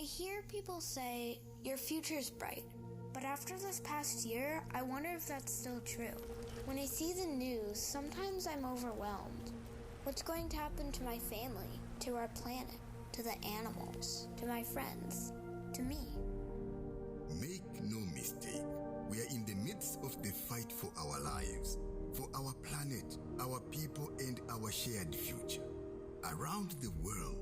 hear people say, your future's bright. But after this past year, I wonder if that's still true. When I see the news, sometimes I'm overwhelmed. What's going to happen to my family, to our planet, to the animals, to my friends, to me? Make no mistake, we are in the midst of the fight for our lives, for our planet, our people, and our shared future. Around the world,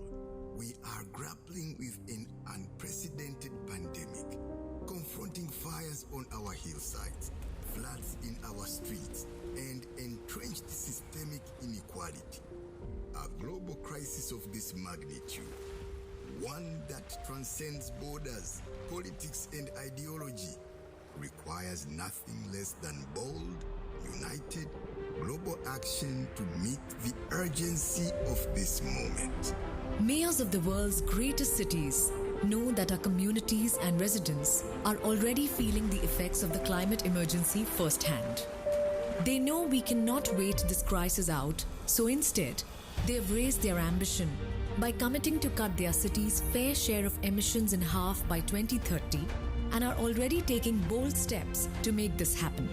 we are grappling with an unprecedented pandemic, confronting fires on our hillsides, floods in our streets, and entrenched systemic inequality. A global crisis of this magnitude, one that transcends borders, politics, and ideology, requires nothing less than bold, united, global action to meet the urgency of this moment. Mayors of the world's greatest cities know that our communities and residents are already feeling the effects of the climate emergency firsthand. They know we cannot wait this crisis out, so instead, they have raised their ambition by committing to cut their city's fair share of emissions in half by 2030 and are already taking bold steps to make this happen.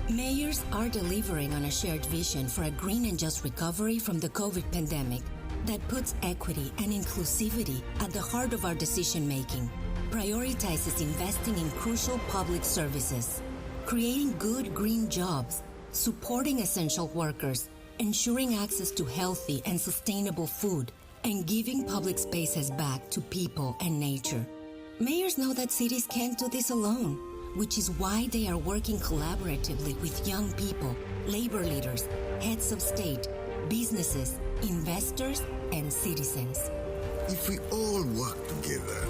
Mayors are delivering on a shared vision for a green and just recovery from the COVID pandemic that puts equity and inclusivity at the heart of our decision-making, prioritizes investing in crucial public services, creating good green jobs, supporting essential workers, ensuring access to healthy and sustainable food, and giving public spaces back to people and nature. Mayors know that cities can't do this alone, which is why they are working collaboratively with young people, labor leaders, heads of state, businesses, investors, and citizens. If we all work together,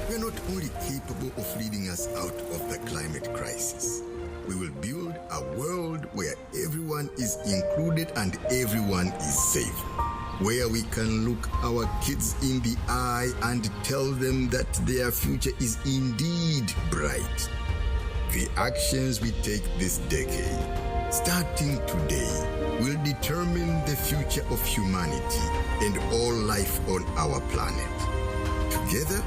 we are not only capable of leading us out of the climate crisis, we will build a world where everyone is included and everyone is safe, where we can look our kids in the eye and tell them that their future is indeed bright. The actions we take this decade, starting today, will determine the future of humanity and all life on our planet. Together,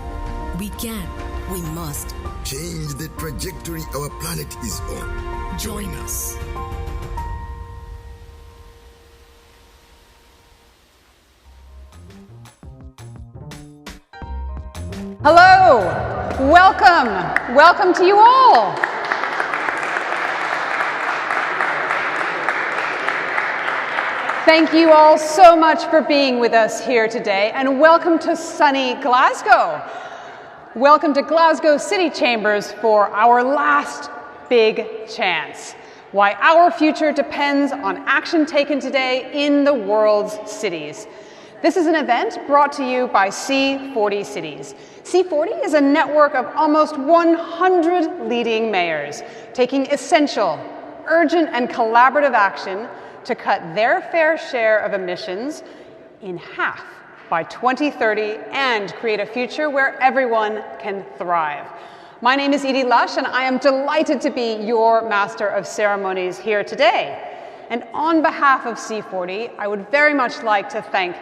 we can, we must change the trajectory our planet is on. Join us. Hello, welcome to you all. Thank you all so much for being with us here today, and welcome to sunny Glasgow. Welcome to Glasgow City Chambers for our last big chance. Why our future depends on action taken today in the world's cities. This is an event brought to you by C40 Cities. C40 is a network of almost 100 leading mayors taking essential, urgent, and collaborative action to cut their fair share of emissions in half by 2030 and create a future where everyone can thrive. My name is Edie Lush, and I am delighted to be your Master of Ceremonies here today. And on behalf of C40, I would very much like to thank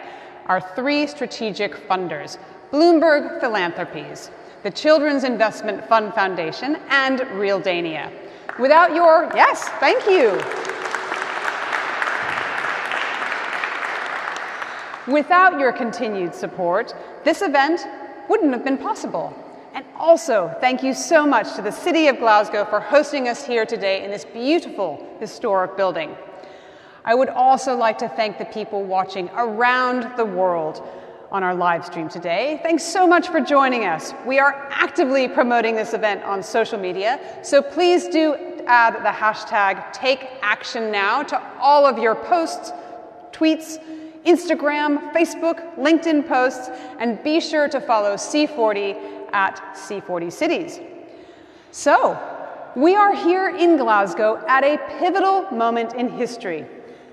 our three strategic funders, Bloomberg Philanthropies, the Children's Investment Fund Foundation, and Real Dania. Without your, yes, thank you. Without your continued support, this event wouldn't have been possible. And also, thank you so much to the City of Glasgow for hosting us here today in this beautiful historic building. I would also like to thank the people watching around the world on our live stream today. Thanks so much for joining us. We are actively promoting this event on social media, so please do add the hashtag #TakeActionNow to all of your posts, tweets, Instagram, Facebook, LinkedIn posts, and be sure to follow C40 at C40 Cities. So, we are here in Glasgow at a pivotal moment in history.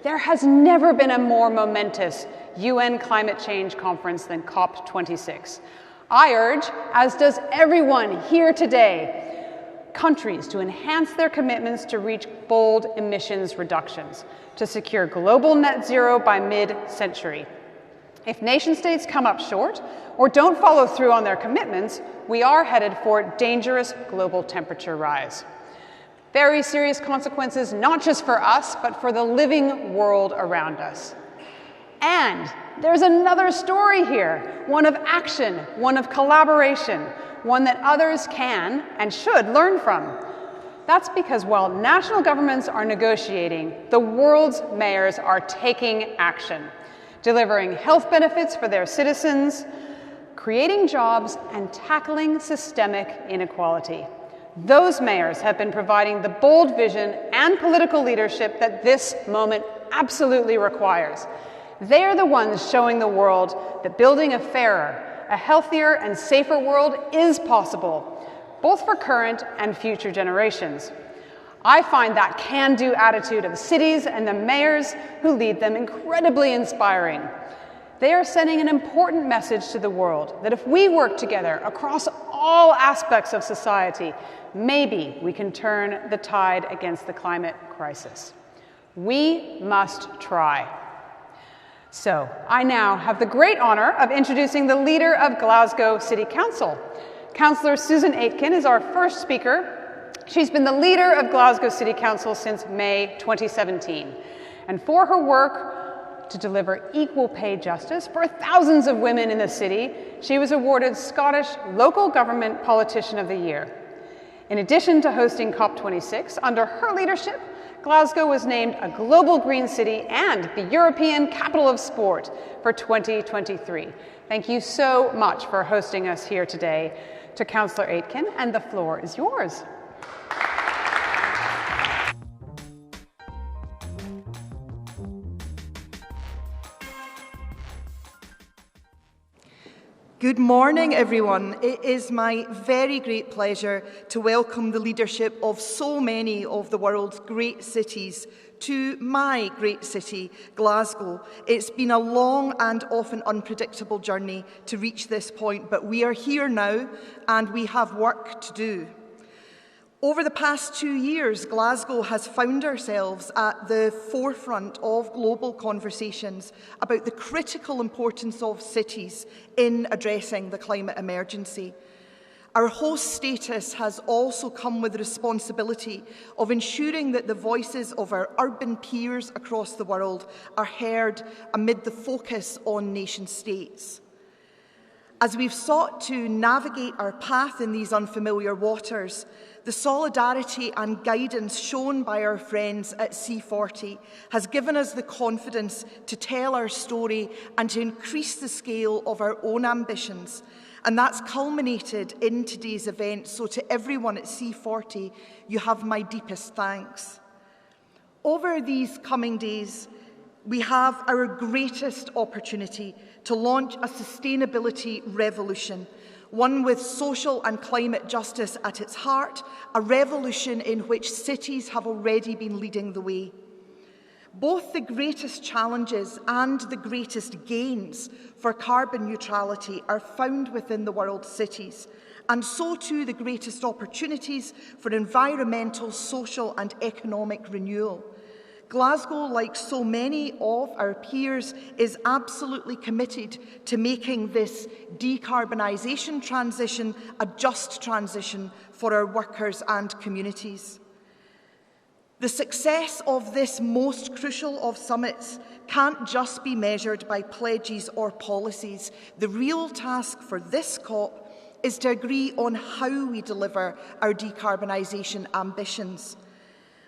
There has never been a more momentous UN climate change conference than COP26. I urge, as does everyone here today, countries to enhance their commitments to reach bold emissions reductions, to secure global net zero by mid-century. If nation-states come up short or don't follow through on their commitments, we are headed for dangerous global temperature rise. Very serious consequences, not just for us, but for the living world around us. And there's another story here, one of action, one of collaboration, one that others can and should learn from. That's because while national governments are negotiating, the world's mayors are taking action, delivering health benefits for their citizens, creating jobs, and tackling systemic inequality. Those mayors have been providing the bold vision and political leadership that this moment absolutely requires. They are the ones showing the world that building a fairer, a healthier, and safer world is possible, both for current and future generations. I find that can-do attitude of cities and the mayors who lead them incredibly inspiring. They are sending an important message to the world that if we work together across all aspects of society, maybe we can turn the tide against the climate crisis. We must try. So, I now have the great honor of introducing the leader of Glasgow City Council. Councilor Susan Aitken is our first speaker. She's been the leader of Glasgow City Council since May 2017. And for her work to deliver equal pay justice for thousands of women in the city, she was awarded Scottish Local Government Politician of the Year. In addition to hosting COP26, under her leadership, Glasgow was named a Global Green City and the European Capital of Sport for 2023. Thank you so much for hosting us here today. To Councillor Aitken, and the floor is yours. Good morning, everyone. It is my very great pleasure to welcome the leadership of so many of the world's great cities to my great city, Glasgow. It's been a long and often unpredictable journey to reach this point, but we are here now and we have work to do. Over the past 2 years, Glasgow has found ourselves at the forefront of global conversations about the critical importance of cities in addressing the climate emergency. Our host status has also come with the responsibility of ensuring that the voices of our urban peers across the world are heard amid the focus on nation-states. As we've sought to navigate our path in these unfamiliar waters, the solidarity and guidance shown by our friends at C40 has given us the confidence to tell our story and to increase the scale of our own ambitions. And that's culminated in today's event. So to everyone at C40, you have my deepest thanks. Over these coming days, we have our greatest opportunity to launch a sustainability revolution, one with social and climate justice at its heart, a revolution in which cities have already been leading the way. Both the greatest challenges and the greatest gains for carbon neutrality are found within the world's cities, and so too the greatest opportunities for environmental, social and economic renewal. Glasgow, like so many of our peers, is absolutely committed to making this decarbonisation transition a just transition for our workers and communities. The success of this most crucial of summits can't just be measured by pledges or policies. The real task for this COP is to agree on how we deliver our decarbonisation ambitions.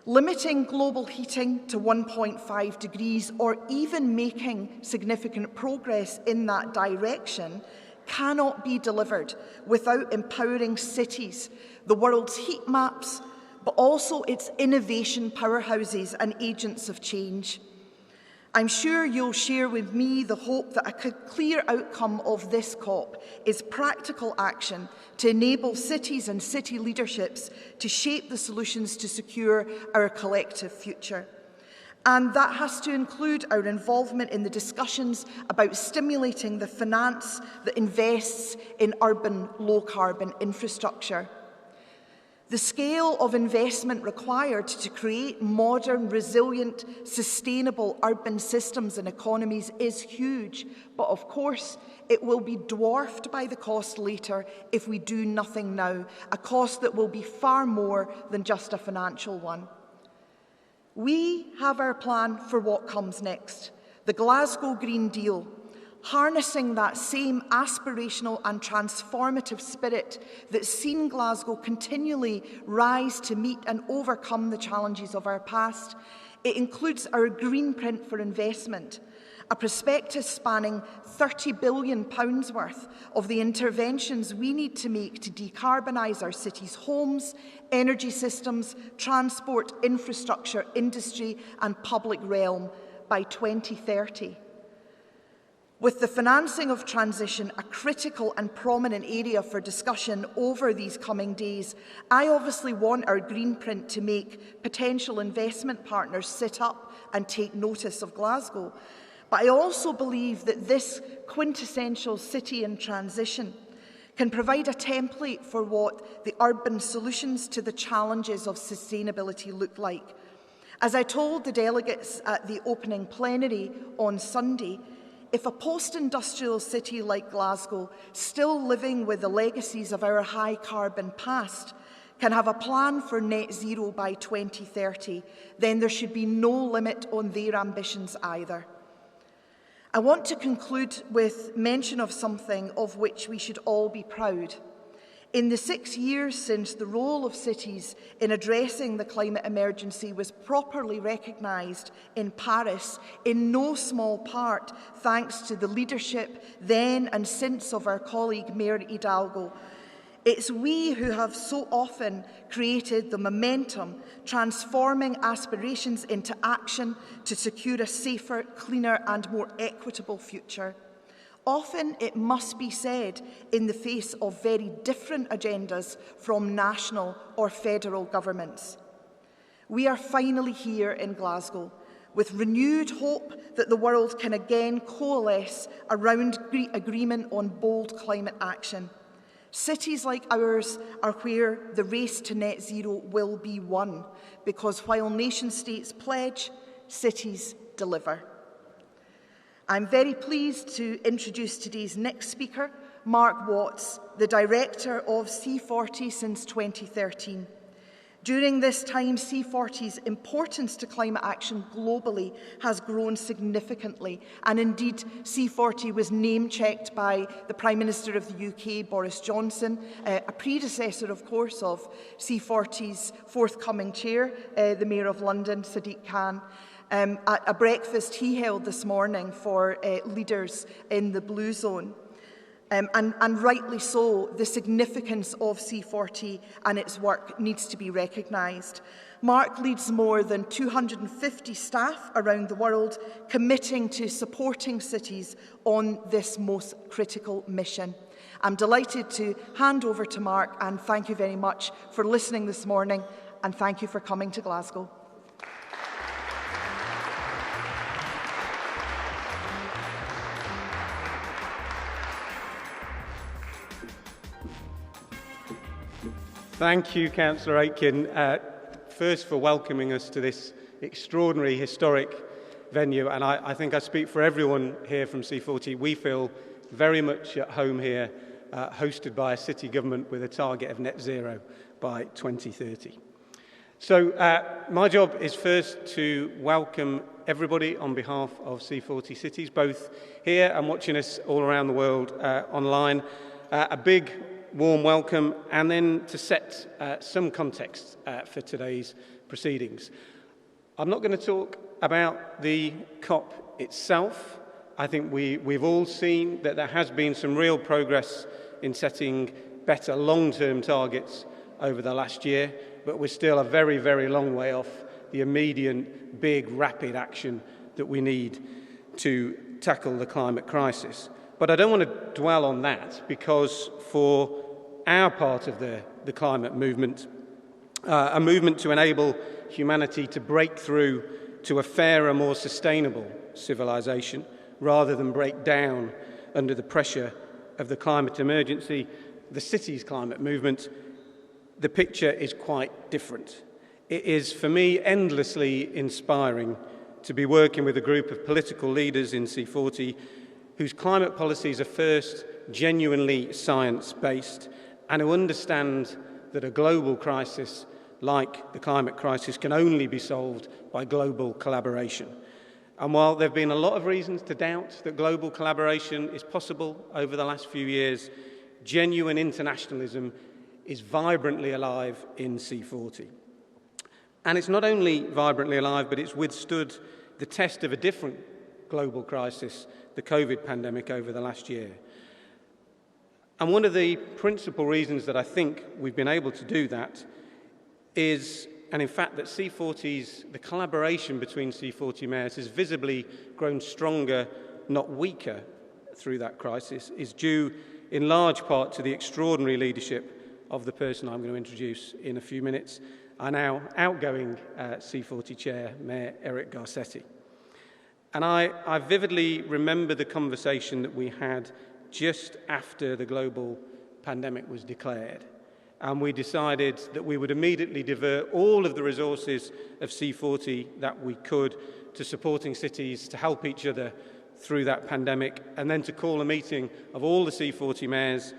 Limiting global heating to 1.5 degrees or even making significant progress in that direction cannot be delivered without empowering cities, the world's heat maps, but also its innovation powerhouses and agents of change. I'm sure you'll share with me the hope that a clear outcome of this COP is practical action to enable cities and city leaderships to shape the solutions to secure our collective future. And that has to include our involvement in the discussions about stimulating the finance that invests in urban low-carbon infrastructure. The scale of investment required to create modern, resilient, sustainable urban systems and economies is huge, but of course it will be dwarfed by the cost later if we do nothing now, a cost that will be far more than just a financial one. We have our plan for what comes next, the Glasgow Green Deal, harnessing that same aspirational and transformative spirit that's seen Glasgow continually rise to meet and overcome the challenges of our past. It includes our Green Print for Investment, a prospectus spanning £30 billion worth of the interventions we need to make to decarbonise our city's homes, energy systems, transport, infrastructure, industry and public realm by 2030. With the financing of transition a critical and prominent area for discussion over these coming days, I obviously want our Green Print to make potential investment partners sit up and take notice of Glasgow. But I also believe that this quintessential city in transition can provide a template for what the urban solutions to the challenges of sustainability look like. As I told the delegates at the opening plenary on Sunday, if a post-industrial city like Glasgow, still living with the legacies of our high-carbon past, can have a plan for net zero by 2030, then there should be no limit on their ambitions either. I want to conclude with mention of something of which we should all be proud. In the 6 years since the role of cities in addressing the climate emergency was properly recognised in Paris, in no small part thanks to the leadership then and since of our colleague Mayor Hidalgo, it's we who have so often created the momentum, transforming aspirations into action to secure a safer, cleaner and more equitable future. Often, it must be said, in the face of very different agendas from national or federal governments. We are finally here in Glasgow, with renewed hope that the world can again coalesce around agreement on bold climate action. Cities like ours are where the race to net zero will be won, because while nation-states pledge, cities deliver. I'm very pleased to introduce today's next speaker, Mark Watts, the Director of C40 since 2013. During this time, C40's importance to climate action globally has grown significantly, and indeed C40 was name-checked by the Prime Minister of the UK, Boris Johnson, a predecessor, of course, of C40's forthcoming chair, the Mayor of London, Sadiq Khan, at a breakfast he held this morning for leaders in the Blue Zone. And rightly so, the significance of C40 and its work needs to be recognised. Mark leads more than 250 staff around the world, committing to supporting cities on this most critical mission. I'm delighted to hand over to Mark, and thank you very much for listening this morning, and thank you for coming to Glasgow. Thank you, Councillor Aitken, first for welcoming us to this extraordinary, historic venue. And I think I speak for everyone here from C40. We feel very much at home here, hosted by a city government with a target of net zero by 2030. So my job is first to welcome everybody on behalf of C40 cities, both here and watching us all around the world online. A big warm welcome, and then to set some context for today's proceedings. I'm not going to talk about the COP itself. I think we've all seen that there has been some real progress in setting better long-term targets over the last year, but we're still a very, very long way off the immediate, big, rapid action that we need to tackle the climate crisis. But I don't want to dwell on that, because for our part of the climate movement, a movement to enable humanity to break through to a fairer, more sustainable civilization, rather than break down under the pressure of the climate emergency, the city's climate movement, the picture is quite different. It is, for me, endlessly inspiring to be working with a group of political leaders in C40 whose climate policies are first genuinely science-based and who understand that a global crisis like the climate crisis can only be solved by global collaboration. And while there have been a lot of reasons to doubt that global collaboration is possible over the last few years, genuine internationalism is vibrantly alive in C40. And it's not only vibrantly alive, but it's withstood the test of a different global crisis, the COVID pandemic, over the last year. And one of the principal reasons that I think we've been able to do that is, and in fact, that C40's, the collaboration between C40 mayors has visibly grown stronger, not weaker, through that crisis, is due in large part to the extraordinary leadership of the person I'm going to introduce in a few minutes, our now outgoing C40 chair, Mayor Eric Garcetti. And I vividly remember the conversation that we had just after the global pandemic was declared. And we decided that we would immediately divert all of the resources of C40 that we could to supporting cities to help each other through that pandemic, and then to call a meeting of all the C40 mayors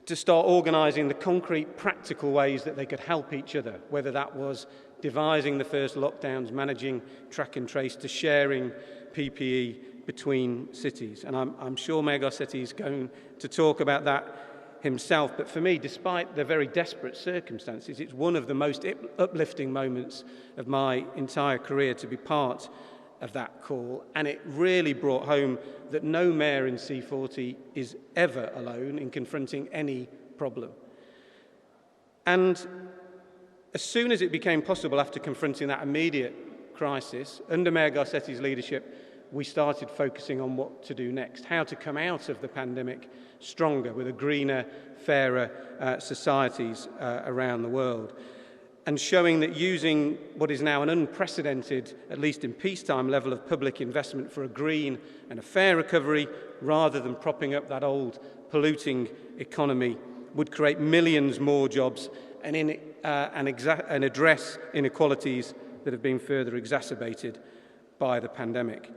to start organising the concrete, practical ways that they could help each other, whether that was devising the first lockdowns, managing track and trace, to sharing PPE between cities. And I'm sure Mayor Garcetti is going to talk about that himself. But for me, despite the very desperate circumstances, it's one of the most uplifting moments of my entire career to be part of that call. And it really brought home that no mayor in C40 is ever alone in confronting any problem. And as soon as it became possible after confronting that immediate crisis, under Mayor Garcetti's leadership, we started focusing on what to do next, how to come out of the pandemic stronger, with a greener, fairer societies around the world, and showing that using what is now an unprecedented, at least in peacetime, level of public investment for a green and a fair recovery, rather than propping up that old polluting economy, would create millions more jobs and address inequalities that have been further exacerbated by the pandemic.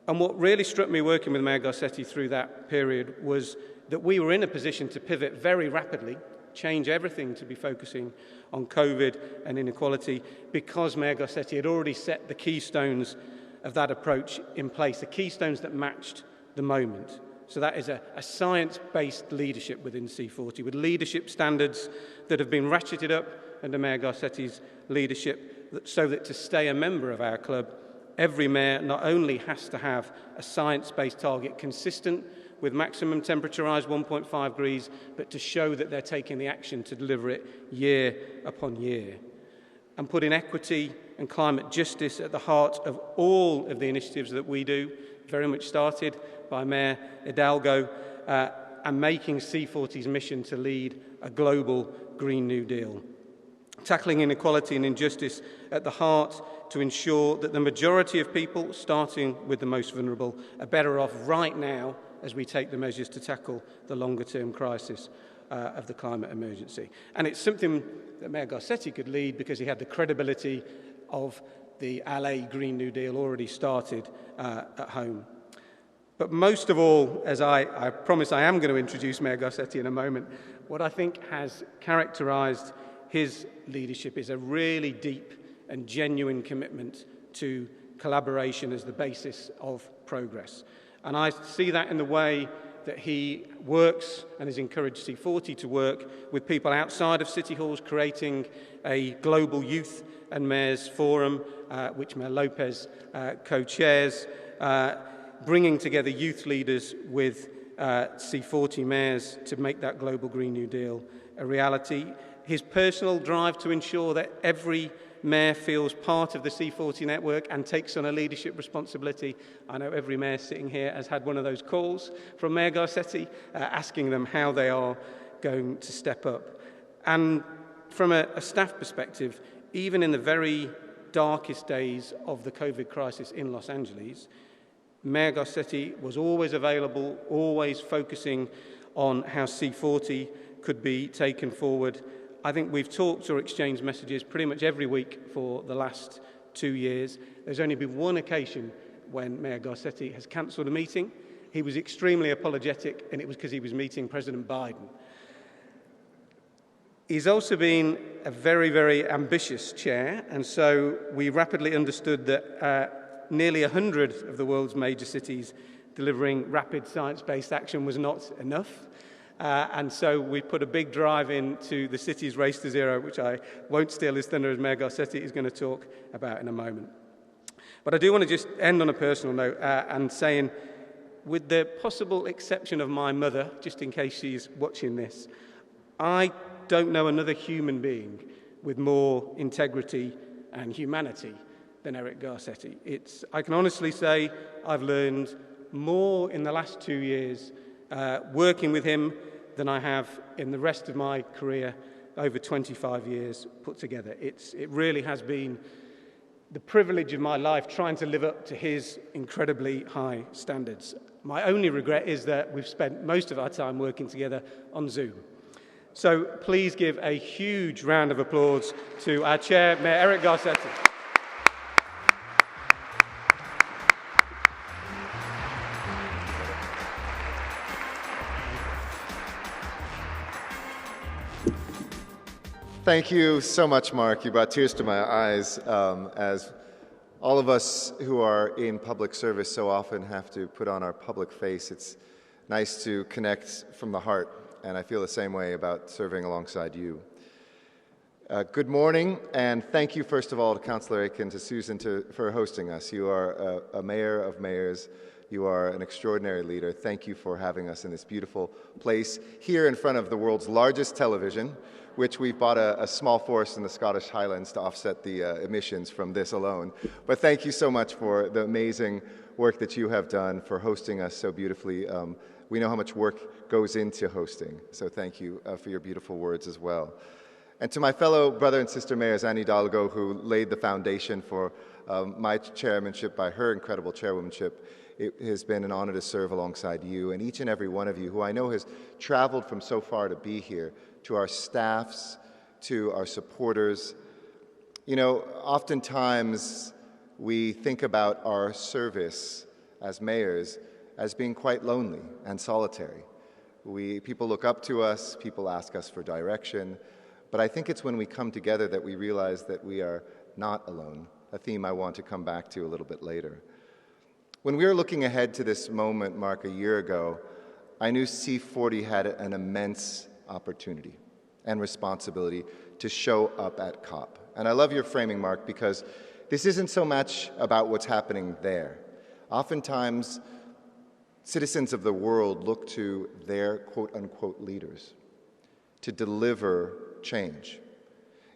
And what really struck me working with Mayor Garcetti through that period was that we were in a position to pivot very rapidly, change everything to be focusing on COVID and inequality, because Mayor Garcetti had already set the keystones of that approach in place, the keystones that matched the moment. So that is a science-based leadership within C40, with leadership standards that have been ratcheted up under Mayor Garcetti's leadership, so that to stay a member of our club, every mayor not only has to have a science-based target consistent with maximum temperature rise 1.5 degrees, but to show that they're taking the action to deliver it year upon year. And putting equity and climate justice at the heart of all of the initiatives that we do, very much started by Mayor Hidalgo, and making C40's mission to lead a global Green New Deal. Tackling inequality and injustice at the heart to ensure that the majority of people, starting with the most vulnerable, are better off right now as we take the measures to tackle the longer-term crisis of the climate emergency. And it's something that Mayor Garcetti could lead because he had the credibility of the LA Green New Deal already started at home. But most of all, as I promise I am going to introduce Mayor Garcetti in a moment, what I think has characterised his leadership is a really deep and genuine commitment to collaboration as the basis of progress. And I see that in the way that he works and has encouraged C40 to work with people outside of City Halls, creating a global youth and mayors forum, which Mayor Lopez co-chairs, bringing together youth leaders with C40 mayors to make that global Green New Deal a reality. His personal drive to ensure that every mayor feels part of the C40 network and takes on a leadership responsibility. I know every mayor sitting here has had one of those calls from Mayor Garcetti asking them how they are going to step up. And from a staff perspective, even in the very darkest days of the COVID crisis in Los Angeles, Mayor Garcetti was always available, always focusing on how C40 could be taken forward. I think we've talked or exchanged messages pretty much every week for the last 2 years. There's only been one occasion when Mayor Garcetti has cancelled a meeting. He was extremely apologetic, and it was because he was meeting President Biden. He's also been a very, very ambitious chair, and so we rapidly understood that nearly 100 of the world's major cities delivering rapid science-based action was not enough. And so we put a big drive into the city's Race to Zero, which I won't steal his thunder as Mayor Garcetti is going to talk about in a moment. But I do want to just end on a personal note and saying, with the possible exception of my mother, just in case she's watching this, I don't know another human being with more integrity and humanity than Eric Garcetti. I can honestly say I've learned more in the last 2 years working with him than I have in the rest of my career over 25 years put together. It really has been the privilege of my life trying to live up to his incredibly high standards. My only regret is that we've spent most of our time working together on Zoom. So please give a huge round of applause to our chair, Mayor Eric Garcetti. Thank you so much, Mark. You brought tears to my eyes, as all of us who are in public service so often have to put on our public face. It's nice to connect from the heart, and I feel the same way about serving alongside you. Good morning, and thank you, first of all, to Councilor Aitken, to Susan for hosting us. You are a mayor of mayors. You are an extraordinary leader. Thank you for having us in this beautiful place here in front of the world's largest television, which we've bought a small forest in the Scottish Highlands to offset the emissions from this alone. But thank you so much for the amazing work that you have done, for hosting us so beautifully. We know how much work goes into hosting, so thank you for your beautiful words as well. And to my fellow brother and sister mayors, Annie Hidalgo, who laid the foundation for my chairmanship by her incredible chairwomanship, it has been an honor to serve alongside you and each and every one of you who I know has traveled from so far to be here, to our staffs, to our supporters. You know, oftentimes we think about our service as mayors as being quite lonely and solitary. People look up to us, people ask us for direction, but I think it's when we come together that we realize that we are not alone, a theme I want to come back to a little bit later. When we were looking ahead to this moment, Mark, a year ago, I knew C40 had an immense opportunity and responsibility to show up at COP. And I love your framing, Mark, because this isn't so much about what's happening there. Oftentimes, citizens of the world look to their quote-unquote leaders to deliver change,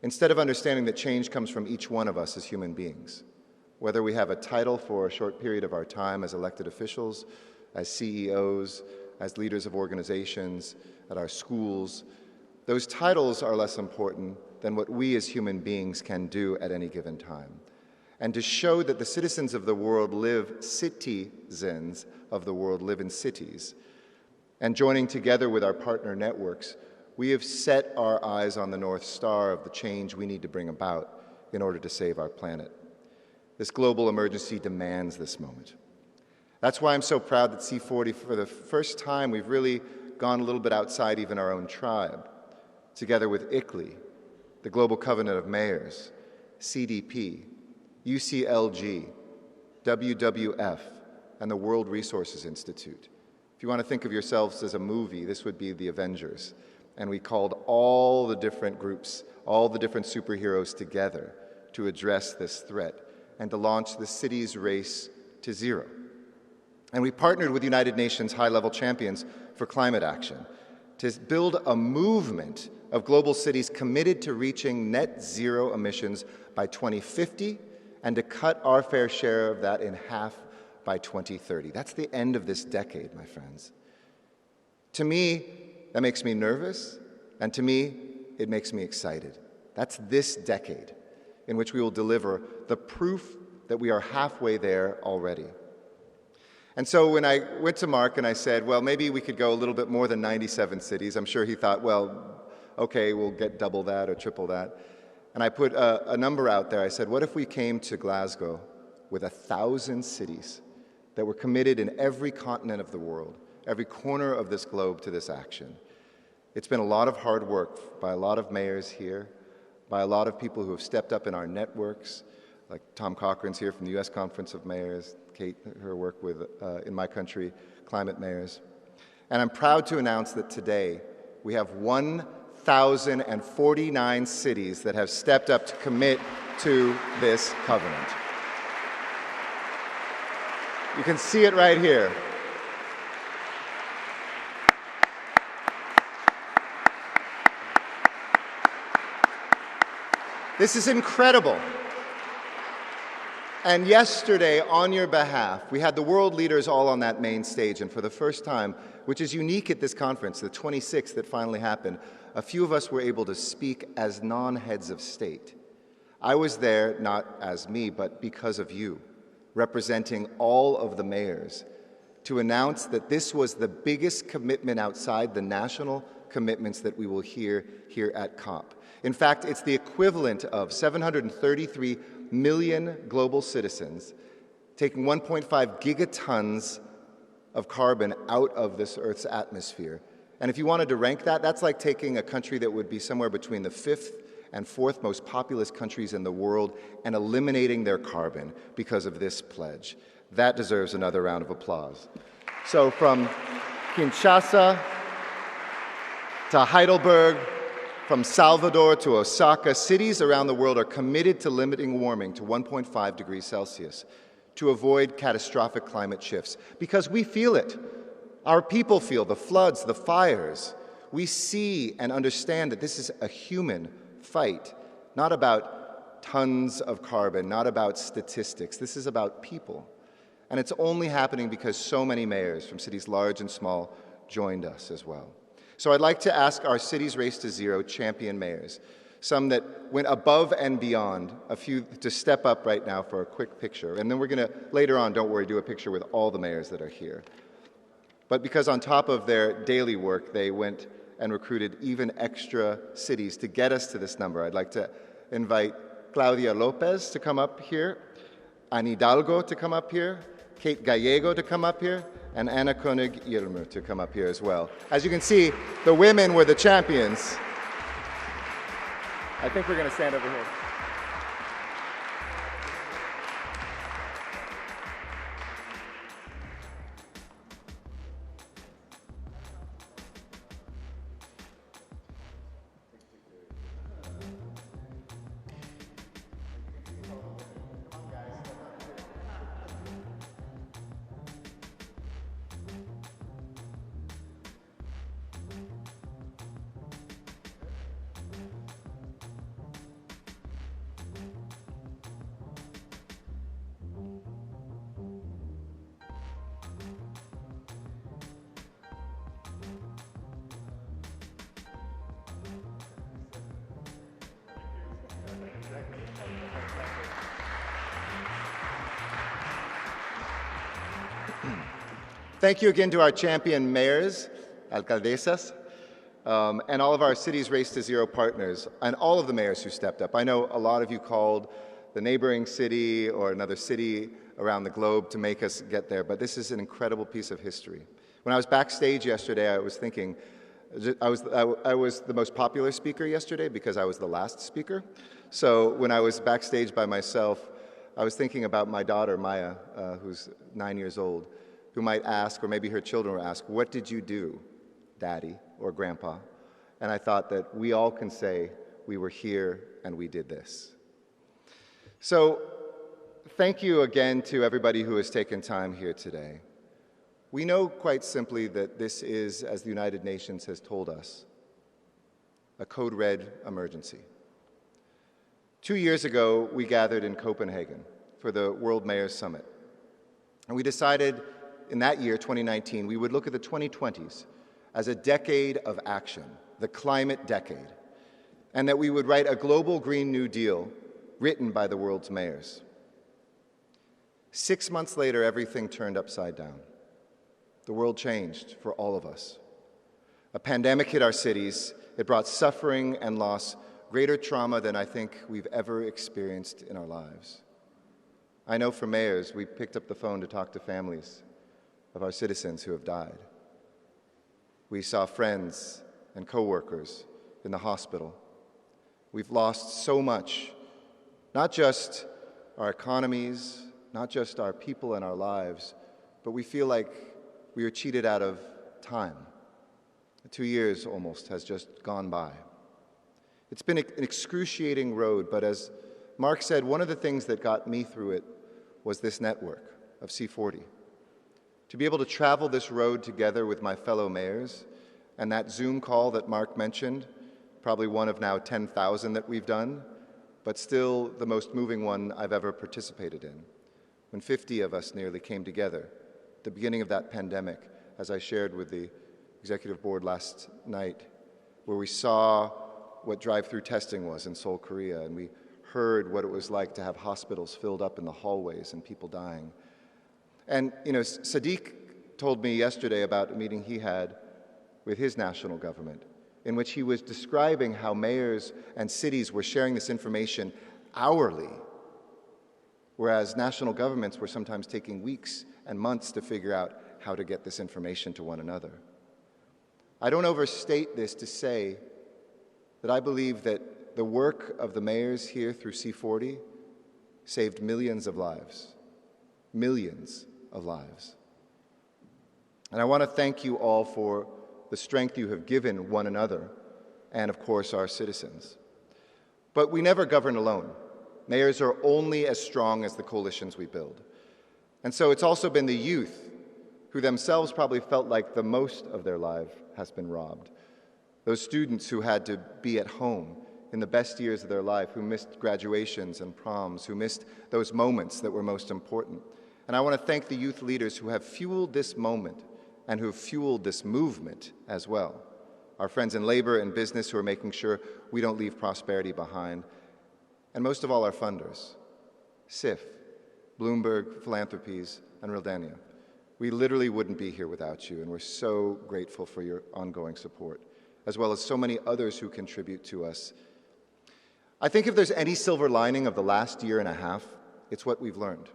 instead of understanding that change comes from each one of us as human beings. Whether we have a title for a short period of our time as elected officials, as CEOs, as leaders of organizations, at our schools, those titles are less important than what we as human beings can do at any given time. And to show that the citizens of the world citizens of the world live in cities, and joining together with our partner networks, we have set our eyes on the North Star of the change we need to bring about in order to save our planet. This global emergency demands this moment. That's why I'm so proud that C40, for the first time, we've really gone a little bit outside even our own tribe, together with ICLEI, the Global Covenant of Mayors, CDP, UCLG, WWF, and the World Resources Institute. If you want to think of yourselves as a movie, this would be the Avengers. And we called all the different groups, all the different superheroes together to address this threat and to launch the city's race to zero. And we partnered with United Nations high-level champions for climate action to build a movement of global cities committed to reaching net zero emissions by 2050 and to cut our fair share of that in half by 2030. That's the end of this decade, my friends. To me, that makes me nervous, and to me, it makes me excited. That's this decade in which we will deliver the proof that we are halfway there already. And so when I went to Mark and I said, well, maybe we could go a little bit more than 97 cities, I'm sure he thought, well, okay, we'll get double that or triple that. And I put a number out there. I said, what if we came to Glasgow with 1,000 cities that were committed in every continent of the world, every corner of this globe to this action? It's been a lot of hard work by a lot of mayors here, by a lot of people who have stepped up in our networks, like Tom Cochran's here from the U.S. Conference of Mayors, Kate, her work with, in my country, climate mayors. And I'm proud to announce that today we have 1,049 cities that have stepped up to commit to this covenant. You can see it right here. This is incredible. And yesterday, on your behalf, we had the world leaders all on that main stage, and for the first time, which is unique at this conference, the 26th that finally happened, a few of us were able to speak as non-heads of state. I was there not as me, but because of you, representing all of the mayors, to announce that this was the biggest commitment outside the national commitments that we will hear here at COP. In fact, it's the equivalent of 733 million global citizens taking 1.5 gigatons of carbon out of this Earth's atmosphere. And if you wanted to rank that, that's like taking a country that would be somewhere between the 5th and 4th most populous countries in the world and eliminating their carbon because of this pledge. That deserves another round of applause. So from Kinshasa to Heidelberg, from Salvador to Osaka, cities around the world are committed to limiting warming to 1.5 degrees Celsius to avoid catastrophic climate shifts, because we feel it. Our people feel the floods, the fires. We see and understand that this is a human fight, not about tons of carbon, not about statistics. This is about people. And it's only happening because so many mayors from cities large and small joined us as well. So I'd like to ask our Cities Race to Zero champion mayors, some that went above and beyond, a few to step up right now for a quick picture. And then we're going to, later on, don't worry, do a picture with all the mayors that are here. But because on top of their daily work, they went and recruited even extra cities to get us to this number. I'd like to invite Claudia Lopez to come up here, Anne Hidalgo to come up here, Kate Gallego to come up here, and Anna Koenig-Yilmer to come up here as well. As you can see, the women were the champions. I think we're going to stand over here. Thank you again to our champion mayors, alcaldesas, and all of our Cities Race to Zero partners, and all of the mayors who stepped up. I know a lot of you called the neighboring city or another city around the globe to make us get there, but this is an incredible piece of history. When I was backstage yesterday, I was thinking, I was the most popular speaker yesterday because I was the last speaker. So when I was backstage by myself, I was thinking about my daughter, Maya, who's 9 years old, who might ask, or maybe her children will ask, what did you do, Daddy or Grandpa? And I thought that we all can say, we were here and we did this. So thank you again to everybody who has taken time here today. We know quite simply that this is, as the United Nations has told us, a code red emergency. 2 years ago, we gathered in Copenhagen for the World Mayors Summit. And we decided in that year, 2019, we would look at the 2020s as a decade of action, the climate decade, and that we would write a global Green New Deal written by the world's mayors. 6 months later, everything turned upside down. The world changed for all of us. A pandemic hit our cities. It brought suffering and loss, greater trauma than I think we've ever experienced in our lives. I know for mayors, we picked up the phone to talk to families of our citizens who have died. We saw friends and coworkers in the hospital. We've lost so much, not just our economies, not just our people and our lives, but we feel like we were cheated out of time. 2 years almost has just gone by. It's been an excruciating road, but as Mark said, one of the things that got me through it was this network of C40. To be able to travel this road together with my fellow mayors, and that Zoom call that Mark mentioned, probably one of now 10,000 that we've done, but still the most moving one I've ever participated in, when 50 of us nearly came together at the beginning of that pandemic, as I shared with the Executive Board last night, where we saw what drive-through testing was in Seoul, Korea, and we heard what it was like to have hospitals filled up in the hallways and people dying. And, Sadiq told me yesterday about a meeting he had with his national government, in which he was describing how mayors and cities were sharing this information hourly, whereas national governments were sometimes taking weeks and months to figure out how to get this information to one another. I don't overstate this to say that I believe that the work of the mayors here through C40 saved millions of lives. Millions of lives. And I want to thank you all for the strength you have given one another and, of course, our citizens. But we never govern alone. Mayors are only as strong as the coalitions we build. And so it's also been the youth who themselves probably felt like the most of their life has been robbed. Those students who had to be at home in the best years of their life, who missed graduations and proms, who missed those moments that were most important. And I want to thank the youth leaders who have fueled this moment and who have fueled this movement as well. Our friends in labor and business who are making sure we don't leave prosperity behind. And most of all, our funders, SIF, Bloomberg, Philanthropies, and Realdania. We literally wouldn't be here without you, and we're so grateful for your ongoing support, as well as so many others who contribute to us. I think if there's any silver lining of the last year and a half, it's what we've learned,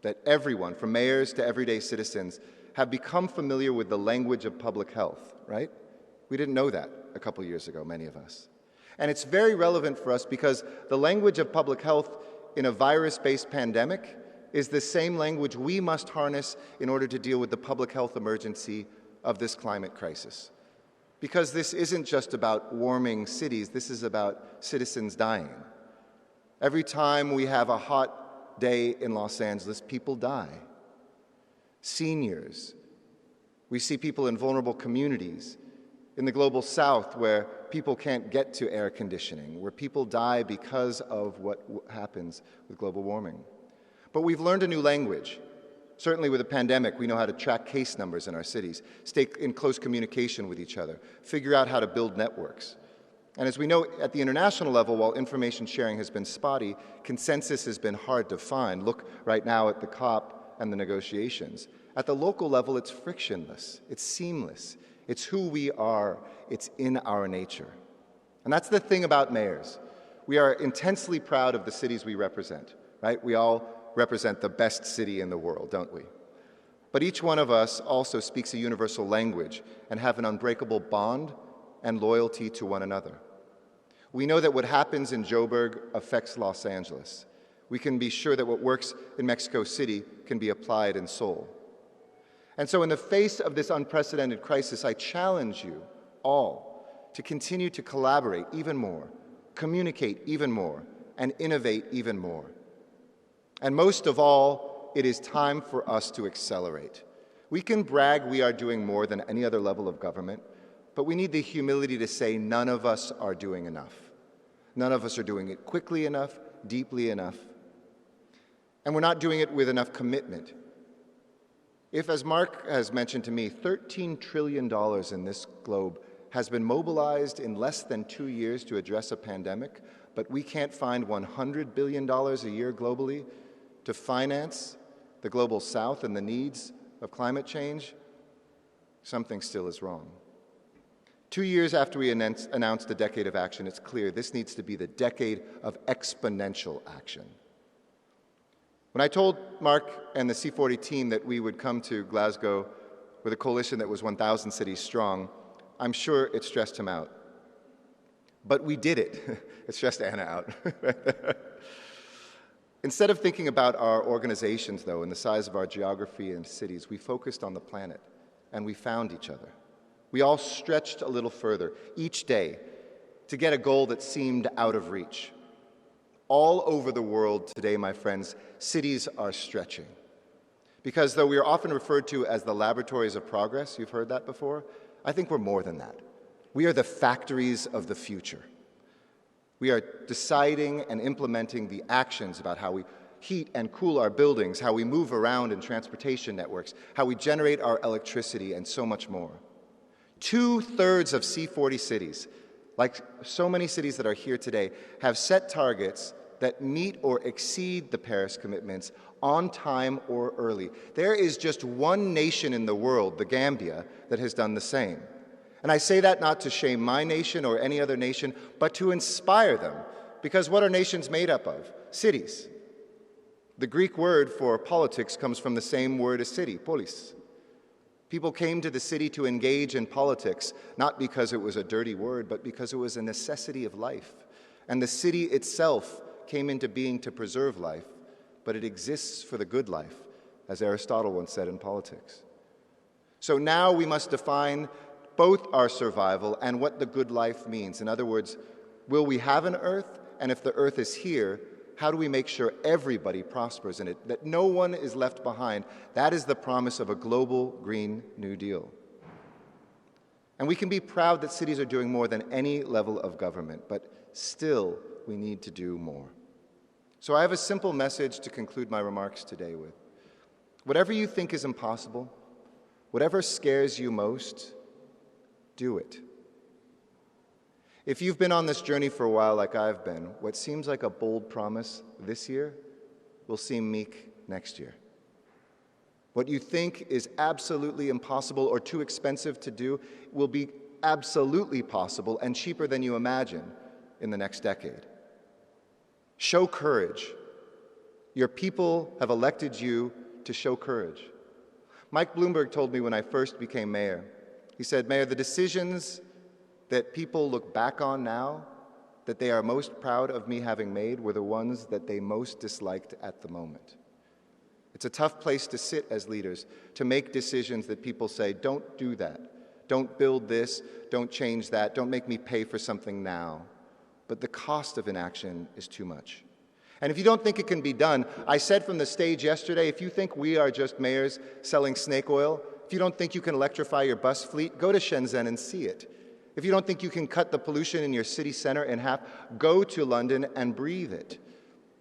that everyone, from mayors to everyday citizens, have become familiar with the language of public health, right? We didn't know that a couple years ago, many of us. And it's very relevant for us because the language of public health in a virus-based pandemic is the same language we must harness in order to deal with the public health emergency of this climate crisis. Because this isn't just about warming cities, this is about citizens dying. Every time we have a hot day in Los Angeles, people die. Seniors. We see people in vulnerable communities. In the global south, where people can't get to air conditioning, where people die because of what happens with global warming. But we've learned a new language. Certainly with a pandemic, we know how to track case numbers in our cities, stay in close communication with each other, figure out how to build networks. And as we know at the international level, while information sharing has been spotty, consensus has been hard to find. Look right now at the COP and the negotiations. At the local level, it's frictionless, it's seamless, it's who we are, it's in our nature. And that's the thing about mayors. We are intensely proud of the cities we represent, right? We all represent the best city in the world, don't we? But each one of us also speaks a universal language and have an unbreakable bond and loyalty to one another. We know that what happens in Joburg affects Los Angeles. We can be sure that what works in Mexico City can be applied in Seoul. And so in the face of this unprecedented crisis, I challenge you all to continue to collaborate even more, communicate even more, and innovate even more. And most of all, it is time for us to accelerate. We can brag we are doing more than any other level of government, but we need the humility to say none of us are doing enough. None of us are doing it quickly enough, deeply enough, and we're not doing it with enough commitment. If, as Mark has mentioned to me, $13 trillion in this globe has been mobilized in less than 2 years to address a pandemic, but we can't find $100 billion a year globally to finance the global south and the needs of climate change, something still is wrong. 2 years after we announced the decade of action, it's clear this needs to be the decade of exponential action. When I told Mark and the C40 team that we would come to Glasgow with a coalition that was 1,000 cities strong, I'm sure it stressed him out. But we did it. It stressed Anna out. Instead of thinking about our organizations, though, and the size of our geography and cities, we focused on the planet, and we found each other. We all stretched a little further each day to get a goal that seemed out of reach. All over the world today, my friends, cities are stretching. Because though we are often referred to as the laboratories of progress, you've heard that before, I think we're more than that. We are the factories of the future. We are deciding and implementing the actions about how we heat and cool our buildings, how we move around in transportation networks, how we generate our electricity, and so much more. 2/3 of C40 cities, like so many cities that are here today, have set targets that meet or exceed the Paris commitments on time or early. There is just one nation in the world, the Gambia, that has done the same. And I say that not to shame my nation or any other nation, but to inspire them. Because what are nations made up of? Cities. The Greek word for politics comes from the same word as city, polis. People came to the city to engage in politics, not because it was a dirty word, but because it was a necessity of life. And the city itself came into being to preserve life, but it exists for the good life, as Aristotle once said in politics. So now we must define both our survival and what the good life means. In other words, will we have an Earth? And if the Earth is here, how do we make sure everybody prospers in it, that no one is left behind? That is the promise of a global Green New Deal. And we can be proud that cities are doing more than any level of government, but still we need to do more. So I have a simple message to conclude my remarks today with. Whatever you think is impossible, whatever scares you most, do it. If you've been on this journey for a while like I've been, what seems like a bold promise this year will seem meek next year. What you think is absolutely impossible or too expensive to do will be absolutely possible and cheaper than you imagine in the next decade. Show courage. Your people have elected you to show courage. Mike Bloomberg told me when I first became mayor, he said, "Mayor, the decisions that people look back on now, that they are most proud of me having made, were the ones that they most disliked at the moment." It's a tough place to sit as leaders, to make decisions that people say, don't do that, don't build this, don't change that, don't make me pay for something now. But the cost of inaction is too much. And if you don't think it can be done, I said from the stage yesterday, if you think we are just mayors selling snake oil, if you don't think you can electrify your bus fleet, go to Shenzhen and see it. If you don't think you can cut the pollution in your city center in half, go to London and breathe it.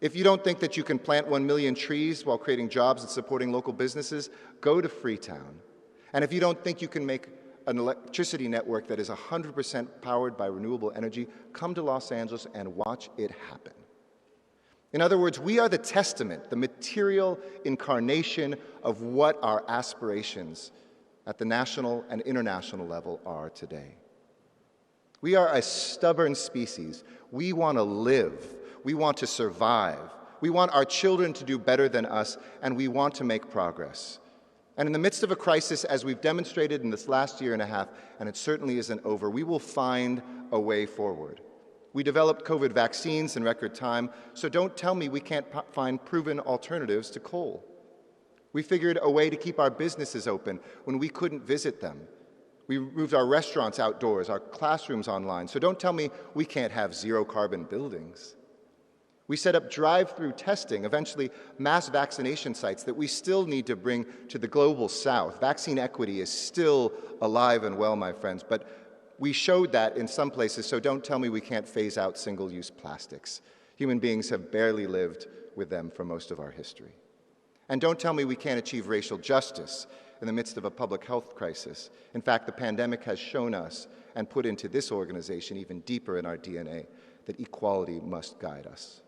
If you don't think that you can plant 1 million trees while creating jobs and supporting local businesses, go to Freetown. And if you don't think you can make an electricity network that is 100% powered by renewable energy, come to Los Angeles and watch it happen. In other words, we are the testament, the material incarnation of what our aspirations at the national and international level are today. We are a stubborn species. We want to live. We want to survive. We want our children to do better than us, and we want to make progress. And in the midst of a crisis, as we've demonstrated in this last year and a half, and it certainly isn't over, we will find a way forward. We developed COVID vaccines in record time, so don't tell me we can't find proven alternatives to coal. We figured a way to keep our businesses open when we couldn't visit them. We moved our restaurants outdoors, our classrooms online, so don't tell me we can't have zero-carbon buildings. We set up drive-through testing, eventually mass vaccination sites that we still need to bring to the global south. Vaccine equity is still alive and well, my friends, but we showed that in some places, so don't tell me we can't phase out single-use plastics. Human beings have barely lived with them for most of our history. And don't tell me we can't achieve racial justice in the midst of a public health crisis. In fact, the pandemic has shown us and put into this organization even deeper in our DNA that equality must guide us.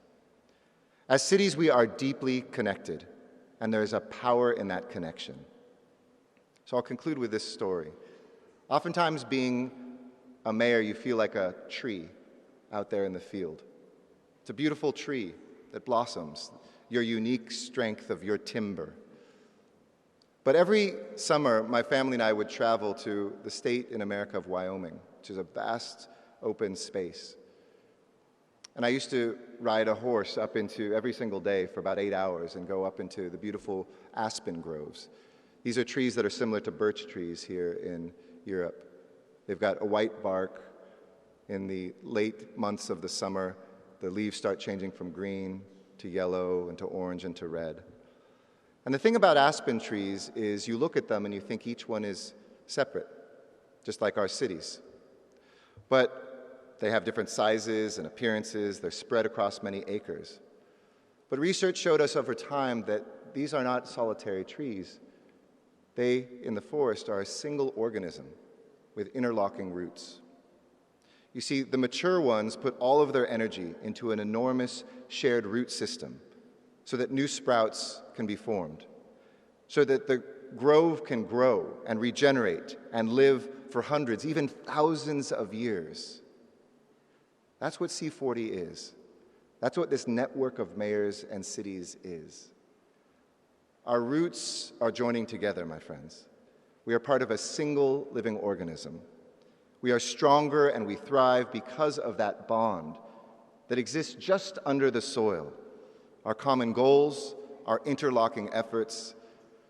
As cities, we are deeply connected, and there is a power in that connection. So I'll conclude with this story. Oftentimes, being a mayor, you feel like a tree out there in the field. It's a beautiful tree that blossoms, your unique strength of your timber. But every summer, my family and I would travel to the state in America of Wyoming, which is a vast open space. And I used to ride a horse up into every single day for about 8 hours and go up into the beautiful aspen groves. These are trees that are similar to birch trees here in Europe. They've got a white bark. In the late months of the summer, the leaves start changing from green to yellow and to orange and to red. And the thing about aspen trees is you look at them and you think each one is separate, just like our cities. But they have different sizes and appearances. They're spread across many acres. But research showed us over time that these are not solitary trees. They, in the forest, are a single organism with interlocking roots. You see, the mature ones put all of their energy into an enormous shared root system so that new sprouts can be formed, so that the grove can grow and regenerate and live for hundreds, even thousands of years. That's what C40 is. That's what this network of mayors and cities is. Our roots are joining together, my friends. We are part of a single living organism. We are stronger and we thrive because of that bond that exists just under the soil, our common goals, our interlocking efforts.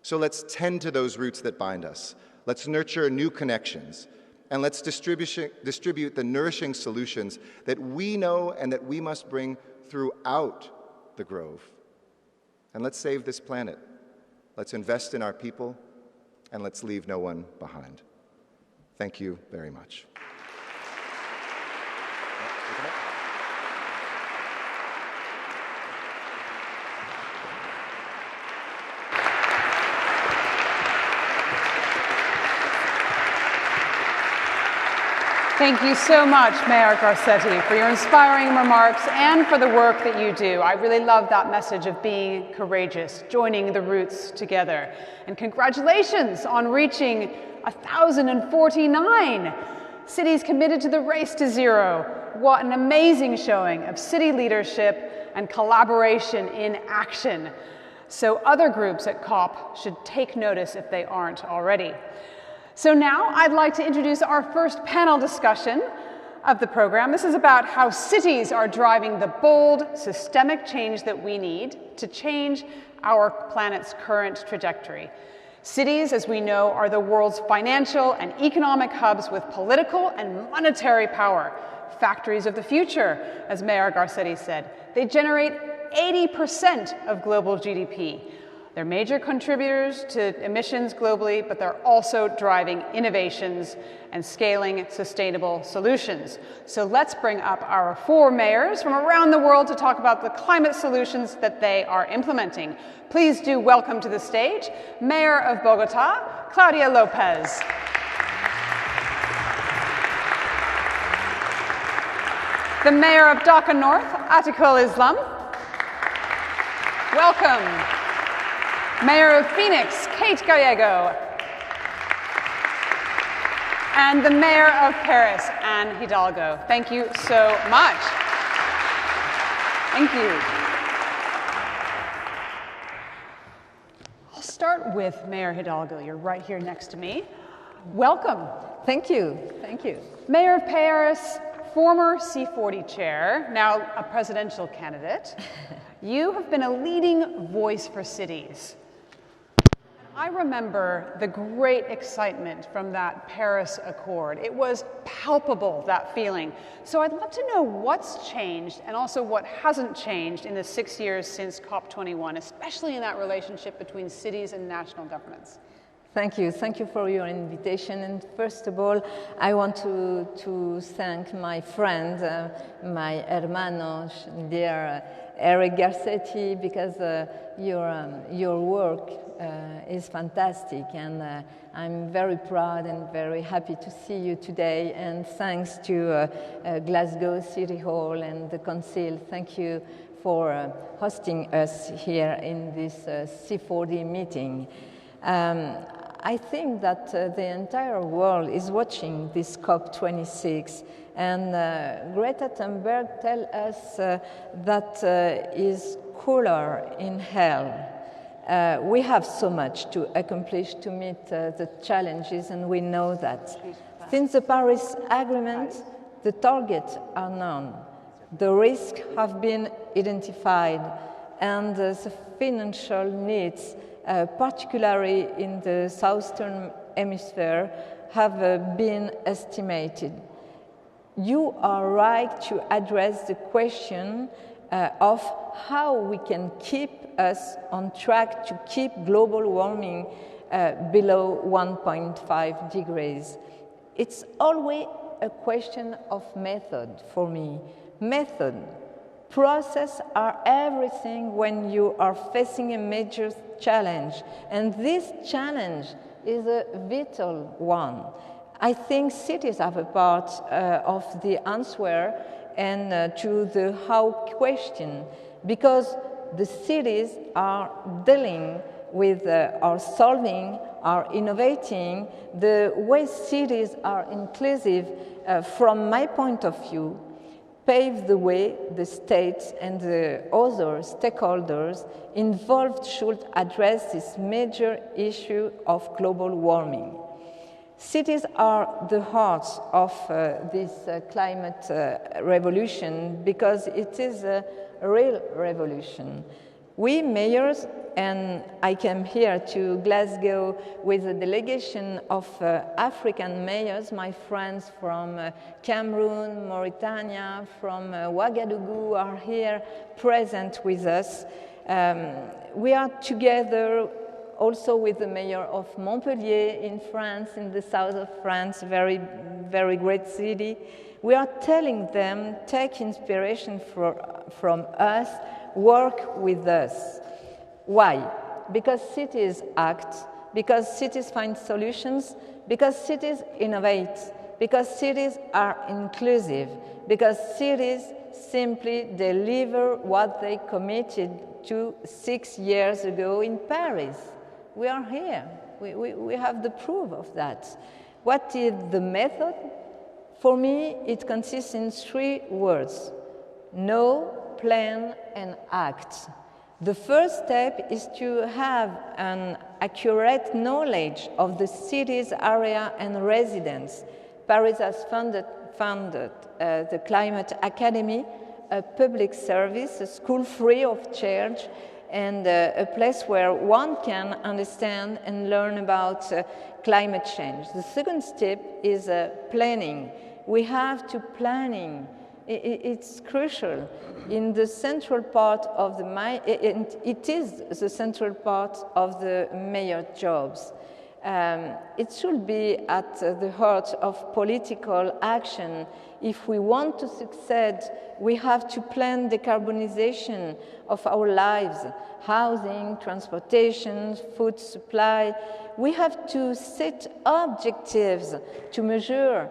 So let's tend to those roots that bind us. Let's nurture new connections, and let's distribute the nourishing solutions that we know and that we must bring throughout the grove. And let's save this planet. Let's invest in our people, and let's leave no one behind. Thank you very much. Thank you so much, Mayor Garcetti, for your inspiring remarks and for the work that you do. I really love that message of being courageous, joining the roots together. And congratulations on reaching 1,049 cities committed to the race to zero. What an amazing showing of city leadership and collaboration in action. So other groups at COP should take notice if they aren't already. So now I'd like to introduce our first panel discussion of the program. This is about how cities are driving the bold, systemic change that we need to change our planet's current trajectory. Cities, as we know, are the world's financial and economic hubs with political and monetary power. Factories of the future, as Mayor Garcetti said. They generate 80% of global GDP. They're major contributors to emissions globally, but they're also driving innovations and scaling sustainable solutions. So let's bring up our 4 mayors from around the world to talk about the climate solutions that they are implementing. Please do welcome to the stage Mayor of Bogota, Claudia Lopez. The Mayor of Dhaka North, Atikul Islam. Welcome. Mayor of Phoenix, Kate Gallego. And the Mayor of Paris, Anne Hidalgo. Thank you so much. Thank you. I'll start with Mayor Hidalgo. You're right here next to me. Welcome. Thank you. Thank you. Mayor of Paris, former C40 chair, now a presidential candidate. You have been a leading voice for cities. I remember the great excitement from that Paris Accord. It was palpable, that feeling. So I'd love to know what's changed and also what hasn't changed in the 6 years since COP21, especially in that relationship between cities and national governments. Thank you. Thank you for your invitation. And first of all, I want to thank my friend, my hermano, dear Eric Garcetti, because your work is fantastic, and I'm very proud and very happy to see you today. And thanks to Glasgow City Hall and the Council, thank you for hosting us here in this C40 meeting. I think that the entire world is watching this COP26, and Greta Thunberg tells us that is cooler in hell. We have so much to accomplish to meet the challenges, and we know that. Since the Paris Agreement, the targets are known. The risks have been identified, and the financial needs, particularly in the southern hemisphere, have been estimated. You are right to address the question of how we can keep us on track to keep global warming below 1.5 degrees. It's always a question of method for me. Method. Process are everything when you are facing a major challenge, and this challenge is a vital one. I think cities have a part of the answer and to the how question, because the cities are dealing with are solving, are innovating. The way cities are inclusive, from my point of view, pave the way the states and the other stakeholders involved should address this major issue of global warming. Cities are the heart of this climate revolution because it is a real revolution. We mayors, and I came here to Glasgow with a delegation of African mayors, my friends from Cameroon, Mauritania, from Ouagadougou are here present with us. We are together also with the mayor of Montpellier in France, in the south of France, very, very great city. We are telling them, take inspiration from us, work with us. Why? Because cities act, because cities find solutions, because cities innovate, because cities are inclusive, because cities simply deliver what they committed to 6 years ago in Paris. We are here. We have the proof of that. What is the method? For me, it consists in 3 words: know, plan, and act. The first step is to have an accurate knowledge of the city's area and residents. Paris has funded the Climate Academy, a public service, a school free of charge, and a place where one can understand and learn about climate change. The second step is planning. We have to planning. It's crucial. In the central part of it is the central part of the mayor jobs. It should be at the heart of political action. If we want to succeed, we have to plan decarbonization of our lives, housing, transportation, food supply. We have to set objectives to measure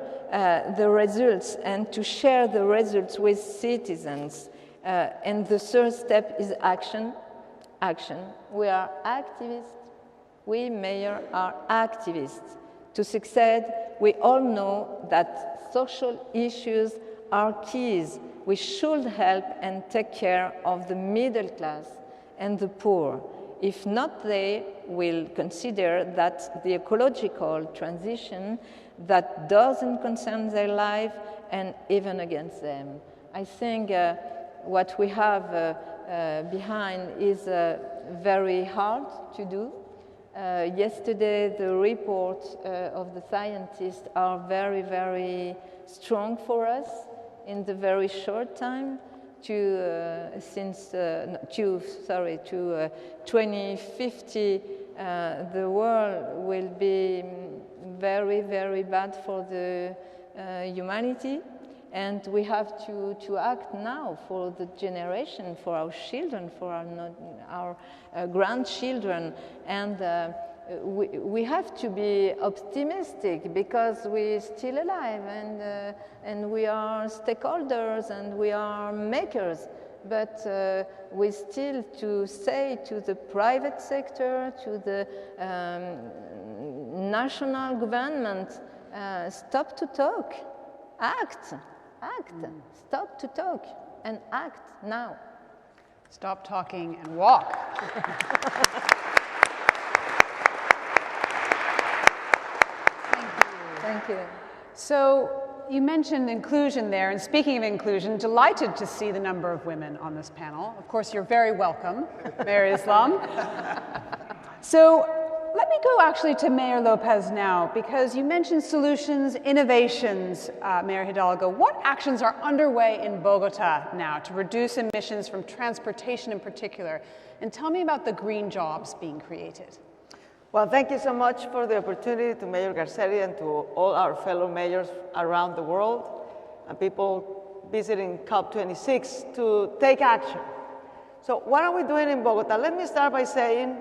the results and to share the results with citizens. And the third step is action. Action. We are activists. We mayors are activists. To succeed, we all know that social issues are keys. We should help and take care of the middle class and the poor. If not, they will consider that the ecological transition that doesn't concern their life and even against them. I think what we have behind is very hard to do. Yesterday, the reports of the scientists are very, very strong for us in the very short time. To 2050, the world will be very, very bad for the humanity, and we have to act now for the generation, for our children, for our grandchildren, and we have to be optimistic because we're still alive and we are stakeholders and we are makers. But we still to say to the private sector, to the national government stop to talk, act, stop to talk and act now. Stop talking and walk. Thank you. So you mentioned inclusion there, and speaking of inclusion, delighted to see the number of women on this panel. Of course, you're very welcome, Mayor Islam. So let me go actually to Mayor Lopez now, because you mentioned solutions, innovations, Mayor Hidalgo. What actions are underway in Bogota now to reduce emissions from transportation in particular? And tell me about the green jobs being created. Well, thank you so much for the opportunity to Mayor Garcetti and to all our fellow mayors around the world and people visiting COP26 to take action. So what are we doing in Bogota? Let me start by saying,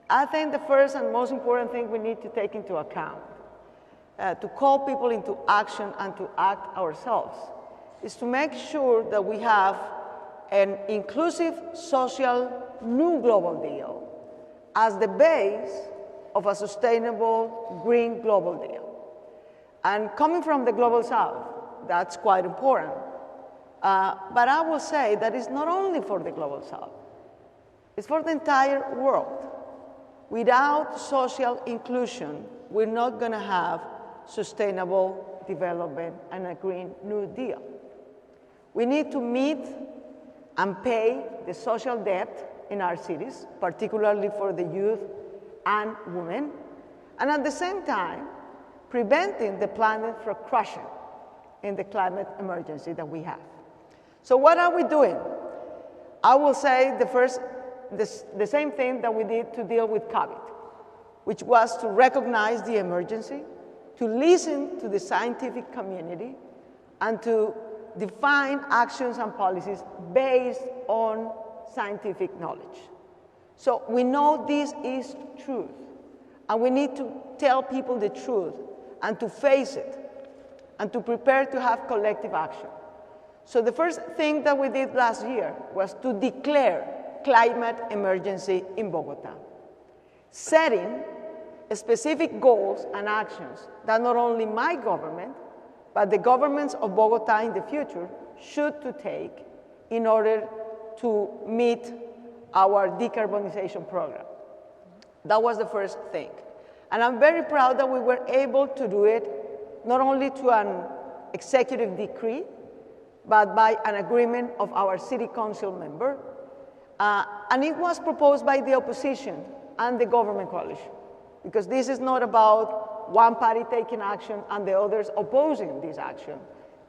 I think the first and most important thing we need to take into account to call people into action and to act ourselves is to make sure that we have an inclusive social new global deal as the base of a sustainable green global deal. And coming from the Global South, that's quite important. But I will say that it's not only for the Global South, it's for the entire world. Without social inclusion, we're not going to have sustainable development and a Green New Deal. We need to meet and pay the social debt in our cities, particularly for the youth and women, and at the same time, preventing the planet from crashing in the climate emergency that we have. So what are we doing? I will say the same thing that we did to deal with COVID, which was to recognize the emergency, to listen to the scientific community, and to define actions and policies based on scientific knowledge. So we know this is truth, and we need to tell people the truth and to face it and to prepare to have collective action. So the first thing that we did last year was to declare climate emergency in Bogota, setting specific goals and actions that not only my government, but the governments of Bogota in the future should to take in order to meet our decarbonization program. That was the first thing. And I'm very proud that we were able to do it not only to an executive decree, but by an agreement of our city council member. And it was proposed by the opposition and the government coalition, because this is not about one party taking action and the others opposing this action.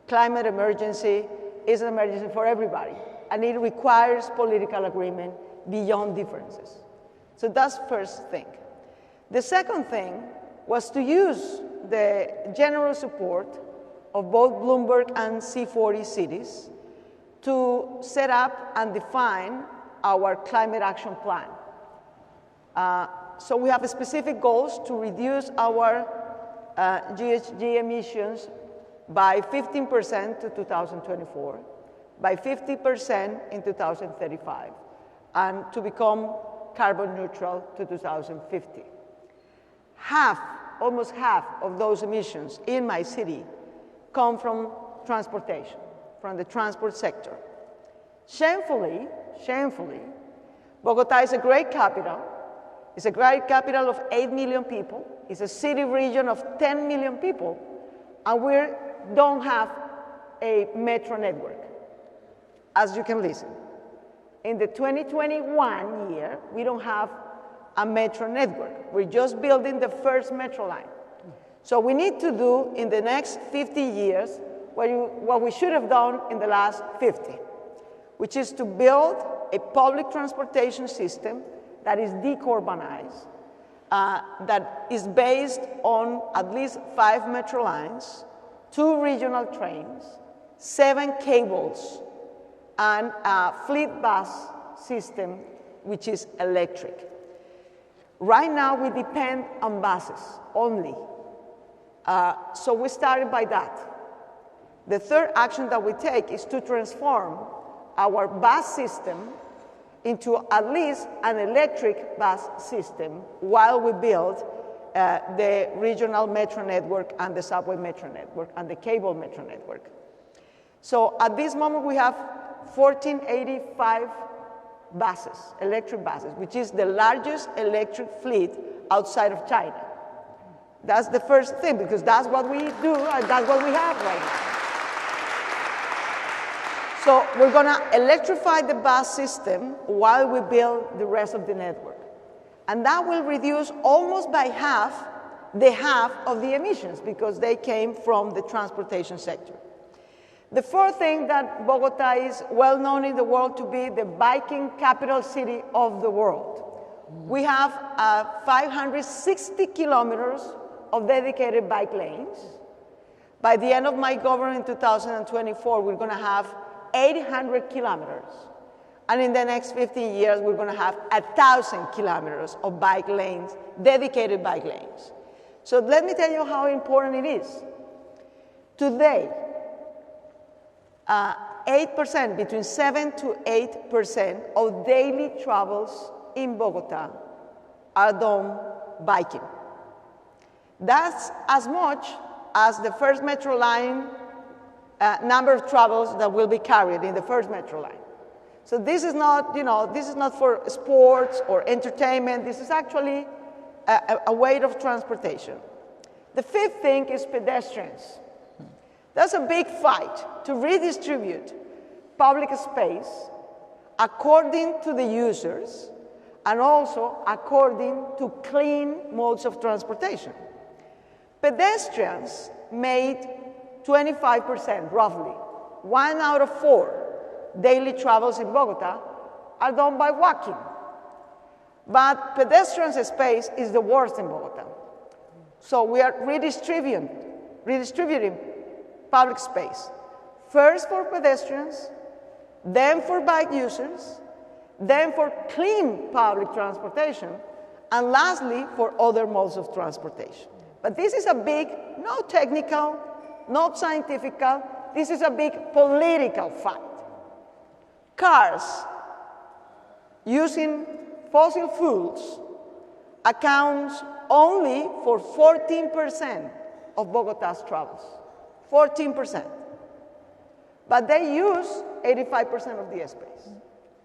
Climate emergency is an emergency for everybody, and it requires political agreement beyond differences. So that's the first thing. The second thing was to use the general support of both Bloomberg and C40 cities to set up and define our climate action plan. So we have specific goals to reduce our GHG emissions by 15% to 2024, by 50% in 2035, and to become carbon neutral to 2050. Almost half of those emissions in my city come from transportation, from the transport sector. Shamefully, Bogota is a great capital. It's a great capital of 8 million people. It's a city region of 10 million people, and we don't have a metro network, as you can listen. In the 2021 year, we don't have a metro network. We're just building the first metro line. So we need to do in the next 50 years what we should have done in the last 50, which is to build a public transportation system that is decarbonized, that is based on at least 5 metro lines, 2 regional trains, 7 cables, and a fleet bus system which is electric. Right now we depend on buses only. So we started by that. The third action that we take is to transform our bus system into at least an electric bus system while we build the regional metro network and the subway metro network and the cable metro network. So at this moment, we have 1,485 buses, electric buses, which is the largest electric fleet outside of China. That's the first thing, because that's what we do and that's what we have right now. So we're going to electrify the bus system while we build the rest of the network. And that will reduce almost by half of the emissions, because they came from the transportation sector. The fourth thing, that Bogota is well known in the world to be the biking capital city of the world. We have 560 kilometers of dedicated bike lanes. By the end of my government in 2024, we're going to have 800 kilometers. And in the next 15 years, we're going to have 1,000 kilometers of bike lanes, dedicated bike lanes. So let me tell you how important it is. Today, 8%, between 7 to 8% of daily travels in Bogota are done biking. That's as much as the first metro line number of travels that will be carried in the first metro line. So this is not, this is not for sports or entertainment. This is actually a way of transportation. The fifth thing is pedestrians. That's a big fight to redistribute public space according to the users and also according to clean modes of transportation. Pedestrians made 25%, roughly. 1 out of 4 daily travels in Bogota are done by walking. But pedestrian space is the worst in Bogota. So we are redistributing public space. First for pedestrians, then for bike users, then for clean public transportation, and lastly for other modes of transportation. But this is a big, not technical, not scientific, this is a big political fight. Cars using fossil fuels accounts only for 14% of Bogota's travels. 14%. But they use 85% of the airspace.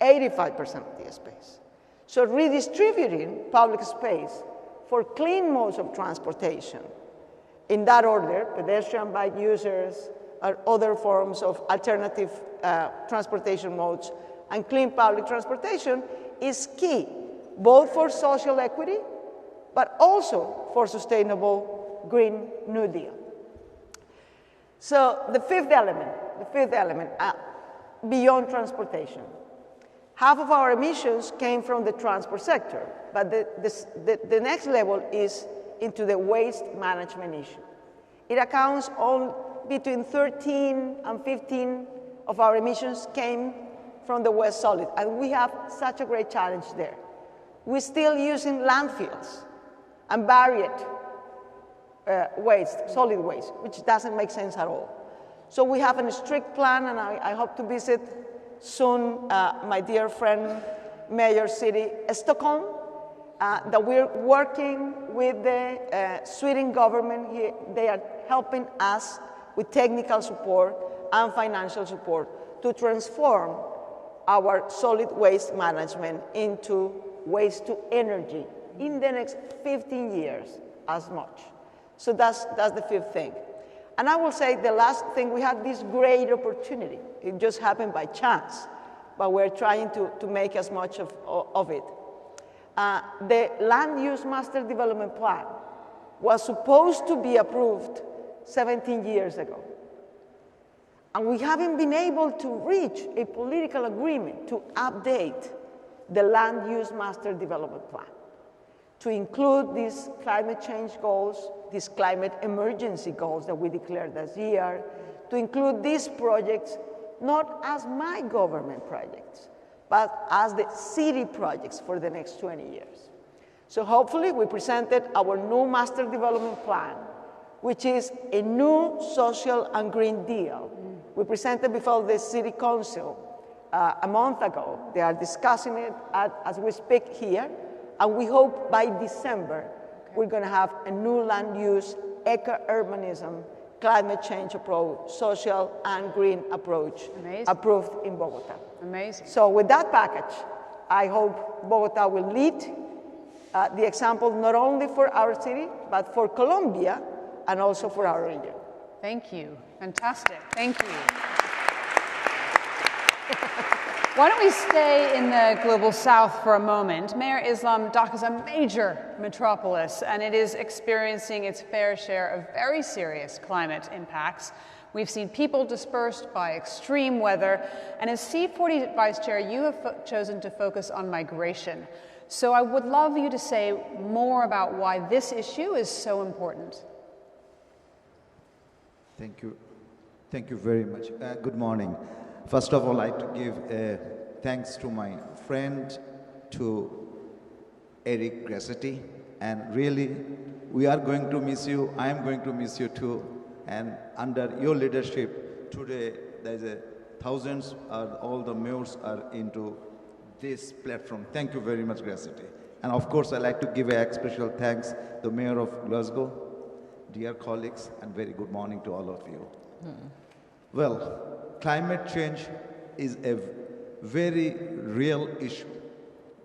85% of the airspace. So redistributing public space for clean modes of transportation, in that order, pedestrian, bike users, or other forms of alternative transportation modes, and clean public transportation is key, both for social equity, but also for sustainable Green New Deal. So the fifth element, beyond transportation. Half of our emissions came from the transport sector, but the next level is into the waste management issue. It accounts on between 13 and 15 of our emissions came from the waste solid, and we have such a great challenge there. We're still using landfills and buried waste, solid waste, which doesn't make sense at all. So we have a strict plan, and I hope to visit soon my dear friend, Mayor City Stockholm, that we're working with the Sweden government. They are helping us with technical support and financial support to transform our solid waste management into waste to energy in the next 15 years as much. So that's the fifth thing. And I will say the last thing, we had this great opportunity. It just happened by chance, but we're trying to make as much of it. The Land Use Master Development Plan was supposed to be approved 17 years ago. And we haven't been able to reach a political agreement to update the Land Use Master Development Plan to include these climate change goals, these climate emergency goals that we declared this year, to include these projects not as my government projects, but as the city projects for the next 20 years. So hopefully we presented our new master development plan, which is a new social and green deal. We presented before the city council a month ago. They are discussing it as we speak here, and we hope by December we're going to have a new land use, eco-urbanism, climate change approach, social and green approach approved in Bogota. Amazing. So with that package, I hope Bogota will lead the example not only for our city, but for Colombia and also for our region. Thank you. Fantastic. Thank you. Why don't we stay in the global south for a moment? Mayor Islam, Dhaka is a major metropolis, and it is experiencing its fair share of very serious climate impacts. We've seen people dispersed by extreme weather, and as C40 Vice Chair, you have chosen to focus on migration. So I would love you to say more about why this issue is so important. Thank you. Thank you very much. Good morning. First of all, I'd like to give thanks to my friend, to Eric Garcetti, and really, we are going to miss you. I am going to miss you too. And under your leadership, today there's thousands, all the mayors are into this platform. Thank you very much, Garcetti. And of course, I'd like to give a special thanks to the Mayor of Glasgow, dear colleagues, and very good morning to all of you. Well, climate change is a very real issue.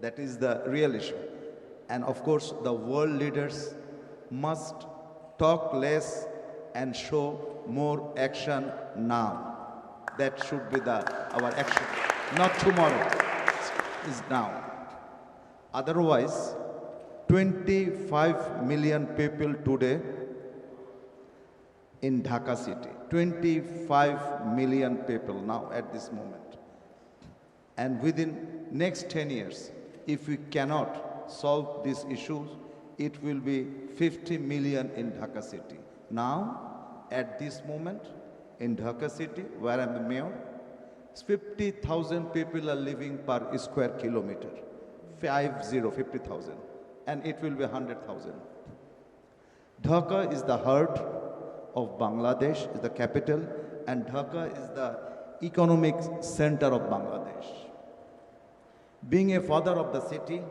That is the real issue. And of course, the world leaders must talk less and show more action now. That should be our action, not tomorrow, is now. Otherwise, 25 million people today in Dhaka city, 25 million people now at this moment. And within next 10 years, if we cannot solve these issues, it will be 50 million in Dhaka city. Now, at this moment, in Dhaka city, where I'm the mayor, 50,000 people are living per square kilometer. 50,000. And it will be 100,000. Dhaka is the heart of Bangladesh, is the capital, and Dhaka is the economic center of Bangladesh. Being a father of the city,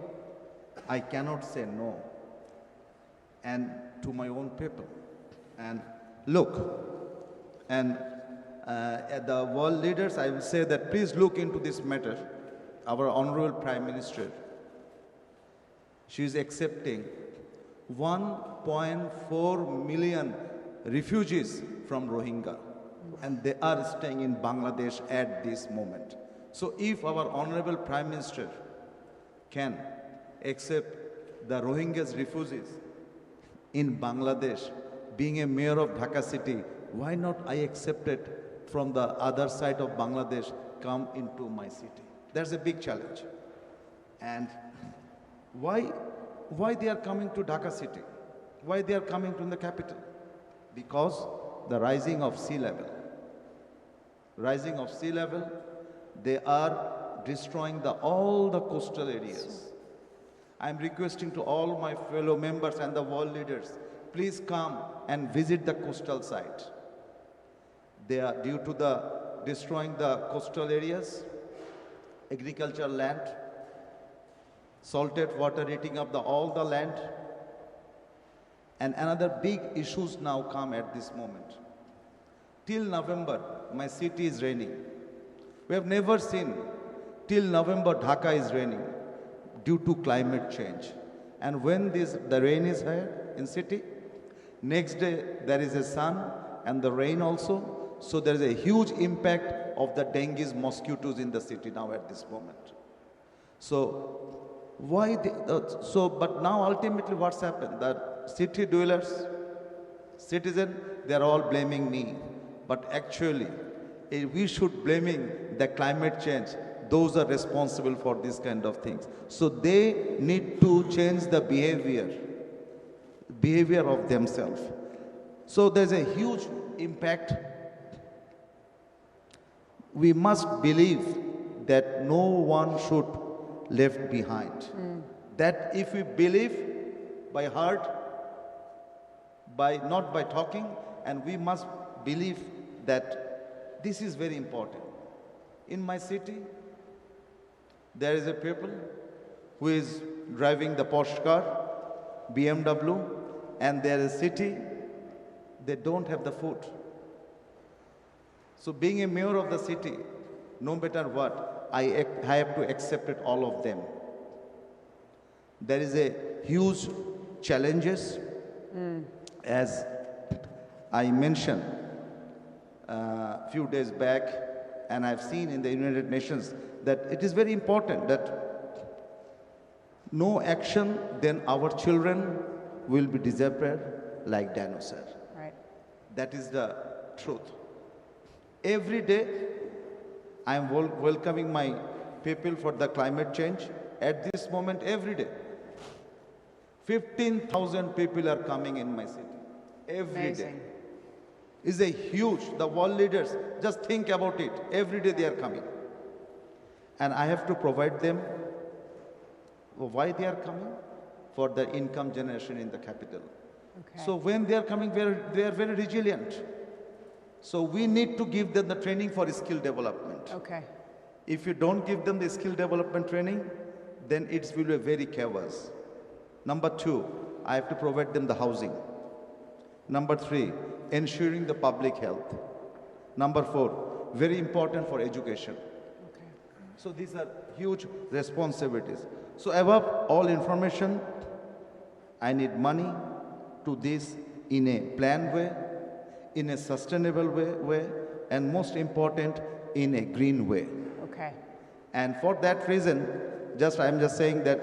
I cannot say no, and to my own people. And look, and at the world leaders, I will say that please look into this matter. Our Honorable Prime Minister, she is accepting 1.4 million refugees from Rohingya, and they are staying in Bangladesh at this moment. So if our Honorable Prime Minister can accept the Rohingyas refugees in Bangladesh, being a mayor of Dhaka city, why not I accept it from the other side of Bangladesh, come into my city? That's a big challenge. And why they are coming to Dhaka city? Why they are coming to the capital? Because the rising of sea level. Rising of sea level, they are destroying all the coastal areas. I'm requesting to all my fellow members and the world leaders, please come and visit the coastal site. They are due to the destroying the coastal areas, agricultural land, salted water eating up all the land, and another big issues now come at this moment. Till November, my city is raining. We have never seen till November Dhaka is raining due to climate change. And when the rain is here in city, next day there is a sun and the rain also. So there is a huge impact of the dengue mosquitoes in the city now at this moment. So but now ultimately what's happened? The city dwellers, citizens, they're all blaming me. But actually, we should blaming the climate change. Those are responsible for this kind of things. So they need to change the behavior of themselves. So there's a huge impact. We must believe that no one should left behind. That if we believe by heart, not by talking, and we must believe that this is very important. In my city, there is a people who is driving the Porsche car, BMW, and there is city, they don't have the food. So being a mayor of the city, no matter what, I have to accept it, all of them. There is a huge challenges, as I mentioned a few days back, and I've seen in the United Nations that it is very important that no action, then our children will be disappeared like dinosaur. Right. That is the truth. Every day, I am welcoming my people for the climate change. At this moment, every day, 15,000 people are coming in my city. Every day. It's a huge, the world leaders, just think about it. Every day they are coming. And I have to provide them. Why they are coming? For the income generation in the capital. Okay. So when they are coming, they are very resilient. So we need to give them the training for skill development. Okay. If you don't give them the skill development training, then it will be very chaos. Number 2, I have to provide them the housing. Number 3, ensuring the public health. Number 4, very important for education. Okay. So these are huge responsibilities. So above all information, I need money to this in a planned way, in a sustainable way, and most important, in a green way. Okay. And for that reason, I'm just saying that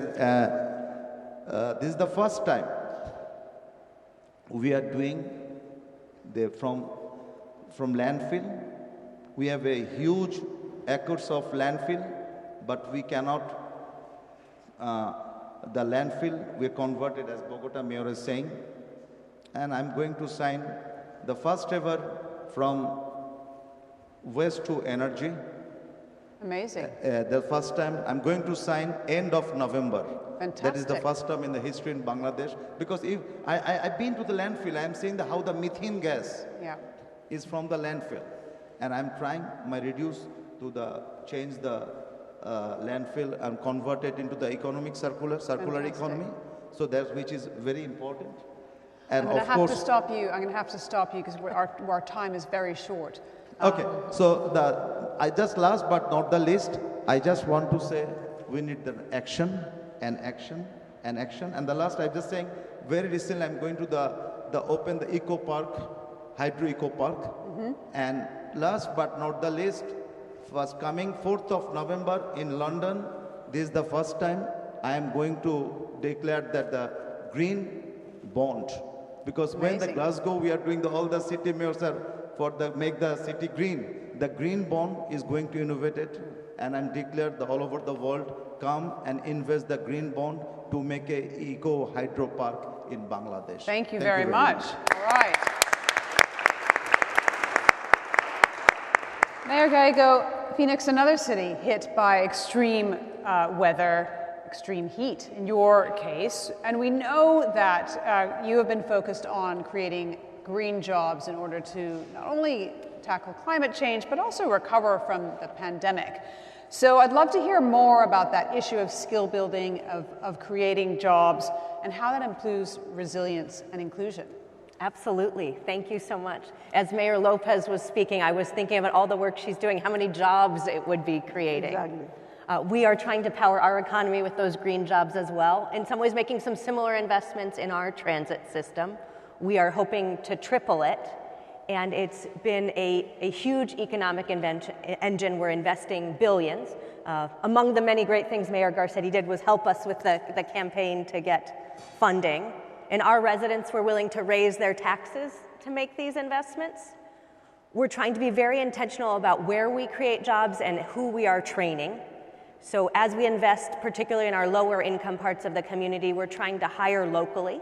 this is the first time we are doing from landfill. We have a huge acres of landfill, but we cannot, the landfill we converted, as Bogota Mayor is saying, and I'm going to sign the first ever from waste to energy. Amazing. The first time I'm going to sign end of November. Fantastic. That is the first time in the history in Bangladesh. Because if I've been to the landfill, I'm seeing how the methane gas is from the landfill. And I'm trying my reduce to change the landfill and convert it into the economic circular economy. So that's which is very important. And I'm going to have to stop you. I'm going to have to stop you because our time is very short. Okay, so last but not the least, I just want to say we need the action and action and action. And the last, I'm just saying, very recently I'm going to open the eco park, hydro eco park. And last but not the least, was coming 4th of November in London. This is the first time I am going to declare that the green bond. Because when the Glasgow, we are doing all the city mayors are make the city green. The green bond is going to innovate it, and I'm declared all over the world come and invest the green bond to make a eco hydro park in Bangladesh. Thank you very much. All right. Mayor Gallego, Phoenix, another city hit by extreme weather, extreme heat in your case, and we know that you have been focused on creating green jobs in order to not only tackle climate change, but also recover from the pandemic. So I'd love to hear more about that issue of skill building, of creating jobs, and how that improves resilience and inclusion. Absolutely. Thank you so much. As Mayor Lopez was speaking, I was thinking about all the work she's doing, how many jobs it would be creating. Exactly. We are trying to power our economy with those green jobs as well, in some ways making some similar investments in our transit system. We are hoping to triple it, and it's been a huge economic engine. We're investing billions. Among the many great things Mayor Garcetti did was help us with the campaign to get funding. And our residents were willing to raise their taxes to make these investments. We're trying to be very intentional about where we create jobs and who we are training. So as we invest, particularly in our lower income parts of the community, we're trying to hire locally.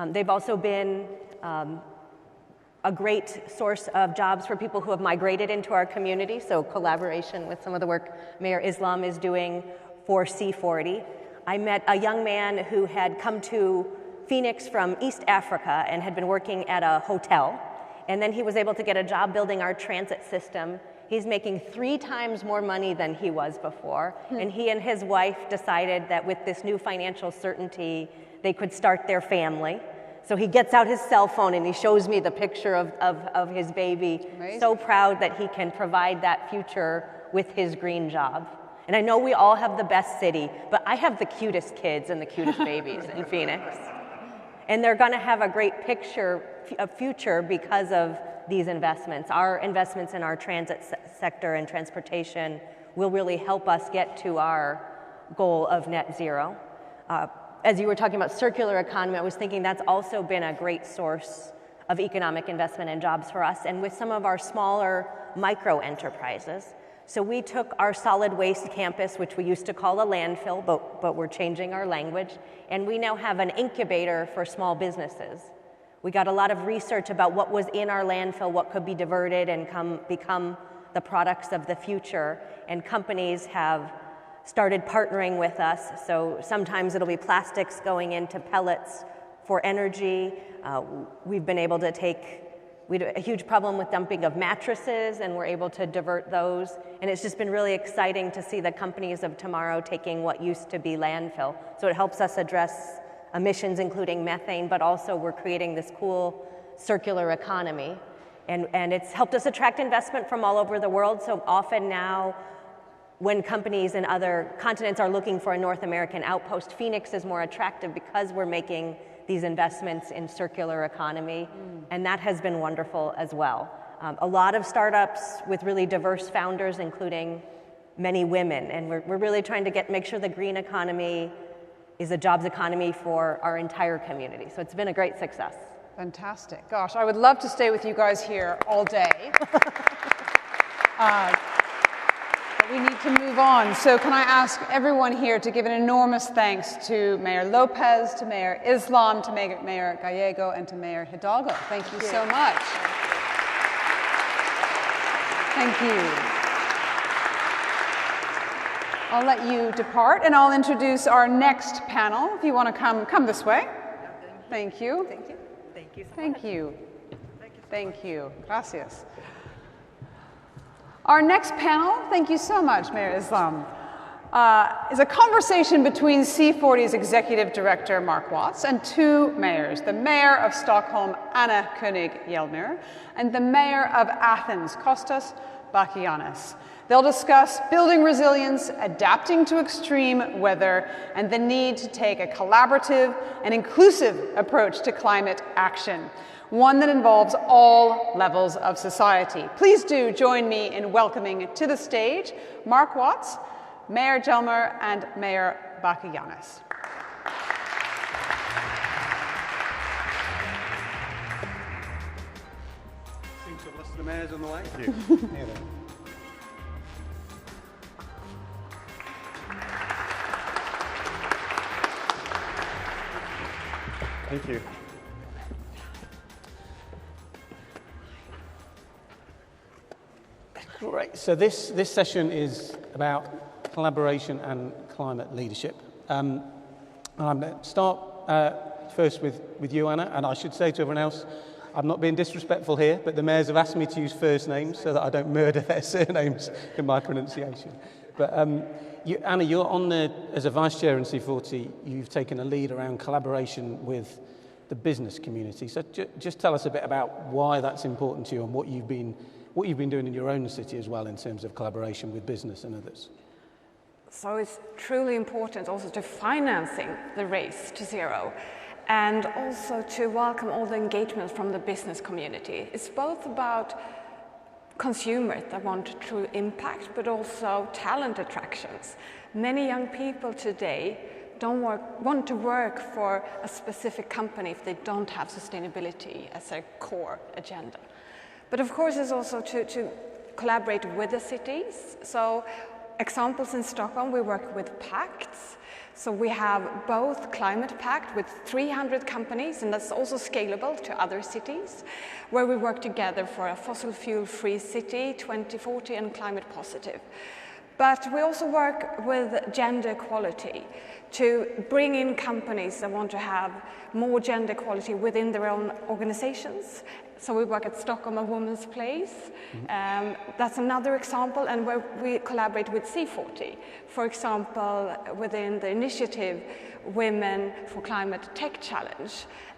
They've also been a great source of jobs for people who have migrated into our community, so collaboration with some of the work Mayor Islam is doing for C40. I met a young man who had come to Phoenix from East Africa and had been working at a hotel, and then he was able to get a job building our transit system. He's making 3 times more money than he was before, and he and his wife decided that with this new financial certainty, they could start their family. So he gets out his cell phone and he shows me the picture of his baby. Amazing. So proud that he can provide that future with his green job. And I know we all have the best city, but I have the cutest kids and the cutest babies in Phoenix. And they're going to have a great future because of these investments. Our investments in our transit sector and transportation will really help us get to our goal of net zero. As you were talking about circular economy, I was thinking that's also been a great source of economic investment and jobs for us, and with some of our smaller micro enterprises. So we took our solid waste campus, which we used to call a landfill, but we're changing our language, and we now have an incubator for small businesses. We got a lot of research about what was in our landfill, what could be diverted and become the products of the future, and companies have started partnering with us. So sometimes it'll be plastics going into pellets for energy. We've been able to we had a huge problem with dumping of mattresses, and we're able to divert those. And it's just been really exciting to see the companies of tomorrow taking what used to be landfill. So it helps us address emissions, including methane, but also we're creating this cool circular economy. And it's helped us attract investment from all over the world. So often now, when companies in other continents are looking for a North American outpost, Phoenix is more attractive because we're making these investments in circular economy, and that has been wonderful as well. A lot of startups with really diverse founders, including many women, and we're really trying to make sure the green economy is a jobs economy for our entire community. So it's been a great success. Fantastic. Gosh, I would love to stay with you guys here all day. We need to move on. So can I ask everyone here to give an enormous thanks to Mayor Lopez, to Mayor Islam, to Mayor Gallego, and to Mayor Hidalgo. Thank you so much. Thank you. I'll let you depart, and I'll introduce our next panel. If you want to come this way. Thank you. Thank you. Thank you. Thank you. Thank you. Gracias. Our next panel, thank you so much, Mayor Islam, is a conversation between C40's Executive Director, Mark Watts, and two mayors, the Mayor of Stockholm, Anna König-Hjelmer, and the Mayor of Athens, Kostas Bakianis. They'll discuss building resilience, adapting to extreme weather, and the need to take a collaborative and inclusive approach to climate action, one that involves all levels of society. Please do join me in welcoming to the stage Mark Watts, Mayor Hjelmer, and Mayor Bakianis. Seems to have lost the mayors on the way. Thank you. Thank you. Great. So this session is about collaboration and climate leadership. And I'm going to start first with you, Anna, and I should say to everyone else, I'm not being disrespectful here, but the mayors have asked me to use first names so that I don't murder their surnames in my pronunciation. But Anna, you're as a vice chair in C40, you've taken a lead around collaboration with the business community. So just tell us a bit about why that's important to you and what you've been doing in your own city as well in terms of collaboration with business and others. So it's truly important also to financing the race to zero and also to welcome all the engagement from the business community. It's both about consumers that want true impact, but also talent attractions. Many young people today don't want to work for a specific company if they don't have sustainability as a core agenda. But of course, it's also to collaborate with the cities. So examples in Stockholm, we work with pacts. So we have both Climate Pact with 300 companies, and that's also scalable to other cities, where we work together for a fossil fuel-free city, 2040, and climate positive. But we also work with gender equality to bring in companies that want to have more gender equality within their own organizations, So we work at Stockholm, a woman's place. That's another example, and where we collaborate with C40. For example, within the initiative Women for Climate Tech Challenge,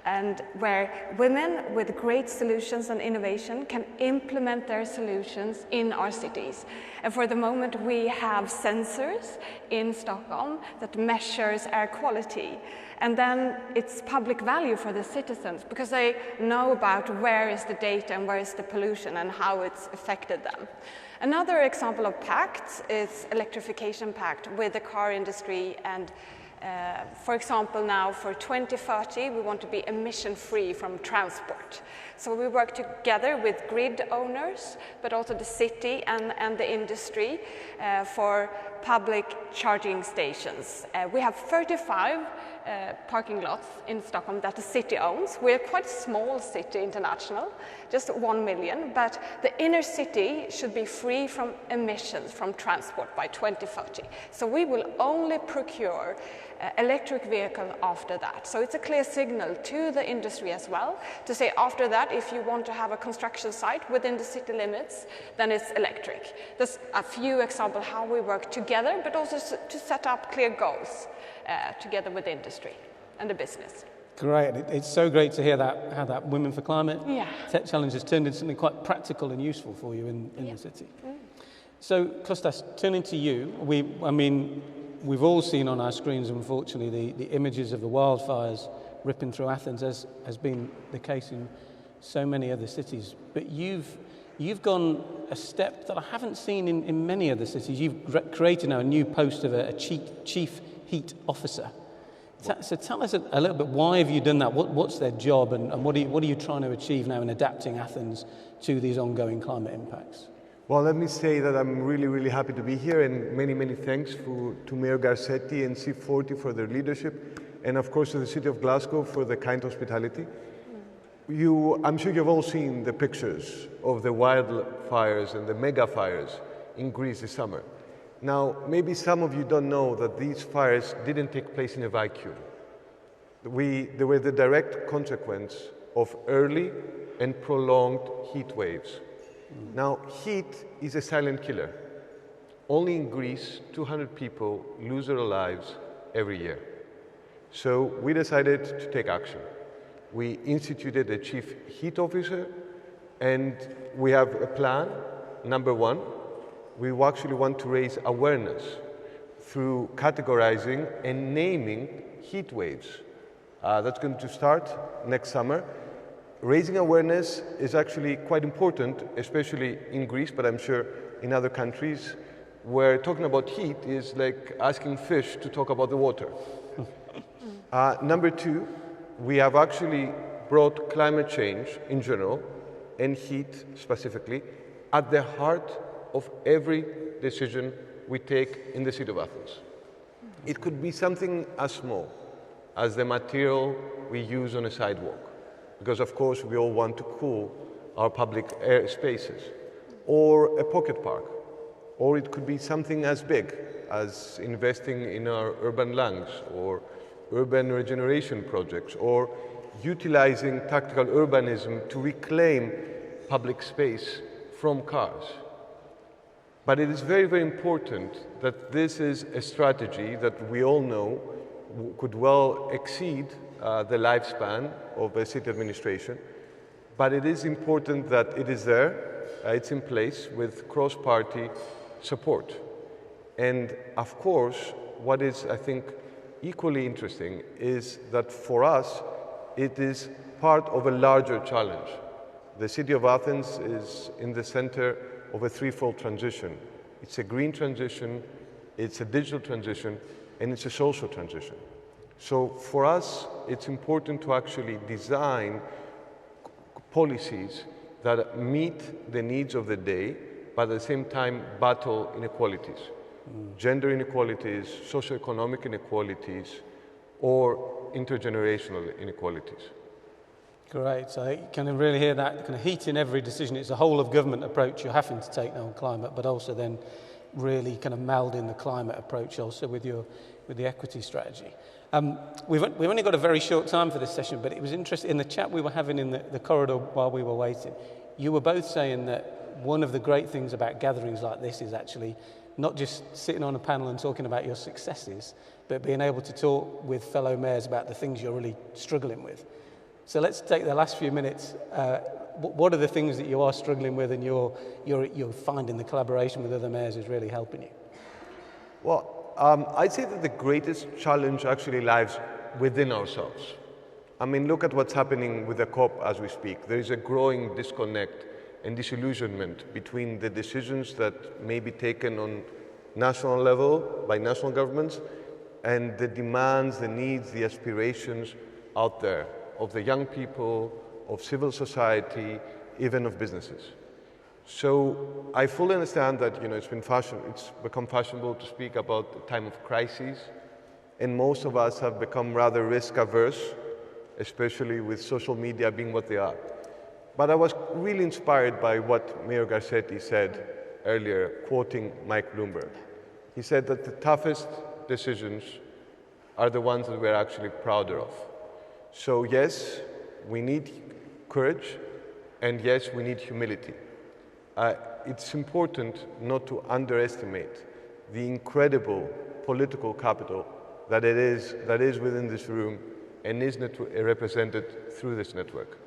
and where women with great solutions and innovation can implement their solutions in our cities. And for the moment, we have sensors in Stockholm that measures air quality. And then it's public value for the citizens because they know about where is the data and where is the pollution and how it's affected them. Another example of pacts is Electrification Pact with the car industry, and for example, now for 2030, we want to be emission-free from transport. So we work together with grid owners, but also the city and the industry for public charging stations. We have 35 parking lots in Stockholm that the city owns. We're quite a small city, international, just 1 million, but the inner city should be free from emissions from transport by 2030. So we will only procure electric vehicle after that. So it's a clear signal to the industry as well to say after that, if you want to have a construction site within the city limits, then it's electric. There's a few examples how we work together, but also to set up clear goals together with the industry and the business. Great. It's so great to hear that, how that Women for Climate Tech Challenge has turned into something quite practical and useful for you in the city. So, Kostas, turning to you, we've all seen on our screens, unfortunately, the images of the wildfires ripping through Athens, as has been the case in so many other cities. But you've gone a step that I haven't seen in many other cities. You've created now a new post of a chief heat officer. So tell us a little bit, why have you done that? What's their job, and what are you trying to achieve now in adapting Athens to these ongoing climate impacts? Well, let me say that I'm really, really happy to be here, and many, many thanks to Mayor Garcetti and C40 for their leadership, and of course to the City of Glasgow for the kind hospitality. I'm sure you've all seen the pictures of the wildfires and the mega fires in Greece this summer. Now, maybe some of you don't know that these fires didn't take place in a vacuum. They were the direct consequence of early and prolonged heat waves. Now, heat is a silent killer. Only in Greece, 200 people lose their lives every year. So we decided to take action. We instituted a chief heat officer, and we have a plan. Number one, we actually want to raise awareness through categorizing and naming heat waves. That's going to start next summer. Raising awareness is actually quite important, especially in Greece, but I'm sure in other countries, where talking about heat is like asking fish to talk about the water. Number two, we have actually brought climate change in general, and heat specifically, at the heart of every decision we take in the city of Athens. It could be something as small as the material we use on a sidewalk, because of course we all want to cool our public air spaces, or a pocket park, or it could be something as big as investing in our urban lungs, or urban regeneration projects, or utilizing tactical urbanism to reclaim public space from cars. But it is very, very important that this is a strategy that we all know could well exceed the lifespan of a city administration. But it is important that it is there, it's in place with cross-party support. And of course, what is, I think, equally interesting is that for us, it is part of a larger challenge. The city of Athens is in the center of a threefold transition. It's a green transition, it's a digital transition, and it's a social transition. So for us, it's important to actually design policies that meet the needs of the day, but at the same time battle inequalities. Gender inequalities, socioeconomic inequalities, or intergenerational inequalities. Great. So you can really hear that kind of heat in every decision. It's a whole of government approach you're having to take now on climate, but also then really kind of melding the climate approach also with the equity strategy. We've only got a very short time for this session, but it was interesting, in the chat we were having in the corridor while we were waiting, you were both saying that one of the great things about gatherings like this is actually not just sitting on a panel and talking about your successes, but being able to talk with fellow mayors about the things you're really struggling with. So let's take the last few minutes. What are the things that you are struggling with and you're finding the collaboration with other mayors is really helping you? Well, I'd say that the greatest challenge actually lies within ourselves. I mean, look at what's happening with the COP as we speak. There is a growing disconnect and disillusionment between the decisions that may be taken on national level by national governments and the demands, the needs, the aspirations out there of the young people, of civil society, even of businesses. So I fully understand that it's become fashionable to speak about the time of crises, and most of us have become rather risk averse, especially with social media being what they are. But I was really inspired by what Mayor Garcetti said earlier, quoting Mike Bloomberg. He said that the toughest decisions are the ones that we're actually prouder of. So yes, we need courage, and yes, we need humility. It's important not to underestimate the incredible political capital that is within this room and is represented through this network.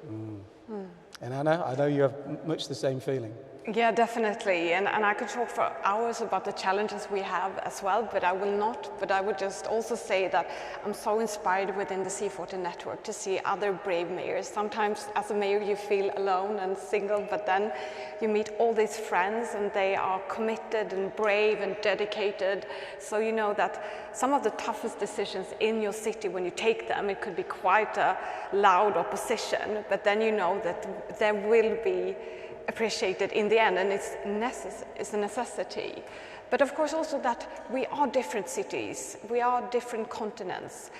And Anna, I know you have much the same feeling. Yeah, definitely. And I could talk for hours about the challenges we have as well, but I will not. But I would just also say that I'm so inspired within the C40 network to see other brave mayors. Sometimes as a mayor you feel alone and single, but then you meet all these friends and they are committed and brave and dedicated. So you know that some of the toughest decisions in your city, when you take them, it could be quite a loud opposition, but then you know that there will be appreciated in the end, and it's a necessity. But of course also that we are different cities, we are different continents,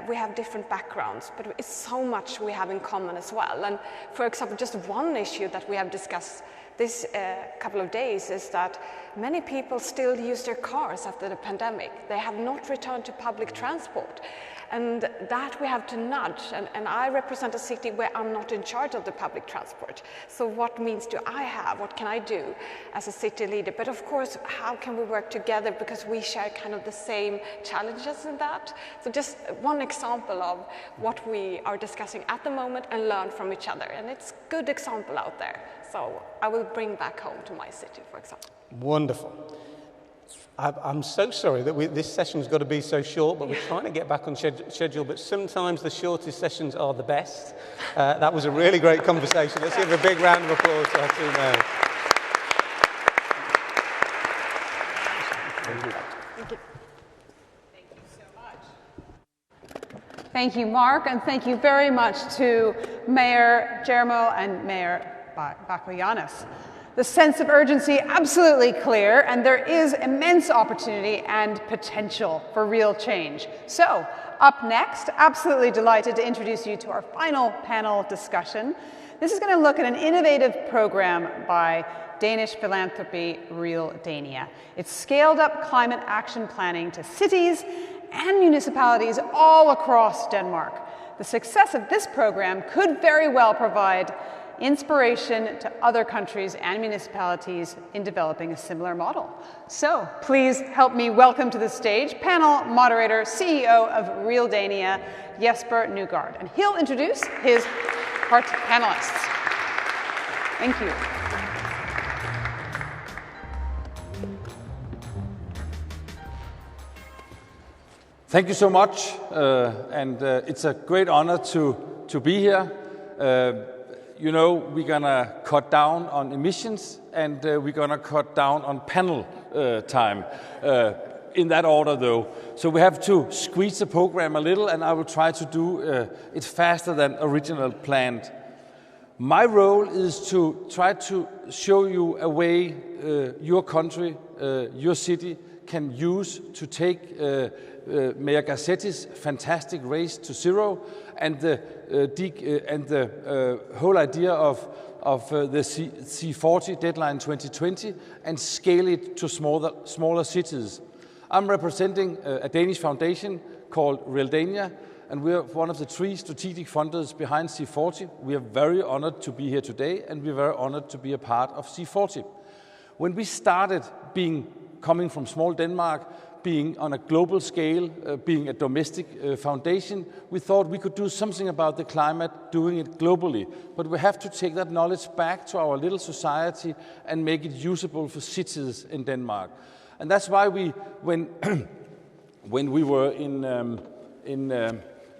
we have different backgrounds, but it's so much we have in common as well. And for example, just one issue that we have discussed this couple of days is that many people still use their cars after the pandemic. They have not returned to public transport. And that we have to nudge, and I represent a city where I'm not in charge of the public transport. So what means do I have? What can I do as a city leader? But of course, how can we work together, because we share kind of the same challenges in that? So just one example of what we are discussing at the moment and learn from each other. And it's a good example out there. So I will bring back home to my city, for example. Wonderful. I'm so sorry that this session's got to be so short, but we're trying to get back on schedule, but sometimes the shortest sessions are the best. That was a really great conversation. Let's give a big round of applause to our two mayors. Thank you. Thank you so much. Thank you, Mark, and thank you very much to Mayor Jermo and Mayor Bakoyannis. The sense of urgency absolutely clear, and there is immense opportunity and potential for real change. So, up next, absolutely delighted to introduce you to our final panel discussion. This is going to look at an innovative program by Danish philanthropy Real Dania. It's scaled up climate action planning to cities and municipalities all across Denmark. The success of this program could very well provide inspiration to other countries and municipalities in developing a similar model. So please help me welcome to the stage panel moderator, CEO of Real Dania, Jesper Nygaard, and he'll introduce his panelists. Thank you. Thank you so much, and it's a great honor to be here. You know, we're gonna cut down on emissions, and we're gonna cut down on panel time, in that order though. So we have to squeeze the program a little, and I will try to do it faster than originally planned. My role is to try to show you a way your country, your city can use to take Mayor Garcetti's fantastic race to zero and the whole idea of the C40 deadline 2020 and scale it to smaller cities. I'm representing a Danish foundation called Realdania, and we are one of the 3 strategic funders behind C40. We are very honored to be here today, and we're very honored to be a part of C40. When we started coming from small Denmark, being on a global scale, being a domestic foundation, we thought we could do something about the climate, doing it globally. But we have to take that knowledge back to our little society and make it usable for cities in Denmark. And that's why when we were in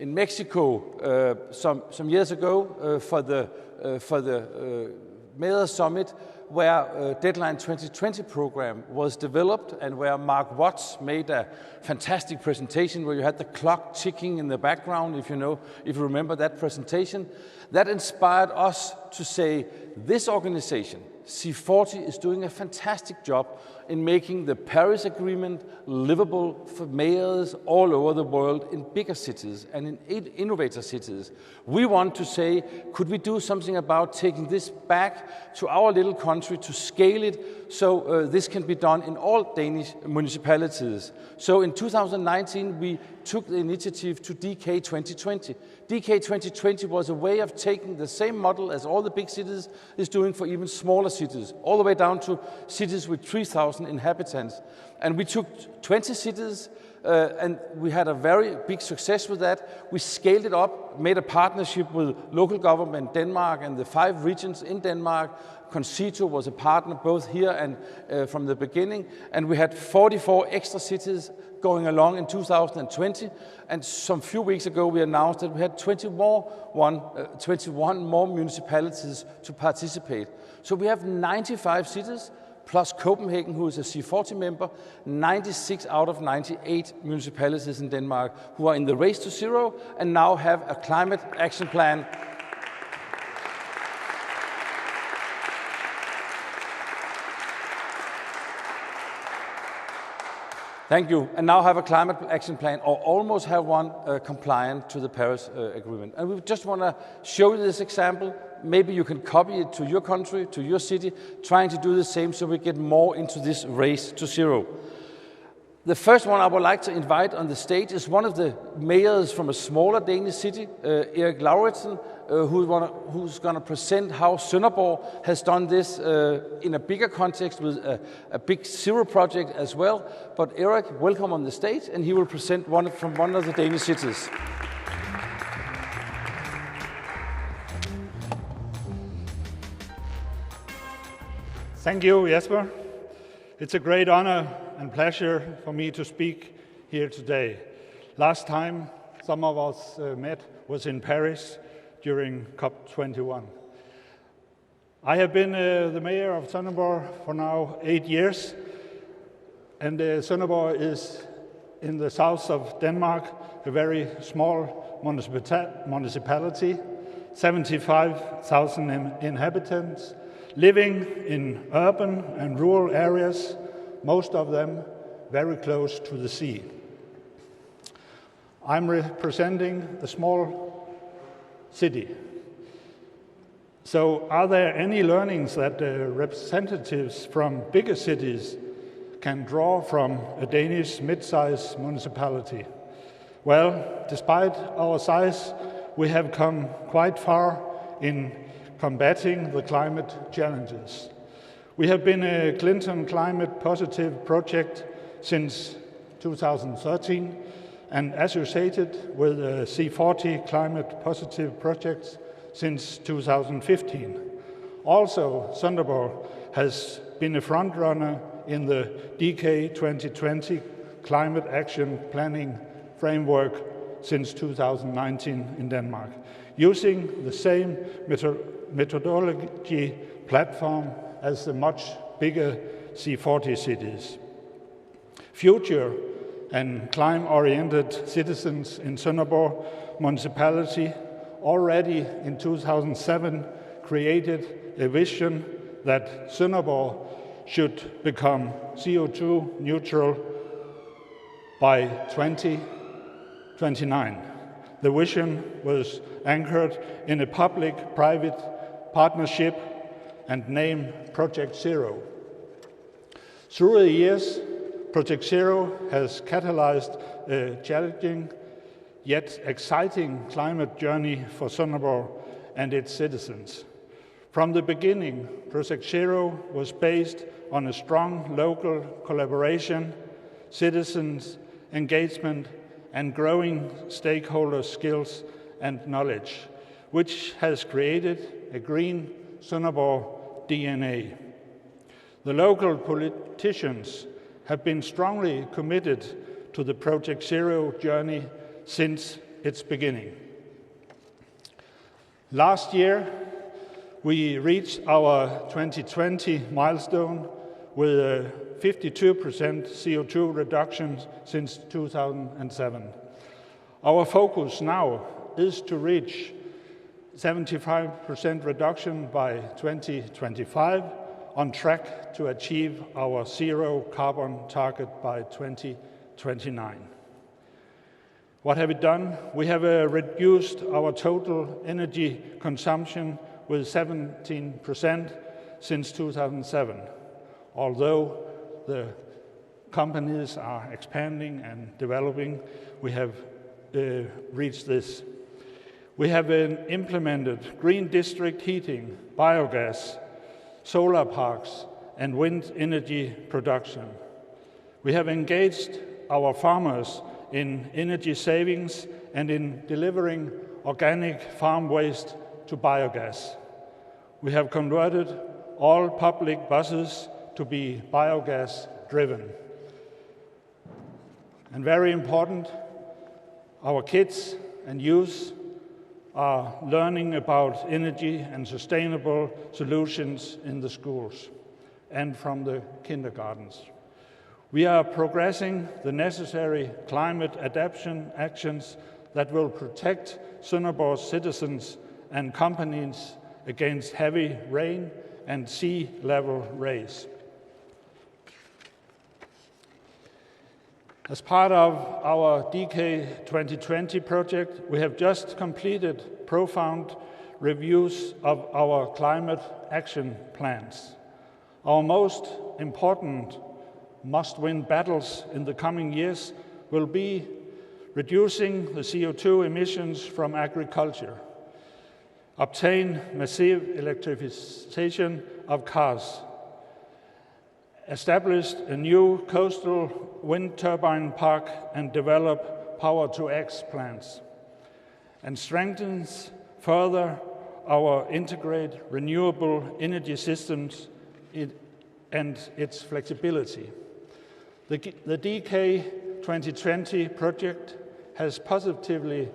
Mexico some years ago for the Mayor's Summit, where Deadline 2020 program was developed and where Mark Watts made a fantastic presentation where you had the clock ticking in the background, if you remember that presentation. That inspired us to say, this organization, C40, is doing a fantastic job in making the Paris Agreement livable for mayors all over the world in bigger cities and in innovator cities. We want to say, could we do something about taking this back to our little country to scale it so this can be done in all Danish municipalities. So in 2019, we took the initiative to DK 2020. DK 2020 was a way of taking the same model as all the big cities is doing for even smaller cities, all the way down to cities with 3,000 inhabitants. And we took 20 cities and we had a very big success with that. We scaled it up, made a partnership with local government Denmark and the 5 regions in Denmark. Concito was a partner both here and from the beginning. And we had 44 extra cities going along in 2020. And some few weeks ago, we announced that we had 21 more municipalities to participate. So we have 95 cities, plus Copenhagen, who is a C40 member, 96 out of 98 municipalities in Denmark who are in the race to zero and now have a climate action plan. Thank you. And now have a climate action plan, or almost have one compliant to the Paris Agreement. And we just want to show you this example. Maybe you can copy it to your country, to your city, trying to do the same so we get more into this race to zero. The first one I would like to invite on the stage is one of the mayors from a smaller Danish city, Lauritsen, who's going to present how Sønderborg has done this in a bigger context with a big zero project as well. But Erik, welcome on the stage, and he will present from one of the Danish cities. Thank you, Jesper. It's a great honor and pleasure for me to speak here today. Last time some of us met was in Paris during COP21. I have been the mayor of Sønderborg for now 8 years, and Sønderborg is in the south of Denmark, a very small municipality, 75,000 inhabitants, living in urban and rural areas, most of them very close to the sea. I'm representing a small city. So are there any learnings that representatives from bigger cities can draw from a Danish mid-sized municipality? Well, despite our size, we have come quite far in combating the climate challenges. We have been a Clinton Climate Positive project since 2013 and associated with C40 Climate Positive projects since 2015. Also, Sønderborg has been a front-runner in the DK 2020 Climate Action Planning Framework since 2019 in Denmark, using the same methodology platform as the much bigger C40 cities. Future and climate-oriented citizens in Sønderborg municipality already in 2007 created a vision that Sønderborg should become CO2 neutral by 2029. The vision was anchored in a public-private partnership and named Project Zero. Through the years, Project Zero has catalyzed a challenging yet exciting climate journey for Sønderborg and its citizens. From the beginning, Project Zero was based on a strong local collaboration, citizens' engagement, and growing stakeholder skills and knowledge, which has created a green Sønderborg DNA. The local politicians have been strongly committed to the Project Zero journey since its beginning. Last year, we reached our 2020 milestone with a 52% CO2 reduction since 2007. Our focus now is to reach 75% reduction by 2025, on track to achieve our zero carbon target by 2029. What have we done? We have reduced our total energy consumption with 17% since 2007. Although the companies are expanding and developing, we have reached this. We have implemented green district heating, biogas, solar parks, and wind energy production. We have engaged our farmers in energy savings and in delivering organic farm waste to biogas. We have converted all public buses to be biogas driven. And very important, our kids and youth are learning about energy and sustainable solutions in the schools and from the kindergartens. We are progressing the necessary climate adaptation actions that will protect Sønderborg's citizens and companies against heavy rain and sea level rise. As part of our DK 2020 project, we have just completed profound reviews of our climate action plans. Our most important must-win battles in the coming years will be reducing the CO2 emissions from agriculture, obtain massive electrification of cars, establish a new coastal wind turbine park and develop power-to-X plants, and strengthens further our integrated renewable energy systems and its flexibility. The DK 2020 project has positively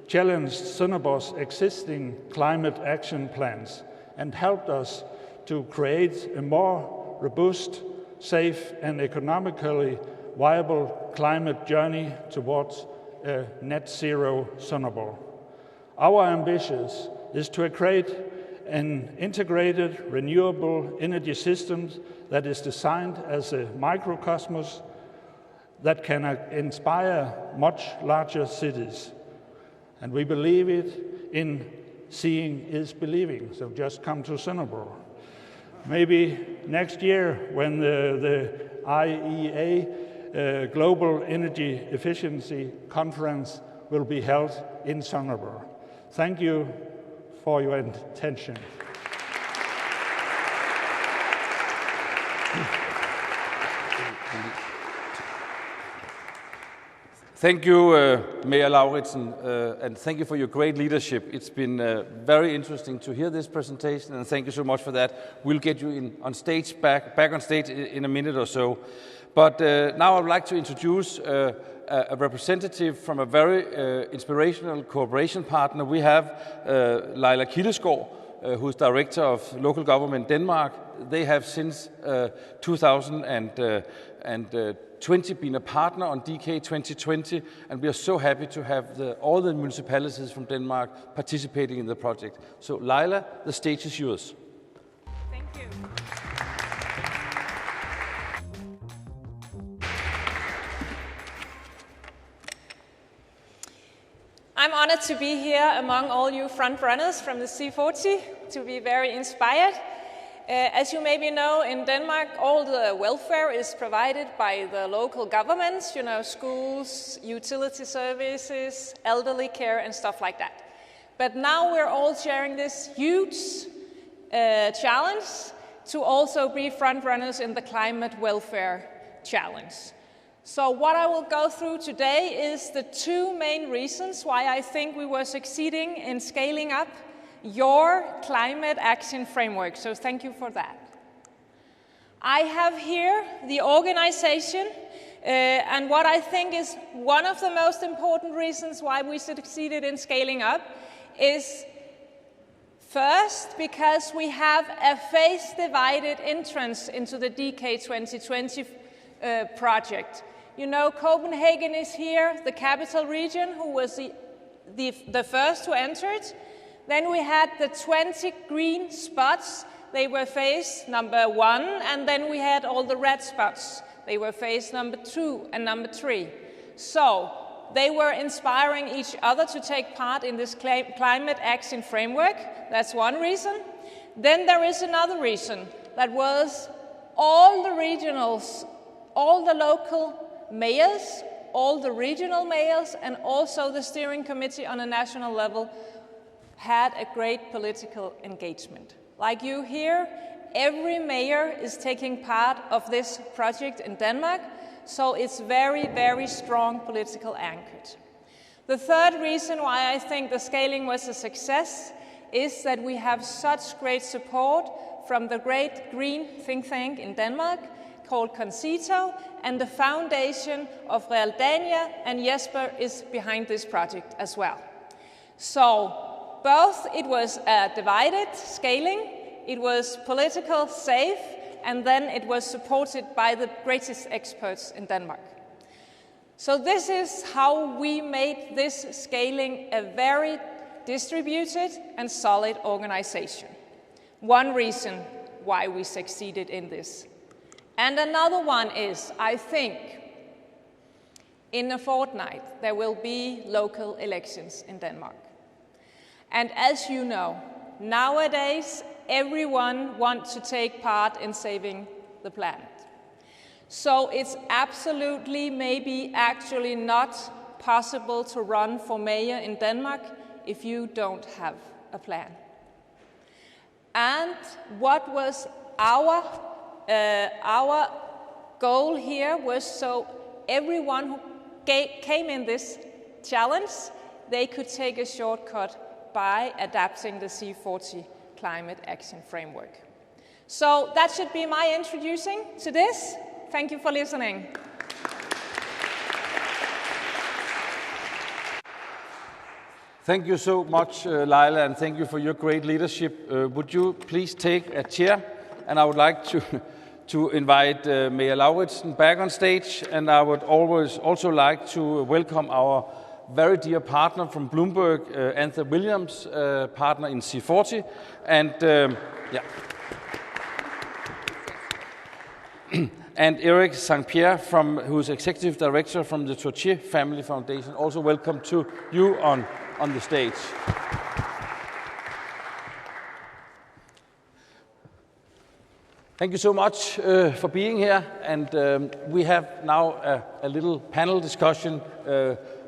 challenged Sønderborg's existing climate action plans and helped us to create a more robust, safe and economically viable climate journey towards a net zero Sønderborg. Our ambition is to create an integrated renewable energy system that is designed as a microcosmos that can inspire much larger cities. And we believe it in seeing is believing, so just come to Sønderborg. Maybe next year when the IEA Global Energy Efficiency Conference will be held in Sønderborg. Thank you for your attention. Thank you, Mayor Lauritsen, and thank you for your great leadership. It's been very interesting to hear this presentation, and thank you so much for that. We'll get you on stage, back on stage in a minute or so. But now I would like to introduce a representative from a very inspirational cooperation partner. We have Laila Kilisko, who's Director of Local Government Denmark. They have since 2020 been a partner on DK 2020, and we are so happy to have all the municipalities from Denmark participating in the project. So Laila, the stage is yours. Thank you. I'm honored to be here among all you front runners from the C40, to be very inspired. As you maybe know, in Denmark, all the welfare is provided by the local governments, you know, schools, utility services, elderly care, and stuff like that. But now we're all sharing this huge challenge to also be front runners in the climate welfare challenge. So what I will go through today is the two main reasons why I think we were succeeding in scaling up your climate action framework. So thank you for that. I have here the organization and what I think is one of the most important reasons why we succeeded in scaling up is first, because we have a phase-divided entrance into the DK 2020 project. You know, Copenhagen is here, the capital region, who was the first to enter it. Then we had the 20 green spots. They were phase number 1, and then we had all the red spots. They were phase number 2 and number 3. So they were inspiring each other to take part in this climate action framework. That's one reason. Then there is another reason. That was all the regionals, all the local mayors, all the regional mayors, and also the steering committee on a national level had a great political engagement. Like you hear, every mayor is taking part of this project in Denmark, so it's very, very strong political anchored. The third reason why I think the scaling was a success is that we have such great support from the great green think tank in Denmark called Concito, and the foundation of Realdania, and Jesper is behind this project as well. So both it was a divided scaling, it was political safe, and then it was supported by the greatest experts in Denmark. So this is how we made this scaling a very distributed and solid organization. One reason why we succeeded in this. And another one is, I think, in a fortnight there will be local elections in Denmark. And as you know, nowadays everyone wants to take part in saving the planet. So it's absolutely, maybe actually not possible to run for mayor in Denmark if you don't have a plan. And what was our goal here was so everyone who came in this challenge, they could take a shortcut by adapting the C40 Climate Action Framework. So that should be my introducing to this. Thank you for listening. Thank you so much, Laila, and thank you for your great leadership. Would you please take a chair? And I would like to invite Mayor Lauritsen back on stage, and I would also like to welcome our very dear partner from Bloomberg, Anthony Williams, partner in C40, and and Eric St. Pierre, who's executive director from the Tortier Family Foundation. Also welcome to you on the stage. Thank you so much for being here, and we have now a little panel discussion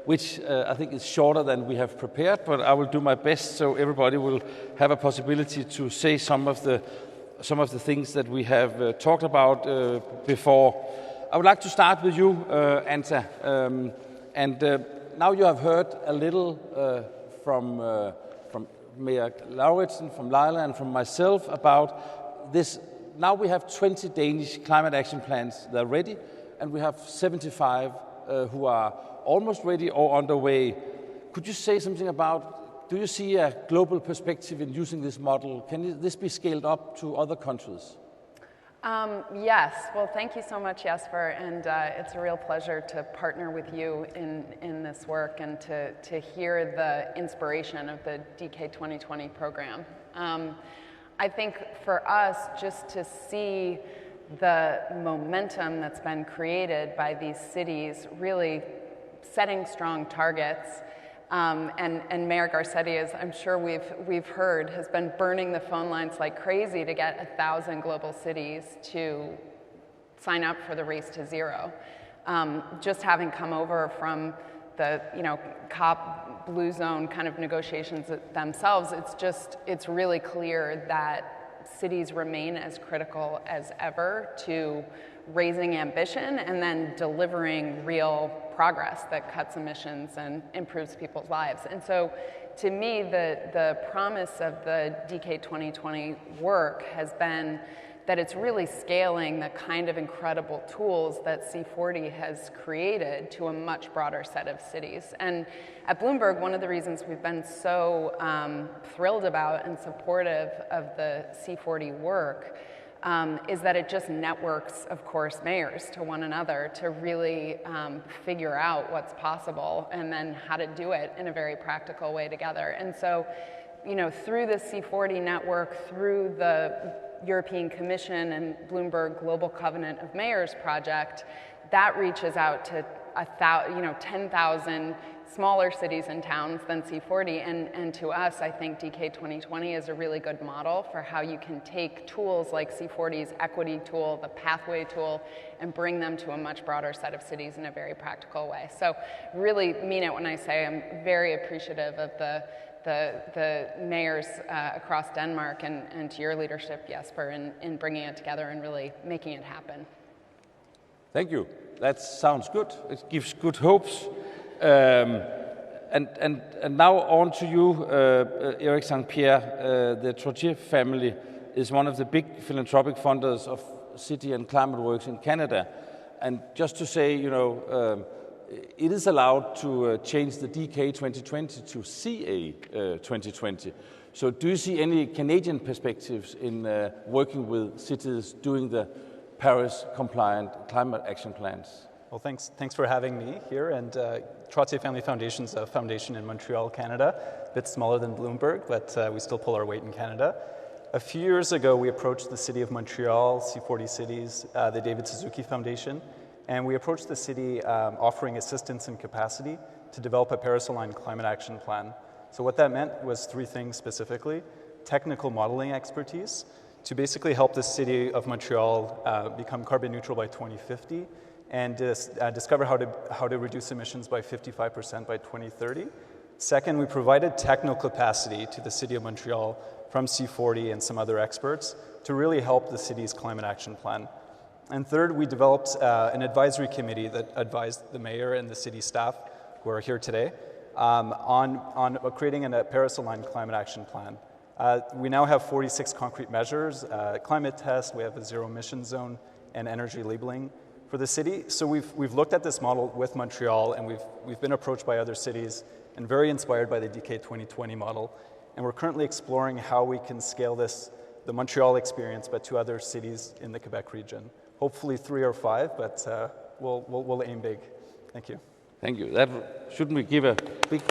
which I think is shorter than we have prepared, but I will do my best so everybody will have a possibility to say some of the things that we have talked about before. I would like to start with you, Anta, and now you have heard a little from Mayor Lauritsen, from Laila, and from myself about this. Now we have 20 Danish climate action plans that are ready, and we have 75 who are almost ready or underway. Could you say something about, do you see a global perspective in using this model? Can this be scaled up to other countries? Yes. Well, thank you so much, Jesper, and it's a real pleasure to partner with you in this work and to hear the inspiration of the DK 2020 program. I think for us, just to see the momentum that's been created by these cities really setting strong targets And Mayor Garcetti, as I'm sure we've heard, has been burning the phone lines like crazy to get 1,000 global cities to sign up for the Race to Zero. Just having come over from the COP Blue Zone kind of negotiations themselves, it's really clear that cities remain as critical as ever to raising ambition and then delivering real progress that cuts emissions and improves people's lives. And so to me, the promise of the DK 2020 work has been that it's really scaling the kind of incredible tools that C40 has created to a much broader set of cities. And at Bloomberg, one of the reasons we've been so thrilled about and supportive of the C40 work is that it just networks, of course, mayors to one another to really figure out what's possible and then how to do it in a very practical way together. And so, through the C40 network, through the European Commission and Bloomberg Global Covenant of Mayors project, that reaches out to 10,000 smaller cities and towns than C40, and to us, I think DK 2020 is a really good model for how you can take tools like C40's equity tool, the pathway tool, and bring them to a much broader set of cities in a very practical way. So really mean it when I say I'm very appreciative of the mayors across Denmark and to your leadership, Jesper, in bringing it together and really making it happen. Thank you. That sounds good. It gives good hopes. And now on to you, Eric St. Pierre. The Trottier family is one of the big philanthropic funders of city and climate works in Canada. And just to say, it is allowed to change the DK 2020 to CA 2020. So do you see any Canadian perspectives in working with cities doing the Paris-compliant climate action plans? Well, thanks for having me here. And Trottier Family Foundation is a foundation in Montreal, Canada, a bit smaller than Bloomberg, but we still pull our weight in Canada. A few years ago, we approached the City of Montreal, C40 Cities, the David Suzuki Foundation, and we approached the city offering assistance and capacity to develop a Paris-aligned climate action plan. So what that meant was three things specifically: technical modeling expertise to basically help the City of Montreal become carbon neutral by 2050, and discover how to reduce emissions by 55% by 2030. Second, we provided technical capacity to the City of Montreal from C40 and some other experts to really help the city's climate action plan. And third, we developed an advisory committee that advised the mayor and the city staff, who are here today, on creating a Paris-aligned climate action plan. We now have 46 concrete measures, climate test, we have a zero emission zone, and energy labeling for the city. So we've looked at this model with Montreal, and we've been approached by other cities and very inspired by the DK 2020 model. And we're currently exploring how we can scale this, the Montreal experience, but to other cities in the Quebec region. Hopefully 3 or 5, but we'll aim big. Thank you. Thank you. Shouldn't we give a big...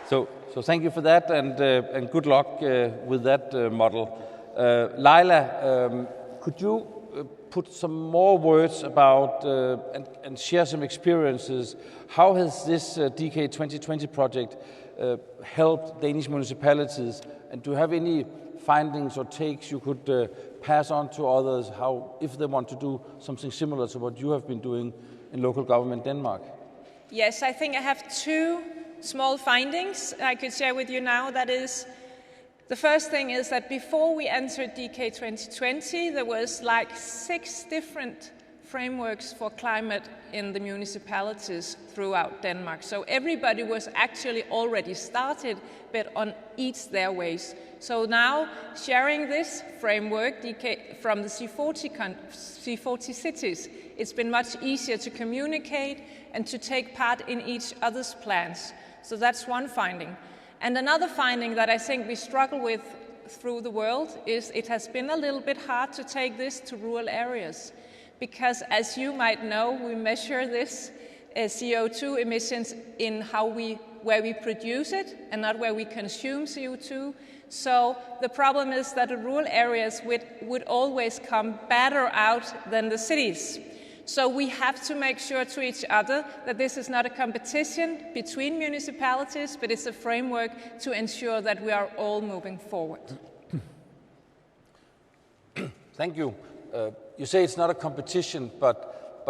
So thank you for that, and good luck with that model. Laila, could you put some more words about and share some experiences? How has this DK 2020 project helped Danish municipalities, and do you have any findings or takes you could pass on to others, how, if they want to do something similar to what you have been doing in local government Denmark? Yes, I think I have 2 small findings I could share with you now. That is, the first thing is that before we entered DK 2020, there was like 6 different frameworks for climate in the municipalities throughout Denmark. So everybody was actually already started, but on each their ways. So now, sharing this framework from the C40 cities, it's been much easier to communicate and to take part in each other's plans. So that's one finding. And another finding that I think we struggle with through the world is it has been a little bit hard to take this to rural areas. Because as you might know, we measure this CO2 emissions in where we produce it and not where we consume CO2. So the problem is that the rural areas would always come better out than the cities. So we have to make sure to each other that this is not a competition between municipalities, but it's a framework to ensure that we are all moving forward. Thank you. You say it's not a competition, but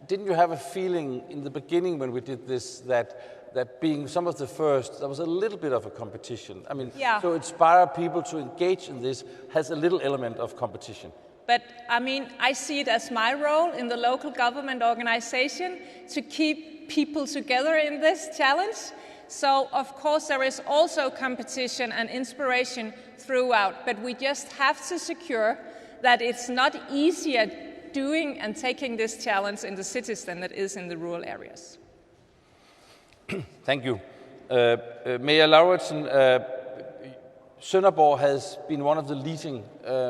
didn't you have a feeling in the beginning when we did this that being some of the first, there was a little bit of a competition? I mean, yeah. To inspire people to engage in this has a little element of competition. But I mean, I see it as my role in the local government organization to keep people together in this challenge. So, of course, there is also competition and inspiration throughout, but we just have to secure that it's not easier doing and taking this challenge in the cities than it is in the rural areas. Thank you. Mayor Lauritsen, Sønderborg has been one of the leading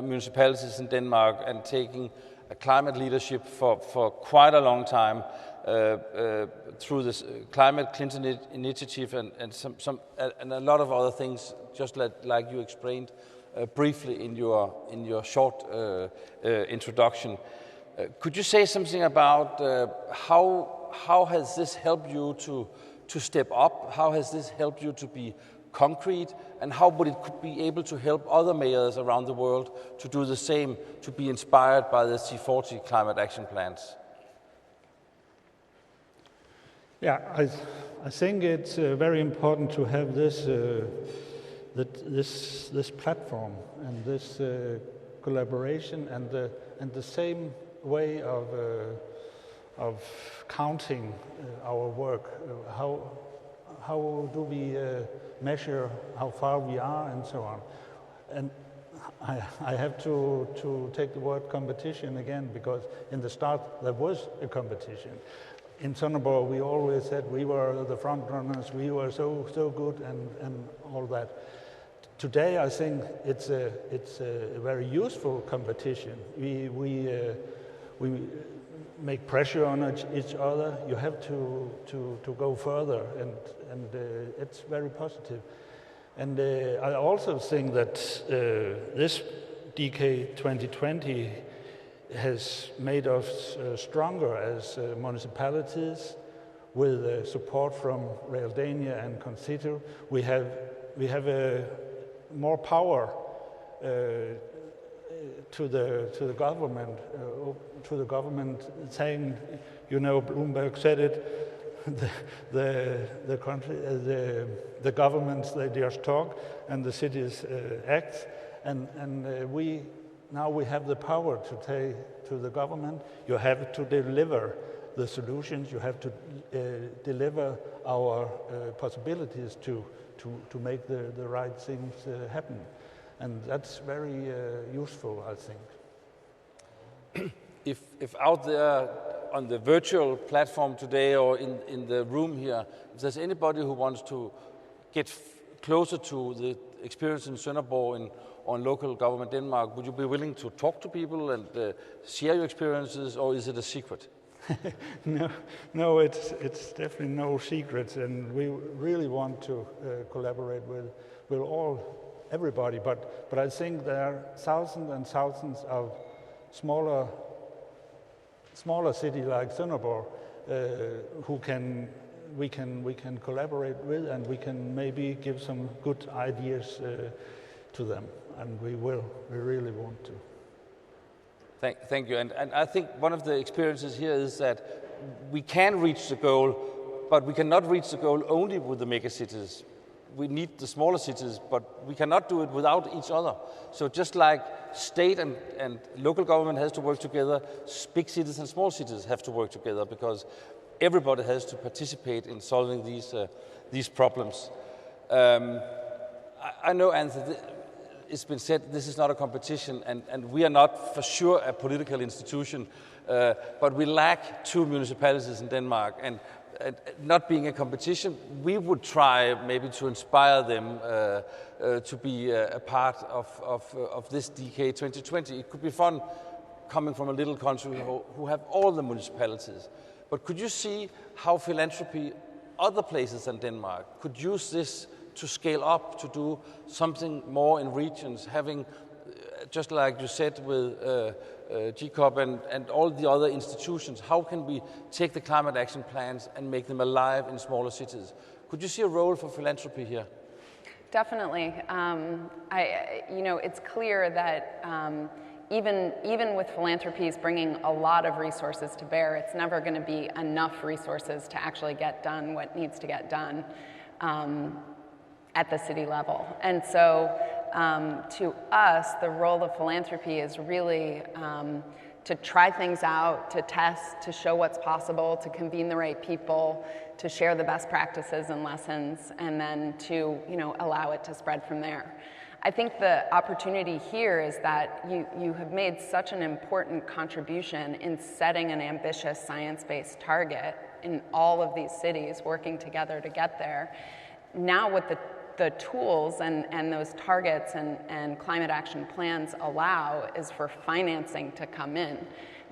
municipalities in Denmark and taking a climate leadership for quite a long time through this Climate Clinton initiative and a lot of other things, just like you explained briefly in your short introduction. Could you say something about how has this helped you to step up? How has this helped you to be concrete? And how would it be able to help other mayors around the world to do the same, to be inspired by the C40 climate action plans? Yeah, I think it's very important to have this this platform and this collaboration and the same way of counting our work. How do we measure how far we are and so on? And I have to take the word competition again, because in the start there was a competition. In Sønderborg we always said we were the front runners, we were so good and all that. Today I think it's a very useful competition. We make pressure on each other. You have to go further, and it's very positive. And I also think that this DK 2020 has made us stronger as municipalities with support from Realdania and Garcetti. We have more power to the government, saying, Bloomberg said it. The country, the governments, they just talk, and the cities act, and we have the power to say to the government, you have to deliver the solutions, you have to deliver our possibilities to make the right things happen. And that's very useful, I think. If out there on the virtual platform today or in the room here, if there's anybody who wants to get closer to the experience in Sønderborg on local government Denmark, would you be willing to talk to people and share your experiences, or is it a secret? No, it's definitely no secret, and we really want to collaborate with everybody, but I think there are thousands and thousands of smaller cities like Sønderborg we can collaborate with, and we can maybe give some good ideas to them, and we really want to. Thank you, and I think one of the experiences here is that we can reach the goal, but we cannot reach the goal only with the megacities. We need the smaller cities, but we cannot do it without each other. So just like state and local government has to work together, big cities and small cities have to work together, because everybody has to participate in solving these problems. I know, Anthony, it's been said this is not a competition, and we are not for sure a political institution, but we lack 2 municipalities in Denmark, and not being a competition, we would try maybe to inspire them to be a part of this DK 2020. It could be fun coming from a little country who have all the municipalities. But could you see how philanthropy, other places than Denmark, could use this to scale up, to do something more in regions, having, just like you said with GCOP and all the other institutions, how can we take the climate action plans and make them alive in smaller cities? Could you see a role for philanthropy here? Definitely. It's clear that even with philanthropies bringing a lot of resources to bear, it's never going to be enough resources to actually get done what needs to get done at the city level. And so to us, the role of philanthropy is really to try things out, to test, to show what's possible, to convene the right people, to share the best practices and lessons, and then to allow it to spread from there. I think the opportunity here is that you have made such an important contribution in setting an ambitious science-based target in all of these cities working together to get there. Now what the tools and those targets and climate action plans allow is for financing to come in.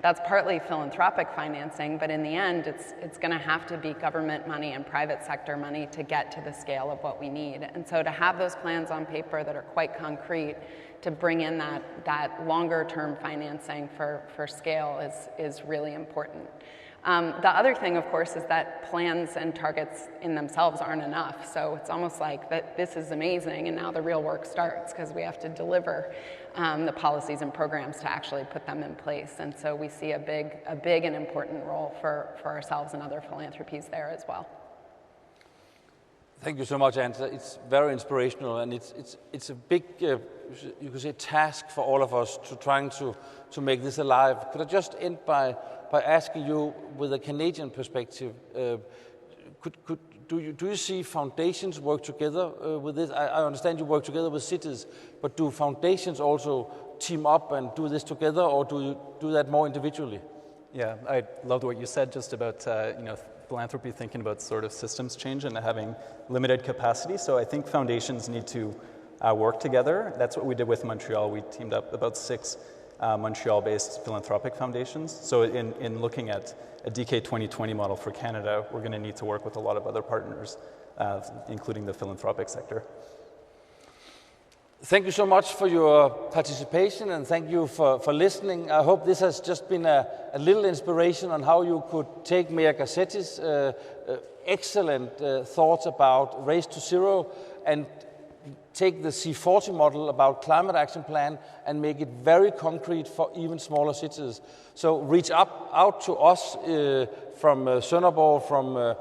That's partly philanthropic financing, but in the end, it's going to have to be government money and private sector money to get to the scale of what we need. And so to have those plans on paper that are quite concrete, to bring in that longer term financing for scale is really important. The other thing, of course, is that plans and targets in themselves aren't enough. So it's almost like that this is amazing, and now the real work starts because we have to deliver the policies and programs to actually put them in place. And so we see a big and important role for ourselves and other philanthropies there as well. Thank you so much, Anta. It's very inspirational, and it's a big, you could say, task for all of us to trying to make this alive. Could I just end by asking you, with a Canadian perspective, do you see foundations work together with this? I understand you work together with cities, but do foundations also team up and do this together, or do you do that more individually? Yeah, I loved what you said just about philanthropy thinking about sort of systems change and having limited capacity. So I think foundations need to work together. That's what we did with Montreal. We teamed up about 6 Montreal-based philanthropic foundations. So in looking at a DK 2020 model for Canada, we're going to need to work with a lot of other partners, including the philanthropic sector. Thank you so much for your participation, and thank you for listening. I hope this has just been a little inspiration on how you could take Mayor Garcetti's excellent thoughts about Race to Zero and take the C40 model about climate action plan and make it very concrete for even smaller cities. So reach out to us from Sønderborg, from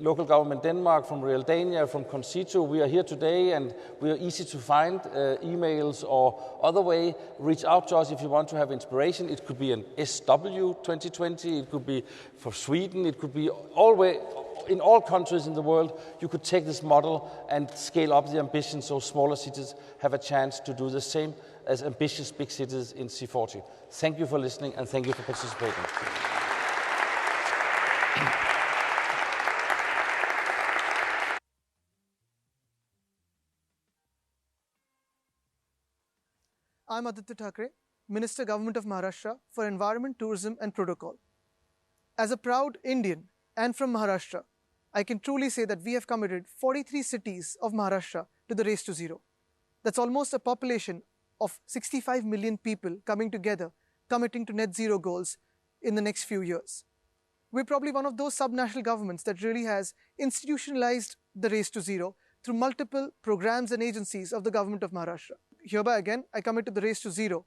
local government Denmark, from Realdania, from Concito. We are here today, and we are easy to find. Emails or other way, reach out to us if you want to have inspiration. It could be an SW 2020, it could be for Sweden, it could be in all countries in the world. You could take this model and scale up the ambition so smaller cities have a chance to do the same as ambitious big cities in C40. Thank you for listening, and thank you for participating. I'm Aditya Thackeray, Minister Government of Maharashtra for Environment, Tourism and Protocol. As a proud Indian and from Maharashtra, I can truly say that we have committed 43 cities of Maharashtra to the Race to Zero. That's almost a population of 65 million people coming together, committing to net zero goals in the next few years. We're probably one of those subnational governments that really has institutionalized the Race to Zero through multiple programs and agencies of the Government of Maharashtra. Hereby again, I commit to the Race to Zero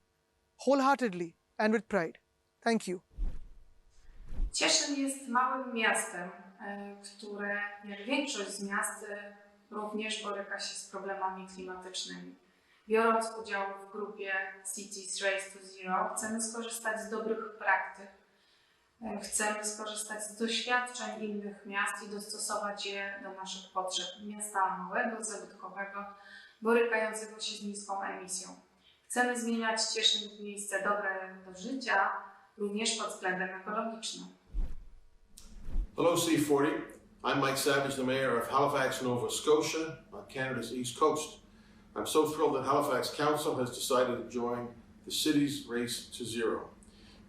wholeheartedly and with pride. Thank you. Cieszyn jest małym miastem, które jak większość z miast również boryka się z problemami klimatycznymi. Biorąc udział w grupie C40s Race to Zero, chcemy skorzystać z dobrych praktyk. Chcemy skorzystać z doświadczeń innych miast i dostosować je do naszych potrzeb miasta małego, zabytkowego, borykającego się z niską emisją. Chcemy zmieniać Cieszyn w miejsce dobre do życia, również pod względem ekologicznym. Hello C40, I'm Mike Savage, the Mayor of Halifax, Nova Scotia, on Canada's East Coast. I'm so thrilled that Halifax Council has decided to join the city's Race to Zero.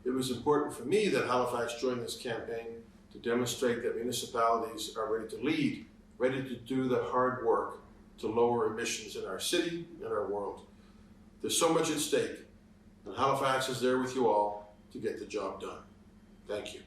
It was important for me that Halifax join this campaign to demonstrate that municipalities are ready to lead, ready to do the hard work to lower emissions in our city and our world. There's so much at stake. And Halifax is there with you all to get the job done. Thank you.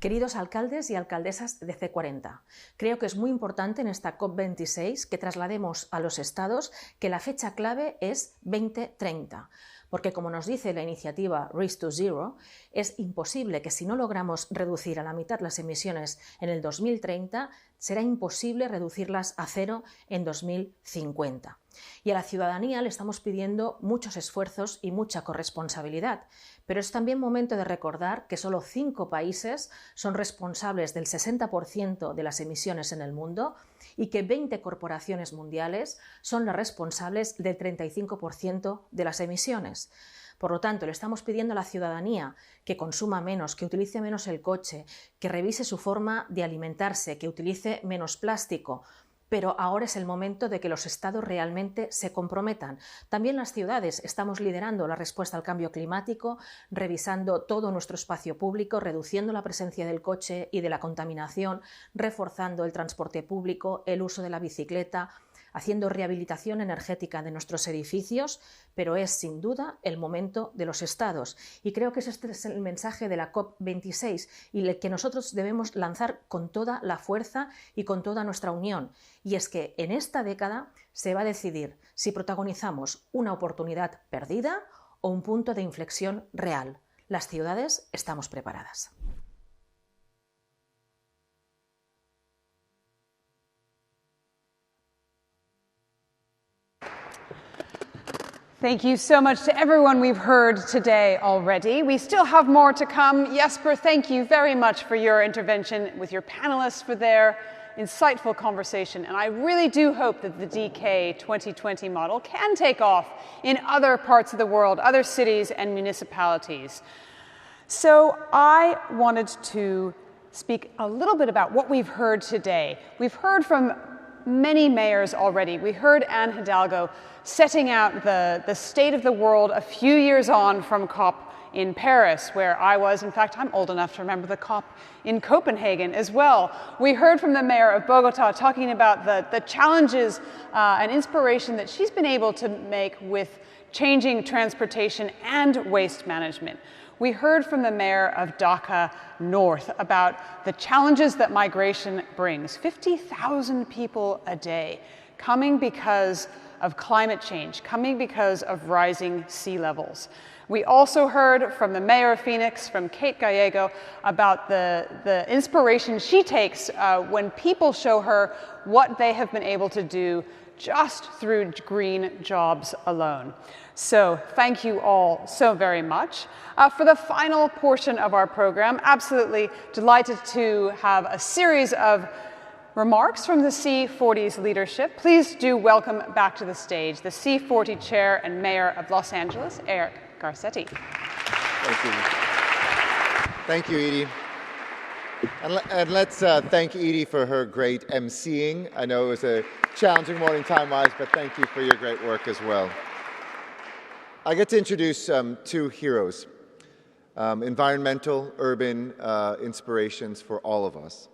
Queridos alcaldes y alcaldesas de C40, creo que es muy importante en esta COP26 que traslademos a los estados que la fecha clave es 2030, porque como nos dice la iniciativa Race to Zero, es imposible que si no logramos reducir a la mitad las emisiones en el 2030, será imposible reducirlas a cero en 2050. Y a la ciudadanía le estamos pidiendo muchos esfuerzos y mucha corresponsabilidad, pero es también momento de recordar que solo 5 países son responsables del 60% de las emisiones en el mundo y que 20 corporaciones mundiales son las responsables del 35% de las emisiones. Por lo tanto, le estamos pidiendo a la ciudadanía que consuma menos, que utilice menos el coche, que revise su forma de alimentarse, que utilice menos plástico. Pero ahora es el momento de que los estados realmente se comprometan. También las ciudades estamos liderando la respuesta al cambio climático, revisando todo nuestro espacio público, reduciendo la presencia del coche y de la contaminación, reforzando el transporte público, el uso de la bicicleta, haciendo rehabilitación energética de nuestros edificios, pero es sin duda el momento de los estados. Y creo que este es el mensaje de la COP26 y el que nosotros debemos lanzar con toda la fuerza y con toda nuestra unión. Y es que en esta década se va a decidir si protagonizamos una oportunidad perdida o un punto de inflexión real. Las ciudades estamos preparadas. Thank you so much to everyone we've heard today already. We still have more to come. Jesper, thank you very much for your intervention, with your panelists for their insightful conversation. And I really do hope that the DK 2020 model can take off in other parts of the world, other cities and municipalities. So I wanted to speak a little bit about what we've heard today. We've heard from many mayors already. We heard Anne Hidalgo setting out the state of the world a few years on from COP in Paris, where I was. In fact, I'm old enough to remember the COP in Copenhagen as well. We heard from the mayor of Bogota talking about the challenges and inspiration that she's been able to make with changing transportation and waste management. We heard from the mayor of Dhaka North about the challenges that migration brings. 50,000 people a day coming because of climate change, coming because of rising sea levels. We also heard from the mayor of Phoenix, from Kate Gallego, about the inspiration she takes when people show her what they have been able to do just through green jobs alone. So thank you all so very much. For the final portion of our program, absolutely delighted to have a series of remarks from the C40s Leadership. Please do welcome back to the stage the C40 Chair and Mayor of Los Angeles, Eric Garcetti. Thank you. Thank you, Edie. And let's thank Edie for her great emceeing. I know it was a challenging morning time-wise, but thank you for your great work as well. I get to introduce 2 heroes, environmental, urban inspirations for all of us.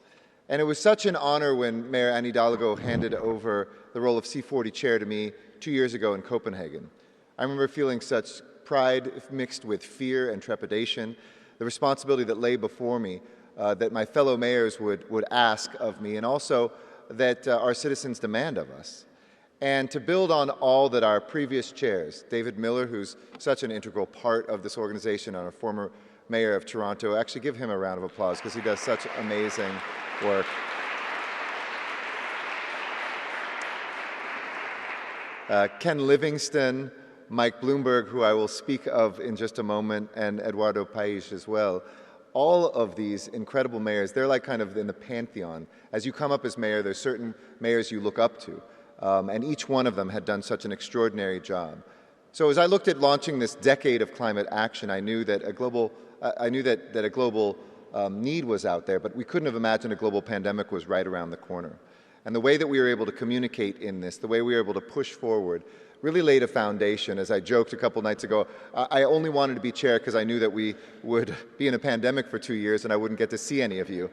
And it was such an honor when Mayor Anne Hidalgo handed over the role of C40 chair to me 2 years ago in Copenhagen. I remember feeling such pride mixed with fear and trepidation, the responsibility that lay before me, that my fellow mayors would ask of me, and also that our citizens demand of us. And to build on all that our previous chairs, David Miller, who's such an integral part of this organization, and our former mayor of Toronto, actually give him a round of applause because he does such amazing work. Ken Livingston, Mike Bloomberg, who I will speak of in just a moment, and Eduardo País as well. All of these incredible mayors, they're like kind of in the pantheon. As you come up as mayor, there's certain mayors you look up to, and each one of them had done such an extraordinary job. So as I looked at launching this decade of climate action, I knew that a global need was out there, but we couldn't have imagined a global pandemic was right around the corner. And the way that we were able to communicate in this, the way we were able to push forward, really laid a foundation. As I joked a couple nights ago, I only wanted to be chair because I knew that we would be in a pandemic for 2 years and I wouldn't get to see any of you.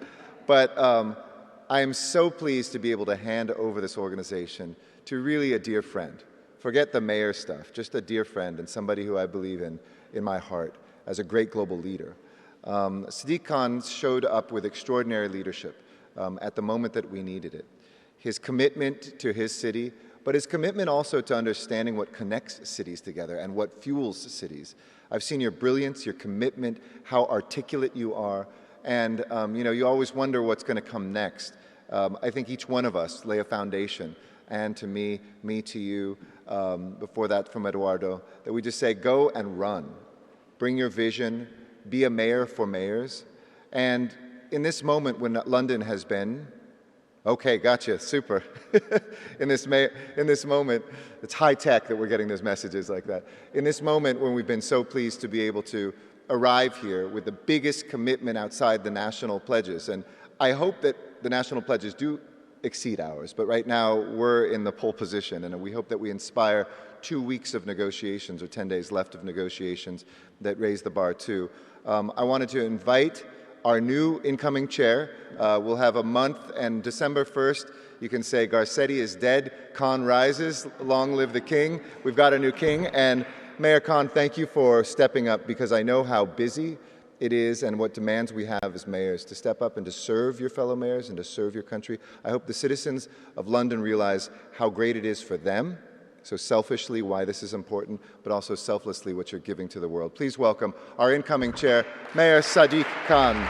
But I am so pleased to be able to hand over this organization to really a dear friend, forget the mayor stuff, just a dear friend and somebody who I believe in my heart as a great global leader. Sadiq Khan showed up with extraordinary leadership at the moment that we needed it. His commitment to his city, but his commitment also to understanding what connects cities together and what fuels cities. I've seen your brilliance, your commitment, how articulate you are, and you always wonder what's going to come next. I think each one of us lay a foundation, and to me to you, before that from Eduardo, that we just say, go and run. Bring your vision, be a mayor for mayors. And in this moment when London has been, okay, gotcha, super. in this moment, it's high tech that we're getting those messages like that. In this moment when we've been so pleased to be able to arrive here with the biggest commitment outside the national pledges, and I hope that the national pledges do exceed ours, but right now we're in the pole position, and we hope that we inspire 2 weeks of negotiations or 10 days left of negotiations that raise the bar too. I wanted to invite our new incoming chair. We'll have a month, and December 1st, you can say Garcetti is dead, Khan rises, long live the king. We've got a new king, and Mayor Khan, thank you for stepping up, because I know how busy it is and what demands we have as mayors to step up and to serve your fellow mayors and to serve your country. I hope the citizens of London realize how great it is for them, so selfishly why this is important, but also selflessly what you're giving to the world. Please welcome our incoming chair, Mayor Sadiq Khan.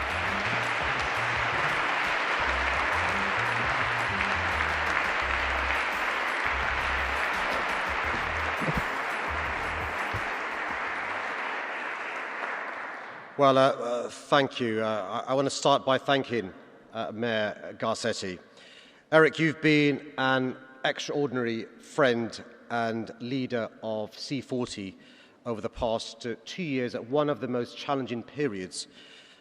Well, thank you. I want to start by thanking Mayor Garcetti. Eric, you've been an extraordinary friend and leader of C40 over the past 2 years at one of the most challenging periods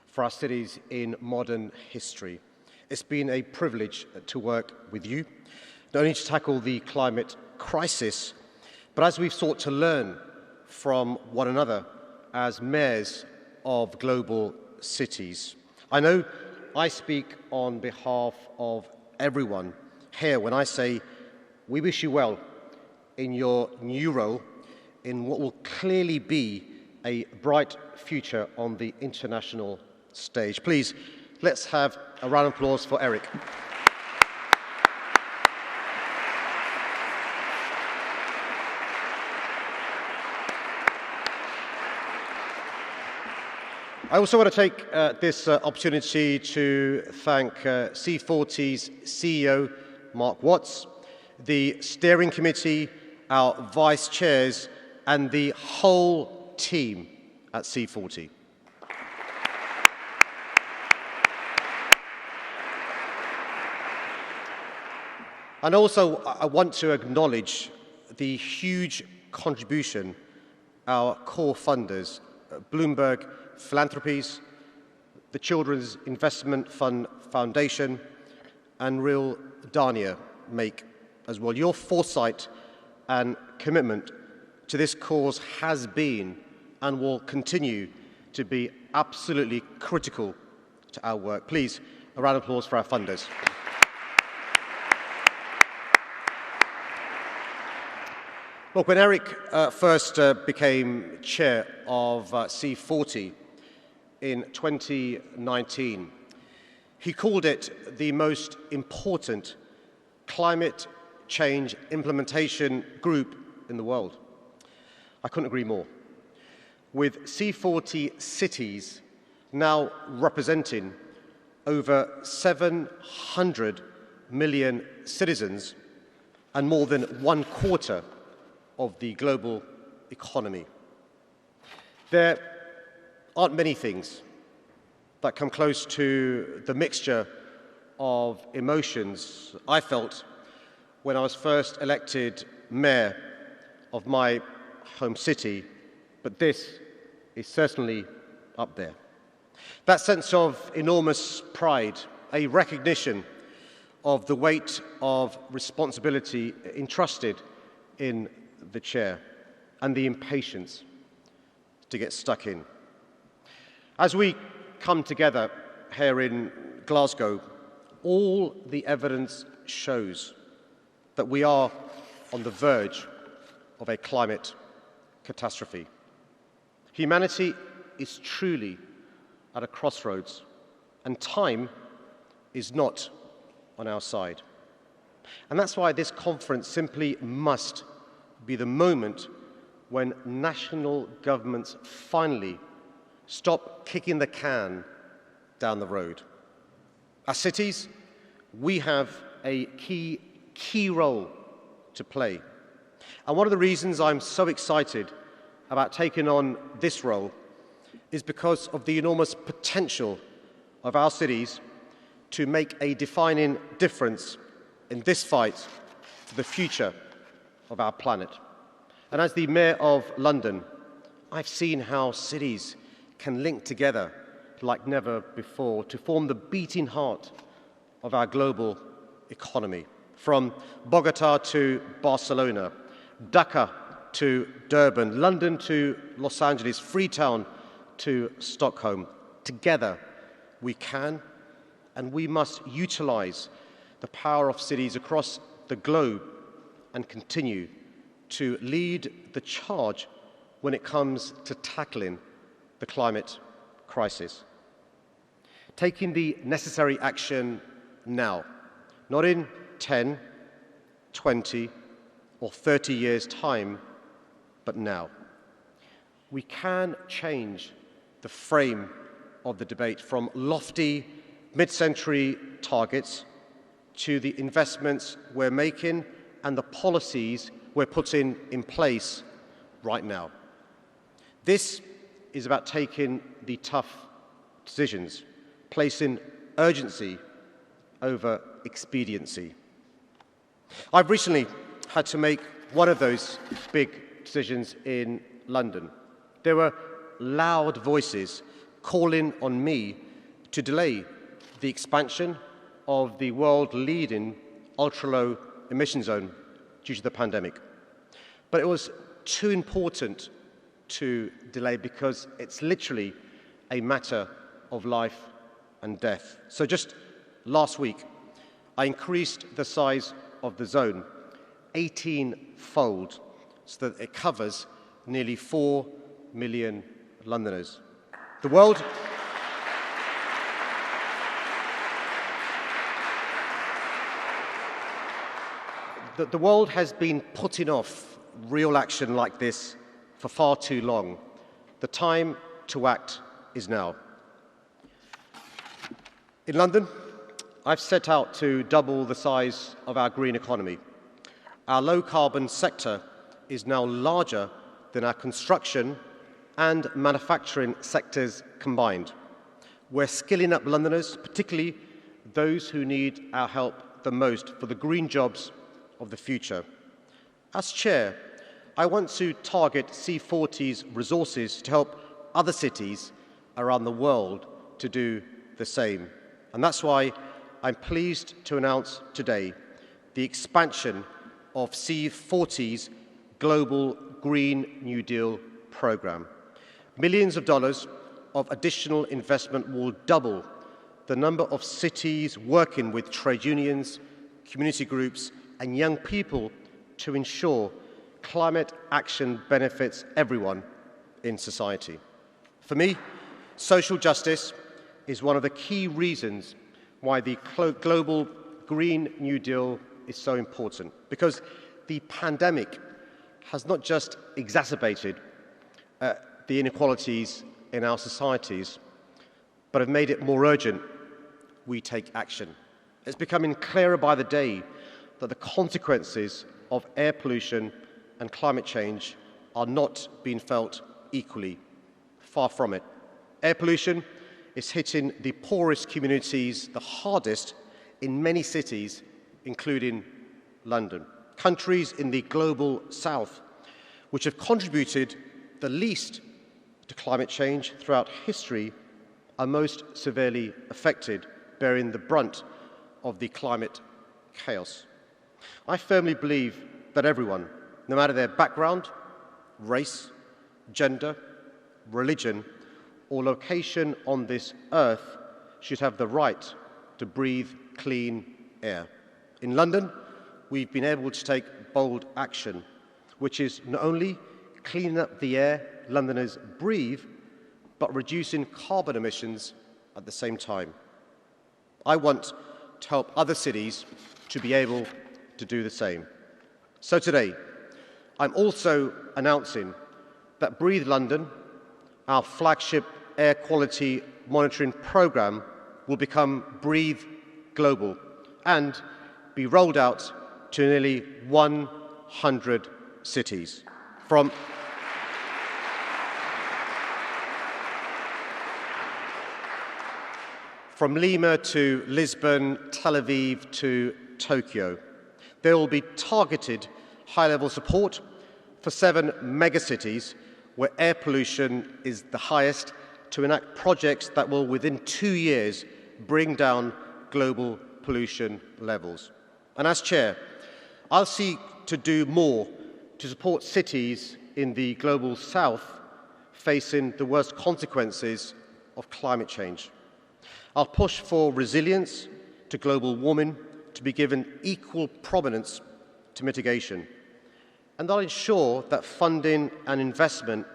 for our cities in modern history. It's been a privilege to work with you, not only to tackle the climate crisis, but as we've sought to learn from one another as mayors of global cities. I know I speak on behalf of everyone here when I say we wish you well in your new role in what will clearly be a bright future on the international stage. Please, let's have a round of applause for Eric. I also want to take this opportunity to thank C40's CEO, Mark Watts, the steering committee, our vice chairs, and the whole team at C40. And also, I want to acknowledge the huge contribution our core funders, Bloomberg Philanthropies, the Children's Investment Fund Foundation, and Real Dania make as well. Your foresight and commitment to this cause has been and will continue to be absolutely critical to our work. Please, a round of applause for our funders. Look, when Eric first became chair of C40 in 2019, he called it the most important climate change implementation group in the world. I couldn't agree more. With C40 cities now representing over 700 million citizens and more than 1/4 of the global economy. There aren't many things that come close to the mixture of emotions I felt when I was first elected mayor of my home city, but this is certainly up there. That sense of enormous pride, a recognition of the weight of responsibility entrusted in the chair, and the impatience to get stuck in. As we come together here in Glasgow, all the evidence shows that we are on the verge of a climate catastrophe. Humanity is truly at a crossroads, and time is not on our side. And that's why this conference simply must be the moment when national governments finally stop kicking the can down the road. As cities, we have a key role to play. And one of the reasons I'm so excited about taking on this role is because of the enormous potential of our cities to make a defining difference in this fight for the future of our planet. And as the Mayor of London, I've seen how cities can link together like never before to form the beating heart of our global economy. From Bogota to Barcelona, Dhaka to Durban, London to Los Angeles, Freetown to Stockholm. Together, we can and we must utilize the power of cities across the globe and continue to lead the charge when it comes to tackling the climate crisis. Taking the necessary action now, not in 10, 20, or 30 years' time, but now. We can change the frame of the debate from lofty mid-century targets to the investments we're making and the policies we're putting in place right now. This is about taking the tough decisions, placing urgency over expediency. I've recently had to make one of those big decisions in London. There were loud voices calling on me to delay the expansion of the world-leading ultra-low emission zone due to the pandemic. But it was too important to delay because it's literally a matter of life and death. So just last week, I increased the size of the zone 18-fold so that it covers nearly 4 million Londoners. The world has been putting off real action like this for far too long. The time to act is now. In London, I've set out to double the size of our green economy. Our low-carbon sector is now larger than our construction and manufacturing sectors combined. We're skilling up Londoners, particularly those who need our help the most for the green jobs of the future. As chair, I want to target C40s resources to help other cities around the world to do the same. And that's why I'm pleased to announce today the expansion of C40's Global Green New Deal program. Millions of dollars of additional investment will double the number of cities working with trade unions, community groups, and young people to ensure climate action benefits everyone in society. For me, social justice is one of the key reasons why the Global Green New Deal is so important, because the pandemic has not just exacerbated the inequalities in our societies, but have made it more urgent we take action. It's becoming clearer by the day that the consequences of air pollution and climate change are not being felt equally. Far from it. Air pollution is hitting the poorest communities the hardest in many cities, including London. Countries in the global south, which have contributed the least to climate change throughout history, are most severely affected, bearing the brunt of the climate chaos. I firmly believe that everyone, no matter their background, race, gender, religion, or location on this earth, should have the right to breathe clean air. In London, we've been able to take bold action. which is not only cleaning up the air Londoners breathe, but reducing carbon emissions at the same time. I want to help other cities to be able to do the same. So today, I'm also announcing that Breathe London, our flagship air quality monitoring programme, will become Breathe Global and be rolled out to nearly 100 cities. From Lima to Lisbon, Tel Aviv to Tokyo. There will be targeted high-level support for 7 megacities where air pollution is the highest, to enact projects that will, within 2 years, bring down global pollution levels. And as Chair, I'll seek to do more to support cities in the global south facing the worst consequences of climate change. I'll push for resilience to global warming to be given equal prominence to mitigation. And I'll ensure that funding and investment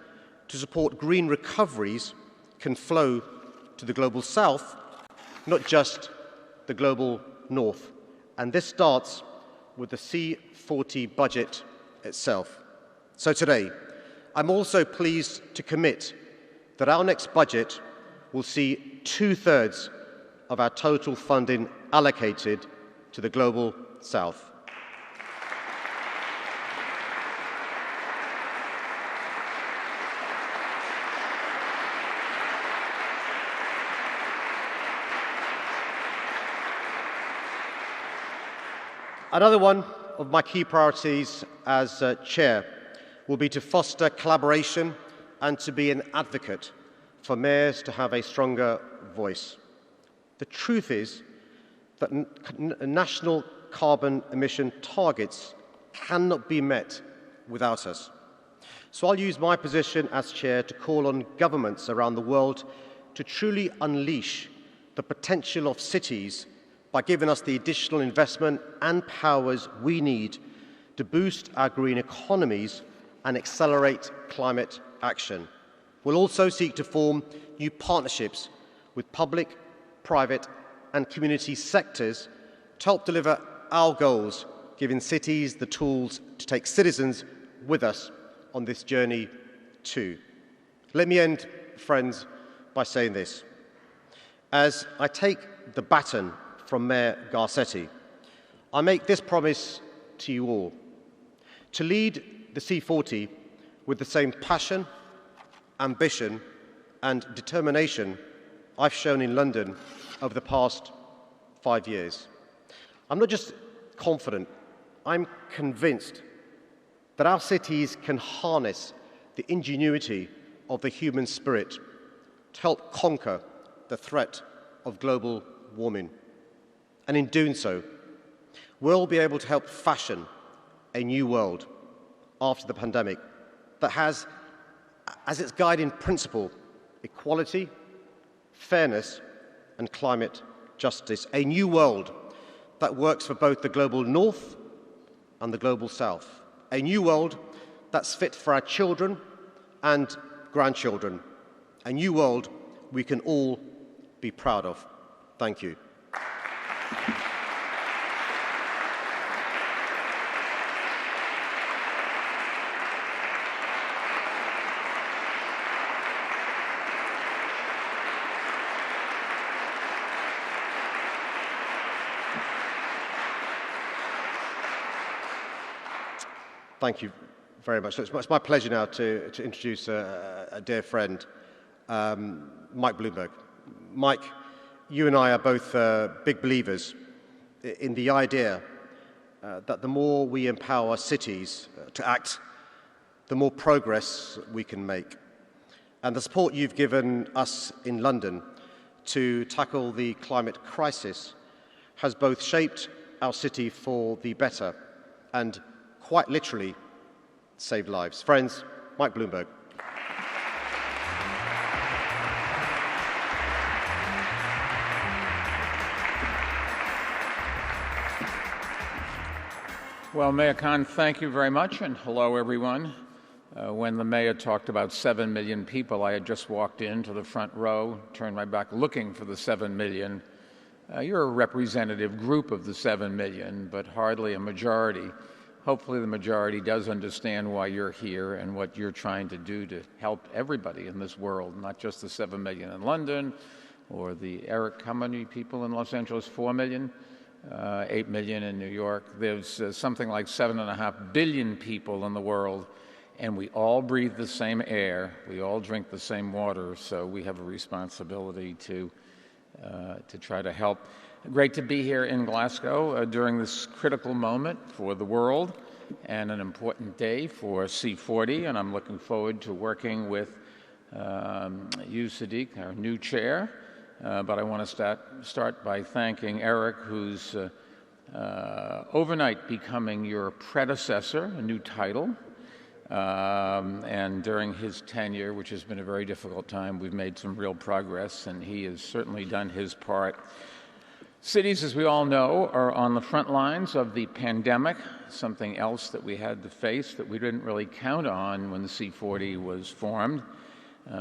to support green recoveries can flow to the global south, not just the global north. And this starts with the C40 budget itself. So today, I'm also pleased to commit that our next budget will see 2/3 of our total funding allocated to the global south. Another one of my key priorities as Chair will be to foster collaboration and to be an advocate for mayors to have a stronger voice. The truth is that national carbon emission targets cannot be met without us. So I'll use my position as Chair to call on governments around the world to truly unleash the potential of cities by giving us the additional investment and powers we need to boost our green economies and accelerate climate action. We'll also seek to form new partnerships with public, private and community sectors to help deliver our goals, giving cities the tools to take citizens with us on this journey too. Let me end, friends, by saying this. As I take the baton from Mayor Garcetti, I make this promise to you all: to lead the C40 with the same passion, ambition and determination I've shown in London over the past 5 years. I'm not just confident, I'm convinced that our cities can harness the ingenuity of the human spirit to help conquer the threat of global warming. And in doing so, we'll be able to help fashion a new world after the pandemic that has as its guiding principle equality, fairness and climate justice. A new world that works for both the global north and the global south. A new world that's fit for our children and grandchildren. A new world we can all be proud of. Thank you. Thank you very much. So it's my pleasure now to introduce a dear friend, Mike Bloomberg. Mike, you and I are both big believers in the idea that the more we empower cities to act, the more progress we can make. And the support you've given us in London to tackle the climate crisis has both shaped our city for the better and quite literally saved lives. Friends, Mike Bloomberg. Well, Mayor Khan, thank you very much, and hello, everyone. When the mayor talked about 7 million people, I had just walked into the front row, turned my back looking for the 7 million. You're a representative group of the 7 million, but hardly a majority. Hopefully the majority does understand why you're here and what you're trying to do to help everybody in this world, not just the 7 million in London or the Eric, how many people in Los Angeles? 4 million? 8 million in New York. There's something like 7.5 billion people in the world, and we all breathe the same air. We all drink the same water, so we have a responsibility to try to help. Great to be here in Glasgow during this critical moment for the world and an important day for C40, and I'm looking forward to working with you, Sadiq, our new chair. But I want to start by thanking Eric, who's overnight becoming your predecessor, a new title. And during his tenure, which has been a very difficult time, we've made some real progress, and he has certainly done his part. Cities, as we all know, are on the front lines of the pandemic, something else that we had to face that we didn't really count on when the C40 was formed.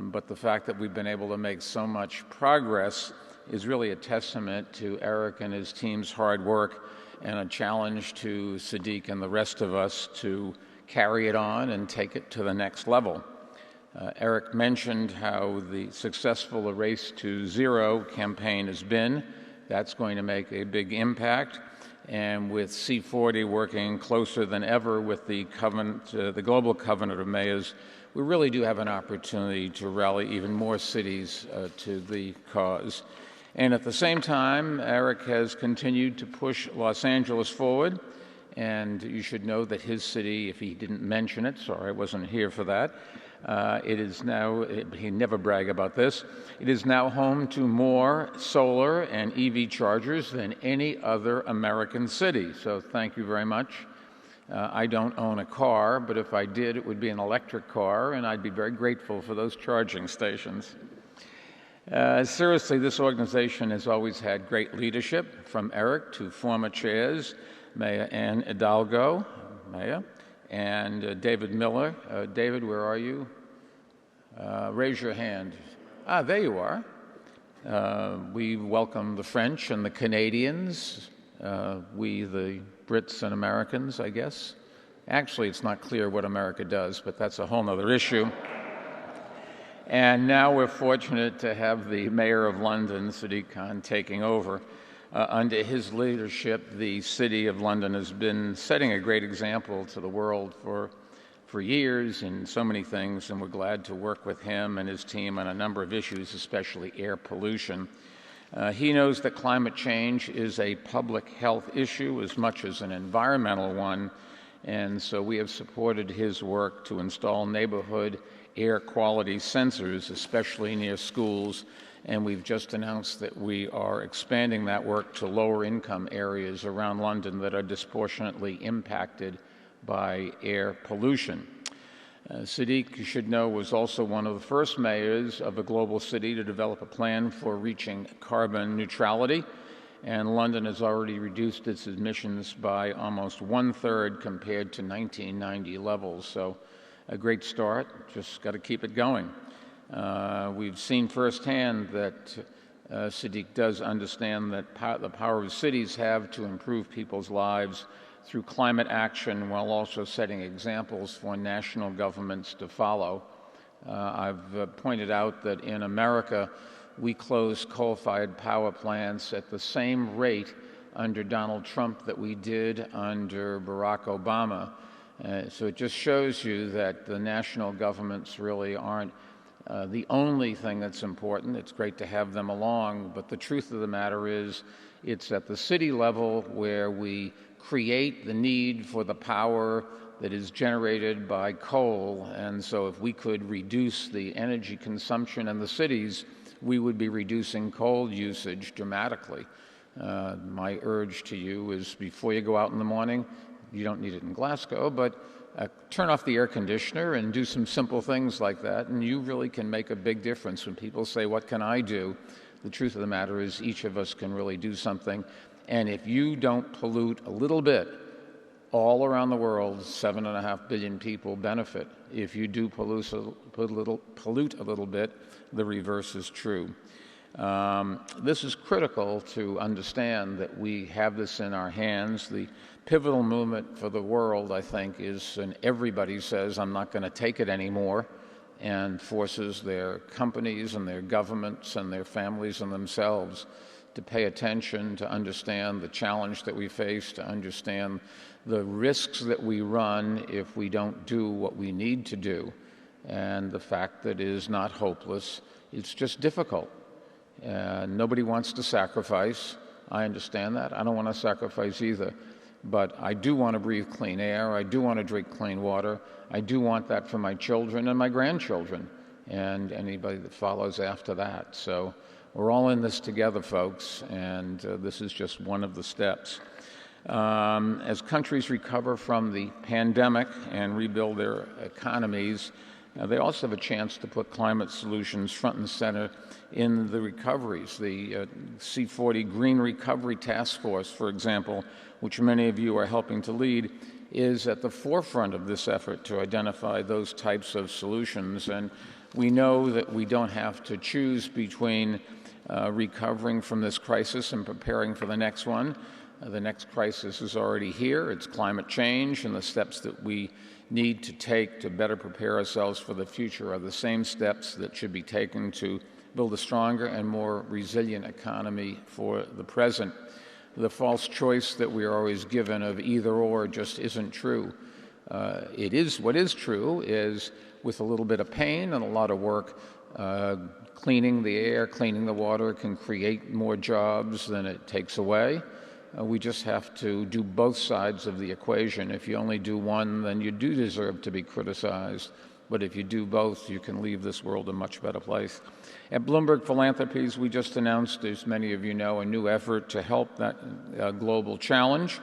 But the fact that we've been able to make so much progress is really a testament to Eric and his team's hard work and a challenge to Sadiq and the rest of us to carry it on and take it to the next level. Eric mentioned how the successful Race to Zero campaign has been. That's going to make a big impact. And with C40 working closer than ever with the Global Covenant of Mayors, we really do have an opportunity to rally even more cities to the cause. And at the same time, Eric has continued to push Los Angeles forward. And you should know that his city, if he didn't mention it, sorry, I wasn't here for that, it is now, he never brag about this, it is now home to more solar and EV chargers than any other American city. So thank you very much. I don't own a car, but if I did, it would be an electric car, and I'd be very grateful for those charging stations. Seriously, this organization has always had great leadership, from Eric to former chairs, Mayor Anne Hidalgo, Mayor, and David Miller. David, where are you? Raise your hand. Ah, there you are. We welcome the French and the Canadians, we the Brits and Americans, I guess. Actually, it's not clear what America does, but that's a whole other issue. And now we're fortunate to have the Mayor of London, Sadiq Khan, taking over. Under his leadership, the City of London has been setting a great example to the world for years in so many things, and we're glad to work with him and his team on a number of issues, especially air pollution. He knows that climate change is a public health issue as much as an environmental one, and so we have supported his work to install neighborhood air quality sensors, especially near schools, and we've just announced that we are expanding that work to lower income areas around London that are disproportionately impacted by air pollution. Sadiq, you should know, was also one of the first mayors of a global city to develop a plan for reaching carbon neutrality, and London has already reduced its emissions by almost 1/3 compared to 1990 levels. So a great start, just got to keep it going. We've seen firsthand that Sadiq does understand that the power of cities have to improve people's lives through climate action while also setting examples for national governments to follow. I've pointed out that in America, we closed coal-fired power plants at the same rate under Donald Trump that we did under Barack Obama. So it just shows you that the national governments really aren't the only thing that's important. It's great to have them along, but the truth of the matter is it's at the city level where we create the need for the power that is generated by coal. And so if we could reduce the energy consumption in the cities, we would be reducing coal usage dramatically. My urge to you is before you go out in the morning, you don't need it in Glasgow, but turn off the air conditioner and do some simple things like that, and you really can make a big difference. When people say, what can I do? The truth of the matter is each of us can really do something. And if you don't pollute a little bit, all around the world, 7.5 billion people benefit. If you do pollute a little bit, the reverse is true. This is critical to understand that we have this in our hands. The pivotal movement for the world, I think, is when everybody says, I'm not going to take it anymore, and forces their companies and their governments and their families and themselves to pay attention, to understand the challenge that we face, to understand the risks that we run if we don't do what we need to do. And the fact that it is not hopeless, it's just difficult. Nobody wants to sacrifice. I understand that. I don't want to sacrifice either. But I do want to breathe clean air. I do want to drink clean water. I do want that for my children and my grandchildren and anybody that follows after that. So we're all in this together, folks, and this is just one of the steps. As countries recover from the pandemic and rebuild their economies, they also have a chance to put climate solutions front and center in the recoveries. The C40 Green Recovery Task Force, for example, which many of you are helping to lead, is at the forefront of this effort to identify those types of solutions. And we know that we don't have to choose between recovering from this crisis and preparing for the next one. The next crisis is already here. It's climate change, and the steps that we need to take to better prepare ourselves for the future are the same steps that should be taken to build a stronger and more resilient economy for the present. The false choice that we are always given of either or just isn't true. What is true is, with a little bit of pain and a lot of work, cleaning the air, cleaning the water can create more jobs than it takes away. We just have to do both sides of the equation. If you only do one, then you do deserve to be criticized. But if you do both, you can leave this world a much better place. At Bloomberg Philanthropies, we just announced, as many of you know, a new effort to help that global challenge.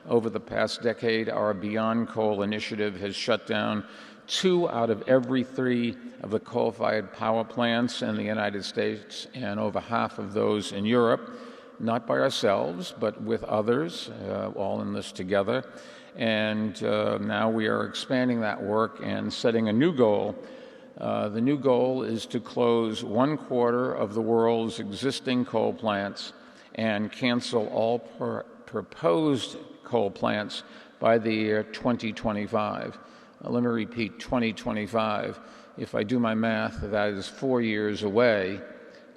Over the past decade, our Beyond Coal initiative has shut down 2 out of every 3 of the coal-fired power plants in the United States and over half of those in Europe. Not by ourselves, but with others, all in this together. And now we are expanding that work and setting a new goal. The new goal is to close 1/4 of the world's existing coal plants and cancel all proposed coal plants by the year 2025. Let me repeat, 2025. If I do my math, that is 4 years away.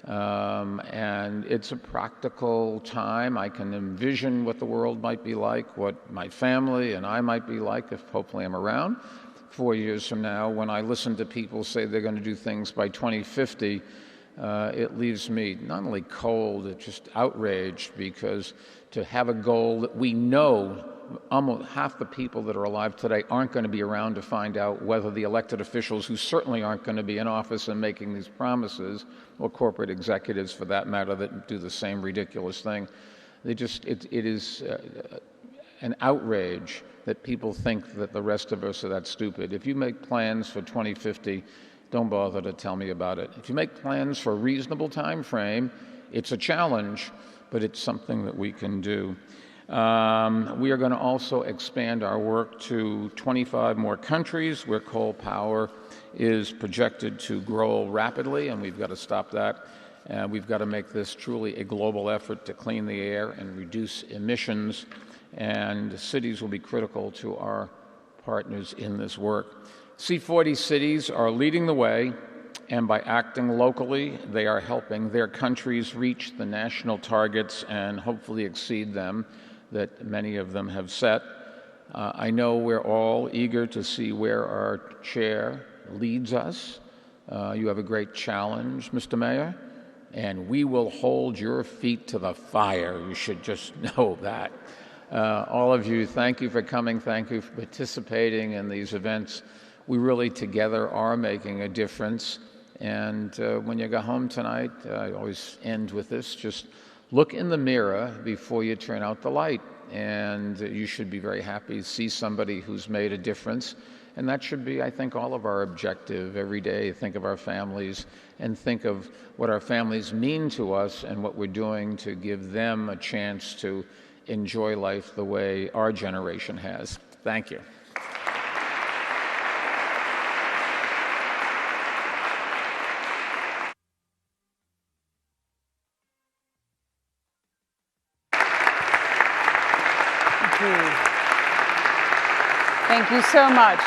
And it's a practical time. I can envision what the world might be like, what my family and I might be like if hopefully I'm around 4 years from now. When I listen to people say they're going to do things by 2050, it leaves me not only cold, it's just outraged, because to have a goal that we know almost half the people that are alive today aren't going to be around to find out whether the elected officials, who certainly aren't going to be in office and making these promises, or corporate executives for that matter that do the same ridiculous thing. It is an outrage that people think that the rest of us are that stupid. If you make plans for 2050, don't bother to tell me about it. If you make plans for a reasonable time frame, it's a challenge, but it's something that we can do. We are going to also expand our work to 25 more countries where coal power is projected to grow rapidly, and we've got to stop that. We've got to make this truly a global effort to clean the air and reduce emissions, and cities will be critical to our partners in this work. C40 cities are leading the way, and by acting locally, they are helping their countries reach the national targets and hopefully exceed them that many of them have set. I know we're all eager to see where our chair leads us. You have a great challenge, Mr. Mayor, and we will hold your feet to the fire. You should just know that. All of you, thank you for coming. Thank you for participating in these events. We really together are making a difference. And when you go home tonight, I always end with this, just look in the mirror before you turn out the light, and you should be very happy to see somebody who's made a difference. And that should be, I think, all of our objective every day. Think of our families and think of what our families mean to us and what we're doing to give them a chance to enjoy life the way our generation has. Thank you. Thank you so much.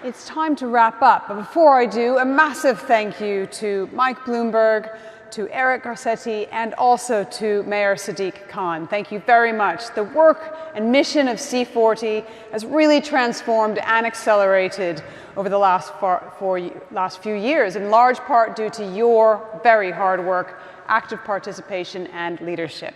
It's time to wrap up, but before I do, a massive thank you to Mike Bloomberg, to Eric Garcetti, and also to Mayor Sadiq Khan. Thank you very much. The work and mission of C40 has really transformed and accelerated over the last few years, in large part due to your very hard work, active participation, and leadership.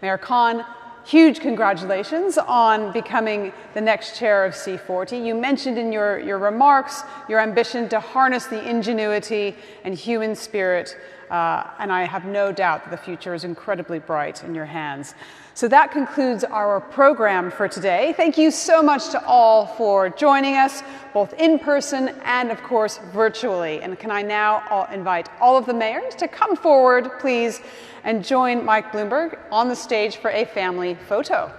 Mayor Khan, huge congratulations on becoming the next chair of C40. You mentioned in your remarks your ambition to harness the ingenuity and human spirit, and I have no doubt that the future is incredibly bright in your hands. So that concludes our program for today. Thank you so much to all for joining us, both in person and, of course, virtually. And can I now invite all of the mayors to come forward, please, and join Mike Bloomberg on the stage for a family photo.